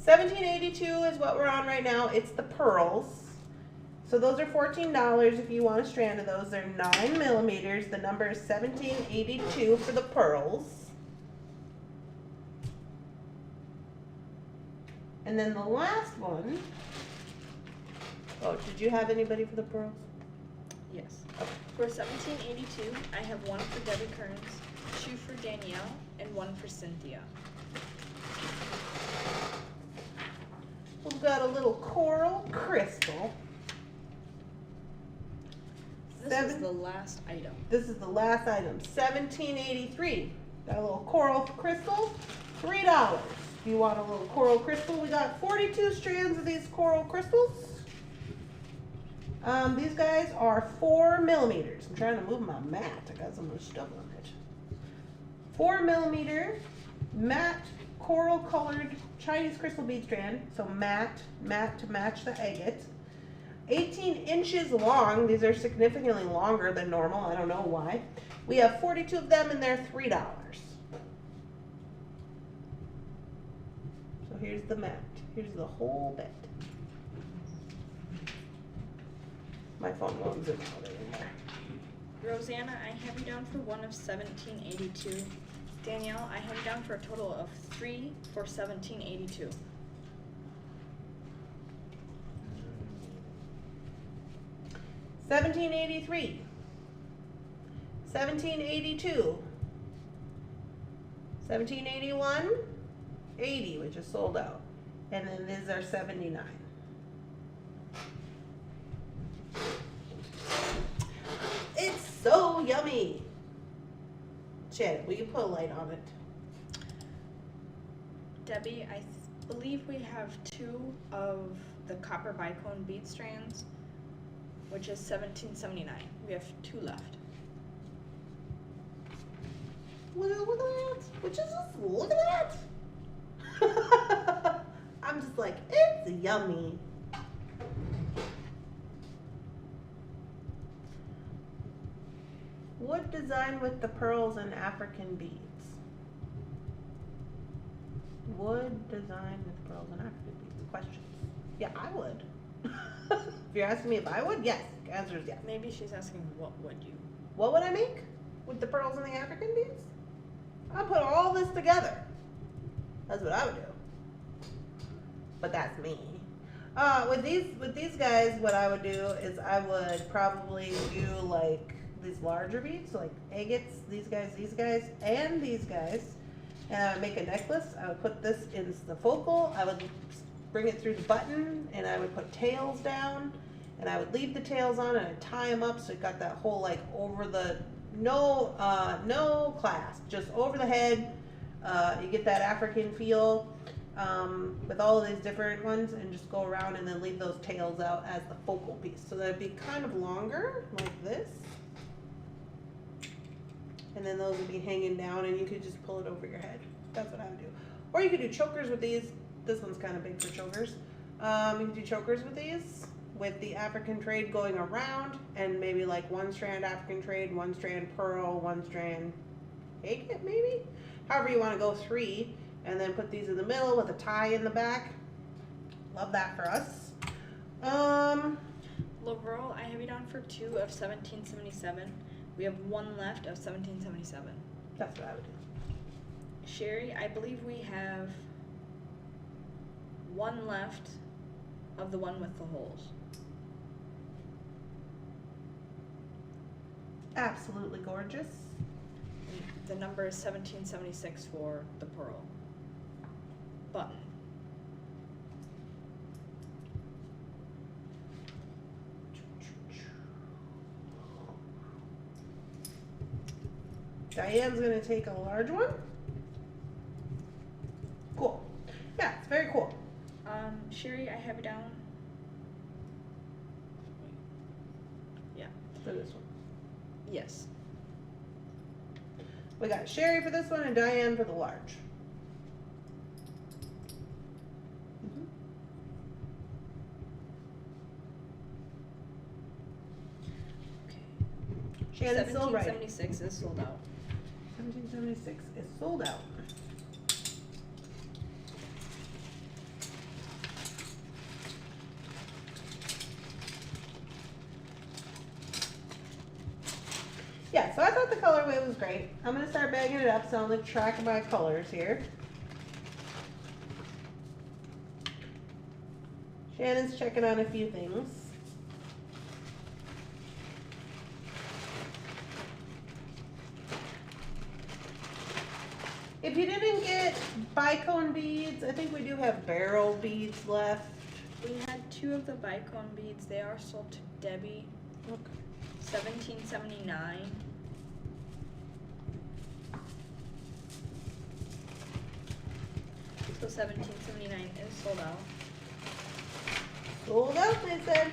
1782 is what we're on right now. It's the pearls. So those are $14 if you want a strand of those. They're 9 millimeters. The number is 1782 for the pearls. And then the last one. Oh, did you have anybody for the pearls? Yes. Okay. For 1782, I have one for Debbie Kearns, 2 for Danielle, and 1 for Cynthia. We've got a little coral crystal. This is the last item. This is the last item. 1783. Got a little coral crystal. $3. If you want a little coral crystal, we got 42 strands of these coral crystals. These guys are 4 millimeters. I'm trying to move my mat. I got so much stuff on it. 4 millimeter matte coral colored Chinese crystal bead strand. So matte to match the agate. 18 inches long. These are significantly longer than normal. I don't know why. We have 42 of them and they're $3. So here's the mat. Here's the whole bit. My phone won't zoom out anymore. Rosanna, I have you down for 1 of 1782. Danielle, I have you down for a total of 3 for 1782. $17.83, $17.82, $17.81, $80, which is sold out, and then these are $79. It's so yummy. Shannon, will you put a light on it? Debbie, I believe we have 2 of the copper bicone bead strands, which is $17.79. We have 2 left. Look at that. Which is just, look at that. I'm just like, it's yummy. Wood design with the pearls and African beads. Wood design with pearls and African beads. Questions? Yeah, I would. If you're asking me if I would, yes. The answer is yes. Maybe she's asking what would you? What would I make with the pearls and the African beads? I'd put all this together. That's what I would do. But that's me. With these guys, what I would do is I would probably do like these larger beads, so like agates, these guys, and these guys. And I would make a necklace. I would put this in the focal. I would bring it through the button, and I would put tails down, and I would leave the tails on, and I'd tie them up so it got that whole like over the no clasp, just over the head. You get that African feel with all of these different ones, and just go around and then leave those tails out as the focal piece. So that'd be kind of longer, like this. And then those would be hanging down, and you could just pull it over your head. That's what I would do. Or you could do chokers with these. This one's kind of big for chokers. You could do chokers with these, with the African trade going around, and maybe like 1 strand African trade, 1 strand pearl, 1 strand agate, maybe? However you want to go 3, and then put these in the middle with a tie in the back. Love that for us. Laurel, I have you down for 2 of 1777. We have 1 left of 1777. That's what I would do. Sherry, I believe we have one left of the one with the holes. Absolutely gorgeous. The number is 1776 for the pearl button. Diane's gonna take a large one. Cool. Yeah, it's very cool. Sherry, I have you down. Yeah. For this one. Yes. We got Sherry for this one and Diane for the large. Shannon's still right. 1776 is sold out. 1776 is sold out. Yeah, so I thought the colorway was great. I'm going to start bagging it up so I'll look track of my colors here. Shannon's checking on a few things. If you didn't get bicone beads, I think we do have barrel beads left. We had 2 of the bicone beads. They are sold to Debbie. Okay. 1779. So 1779 is sold out. Sold out, they said.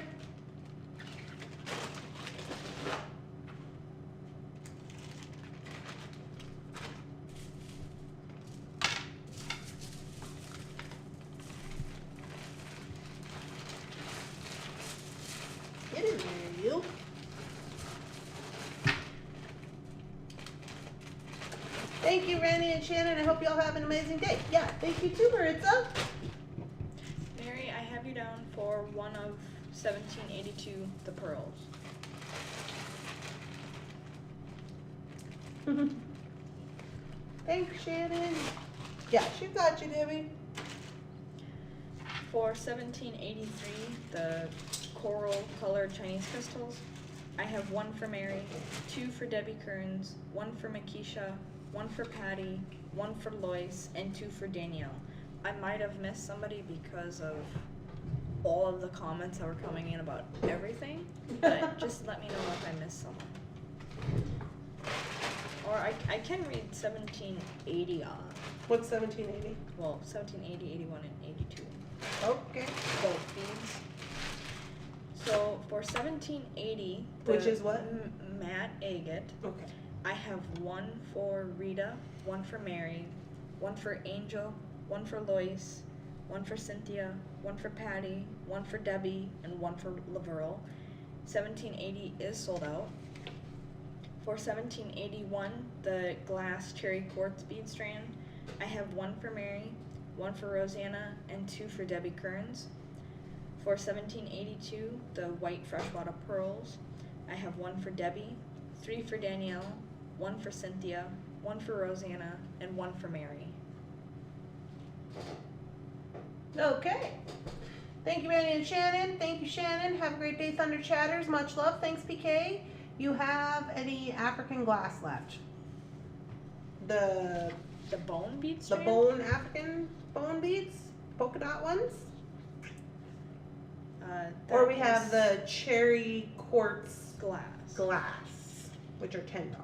Get in there, you. Thank you, Randy and Shannon. I hope you all have an amazing day. Yeah, thank you too, Maritza. Mary, I have you down for one of 1782, the pearls. Thanks, Shannon. Yeah, she got you, Debbie. For 1783, the coral colored Chinese crystals, I have 1 for Mary, 2 for Debbie Kearns, 1 for Makisha, 1 for Patty, 1 for Lois, and 2 for Danielle. I might have missed somebody because of all of the comments that were coming in about everything, but just let me know if I missed someone. Or I can read 1780 on. What's 1780? Well, 1780, 81, and 82. Okay. Both beads. So for 1780, Which is what? Matte agate, Okay. I have 1 for Rita, 1 for Mary, 1 for Angel, 1 for Lois, 1 for Cynthia, 1 for Patty, 1 for Debbie, and 1 for Laverle. 1780 is sold out. For 1781, the glass cherry quartz bead strand, I have 1 for Mary, 1 for Rosanna, and 2 for Debbie Kearns. For 1782, the white freshwater pearls, I have 1 for Debbie, 3 for Danielle, 1 for Cynthia, 1 for Rosanna, and 1 for Mary. Okay. Thank you, Randy and Shannon. Thank you, Shannon. Have a great day, Thunder Chatters. Much love. Thanks, PK. You have any African glass left? The bone beads? The bone African bone beads? Polka dot ones? Or we have the cherry quartz glass, which are $10.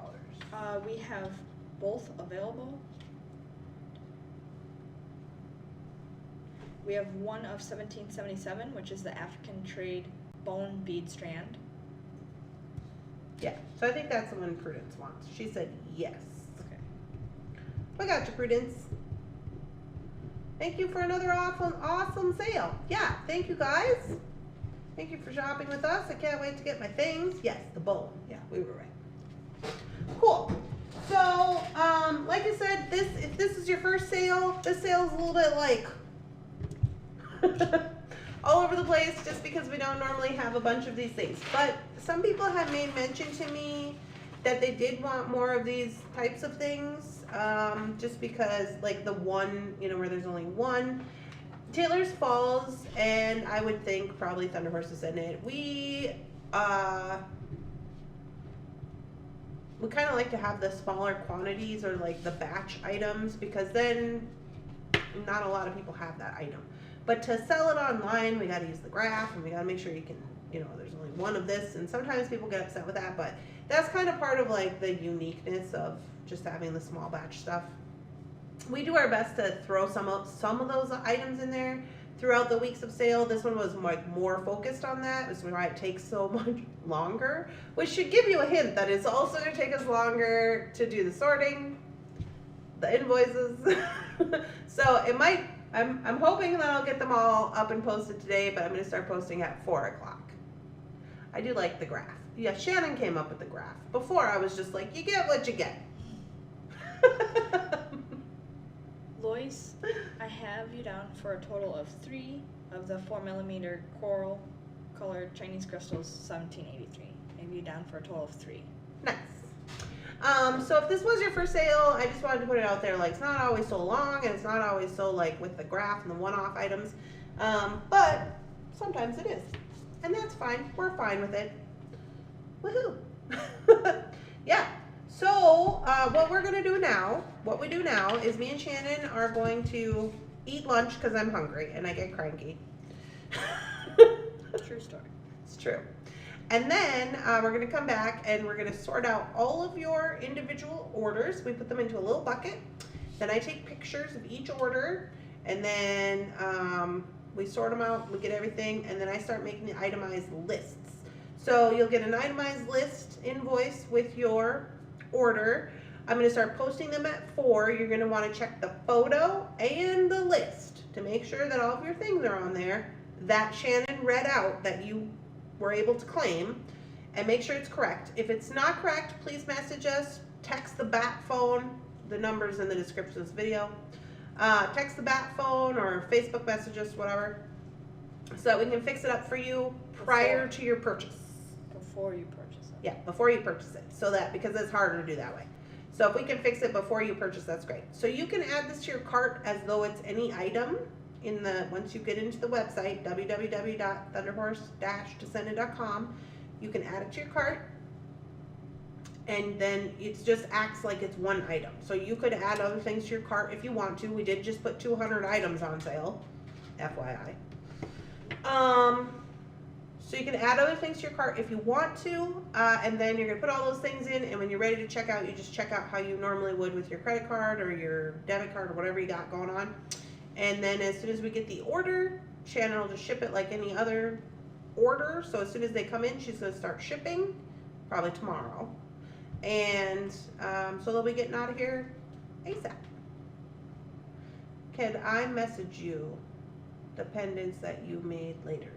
We have both available. We have 1 of 1777, which is the African trade bone bead strand. Yeah, so I think that's the one Prudence wants. She said yes. Okay. We got you, Prudence. Thank you for another awesome sale. Yeah, thank you guys. Thank you for shopping with us. I can't wait to get my things. Yes, the bone. Yeah, we were right. Cool. So, like I said, if this is your first sale, this sale is a little bit like all over the place just because we don't normally have a bunch of these things. But some people have made mention to me that they did want more of these types of things, just because like the one, you know, where there's only one. Taylor's Falls, and I would think probably Thunderhorse Descendant. We kind of like to have the smaller quantities or like the batch items, because then not a lot of people have that item. But to sell it online, we got to use the graph, and we got to make sure you can, you know, there's only one of this, and sometimes people get upset with that, but that's kind of part of like the uniqueness of just having the small batch stuff. We do our best to throw some of those items in there throughout the weeks of sale. This one was like more focused on that. This is why it takes so much longer, which should give you a hint that it's also going to take us longer to do the sorting, the invoices. So it might, I'm hoping that I'll get them all up and posted today, but I'm going to start posting at 4 o'clock. I do like the graph. Yeah, Shannon came up with the graph. Before I was just like, you get what you get. Lois, I have you down for a total of 3 of the 4mm coral colored Chinese crystals, 1783. I have you down for a total of 3. Nice. So if this was your first sale, I just wanted to put it out there, like, it's not always so long, and it's not always so, like, with the graph and the one-off items, but sometimes it is, and that's fine. We're fine with it. Woohoo. Yeah. So, what we do now is me and Shannon are going to eat lunch because I'm hungry and I get cranky. True story. It's true. And then we're going to come back and we're going to sort out all of your individual orders. We put them into a little bucket. Then I take pictures of each order, and then we sort them out, we get everything, and then I start making the itemized lists. So you'll get an itemized list invoice with your order. I'm going to start posting them at 4. You're going to want to check the photo and the list to make sure that all of your things are on there that Shannon read out that you were able to claim, and make sure it's correct. If it's not correct, please message us, text the bat phone, the number's in the description of this video. Text the bat phone or Facebook message us, whatever, so that we can fix it up for you prior to your purchase. Before you purchase it. Yeah, before you purchase it. So that, because it's harder to do that way. So if we can fix it before you purchase, that's great. So you can add this to your cart as though it's any item in the, once you get into the website, www.thunderhorse-descendant.com, you can add it to your cart, and then it just acts like it's one item. So you could add other things to your cart if you want to. We did just put 200 items on sale, FYI. So you can add other things to your cart if you want to, and then you're going to put all those things in, and when you're ready to check out, you just check out how you normally would with your credit card or your debit card or whatever you got going on. And then as soon as we get the order, Shannon will just ship it like any other order. So as soon as they come in, she's going to start shipping, probably tomorrow. And so they'll be getting out of here ASAP. Can I message you the pendants that you made later?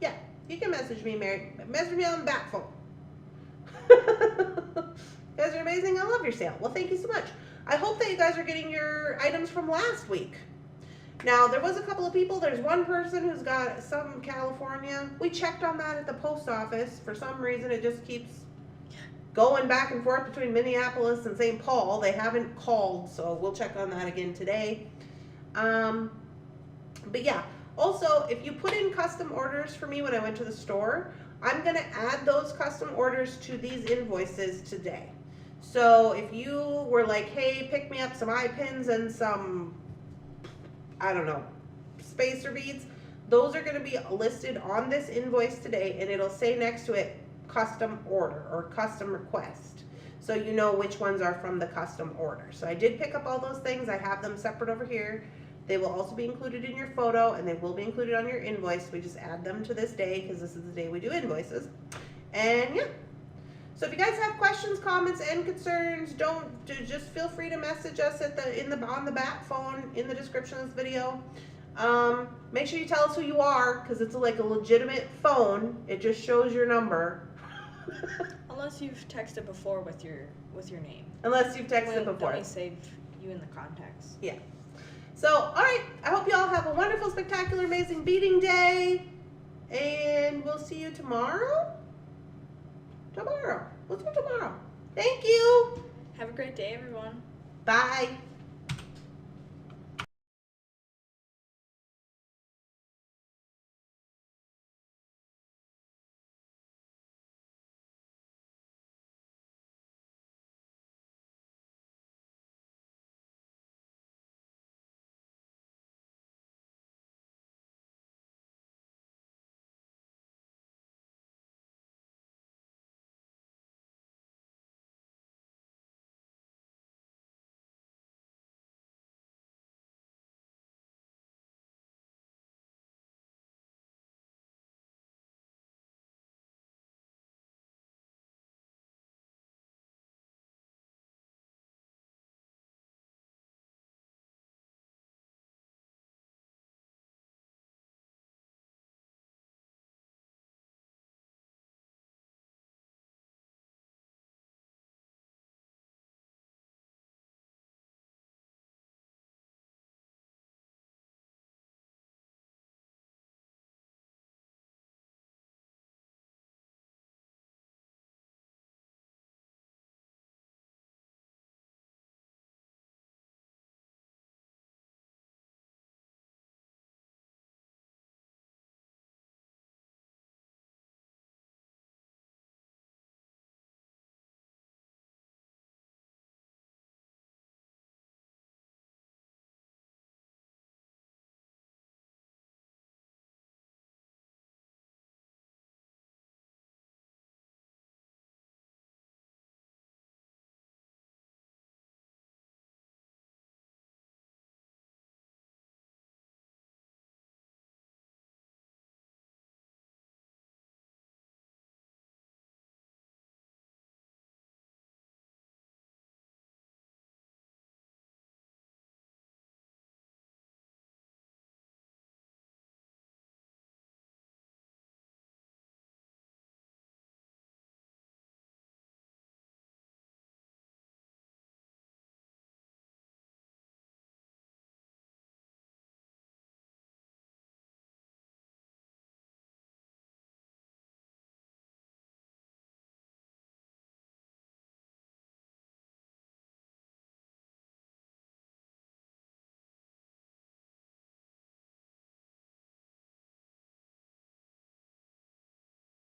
Yeah, you can message me, Mary. Message me on the back phone. You guys are amazing. I love your sale. Well, thank you so much. I hope that you guys are getting your items from last week. Now, there was a couple of people. There's one person who's got some California. We checked on that at the post office. For some reason, it just keeps going back and forth between Minneapolis and St. Paul. They haven't called, so we'll check on that again today. But yeah. Also, if you put in custom orders for me when I went to the store, I'm going to add those custom orders to these invoices today. So if you were like, hey, pick me up some eye pins and some, I don't know, spacer beads, those are going to be listed on this invoice today, and it'll say next to it, custom order or custom request. So you know which ones are from the custom order. So I did pick up all those things. I have them separate over here. They will also be included in your photo, and they will be included on your invoice. We just add them to this day because this is the day we do invoices. And yeah. So if you guys have questions, comments, and concerns, just feel free to message us at on the back phone in the description of this video. Make sure you tell us who you are, because it's like a legitimate phone. It just shows your number. Unless you've texted before with your name. Unless you've texted before. Then we save you in the contacts. Yeah. So, all right. I hope you all have a wonderful, spectacular, amazing beading day. And we'll see you tomorrow. Tomorrow. Let's go tomorrow. Thank you. Have a great day, everyone. Bye.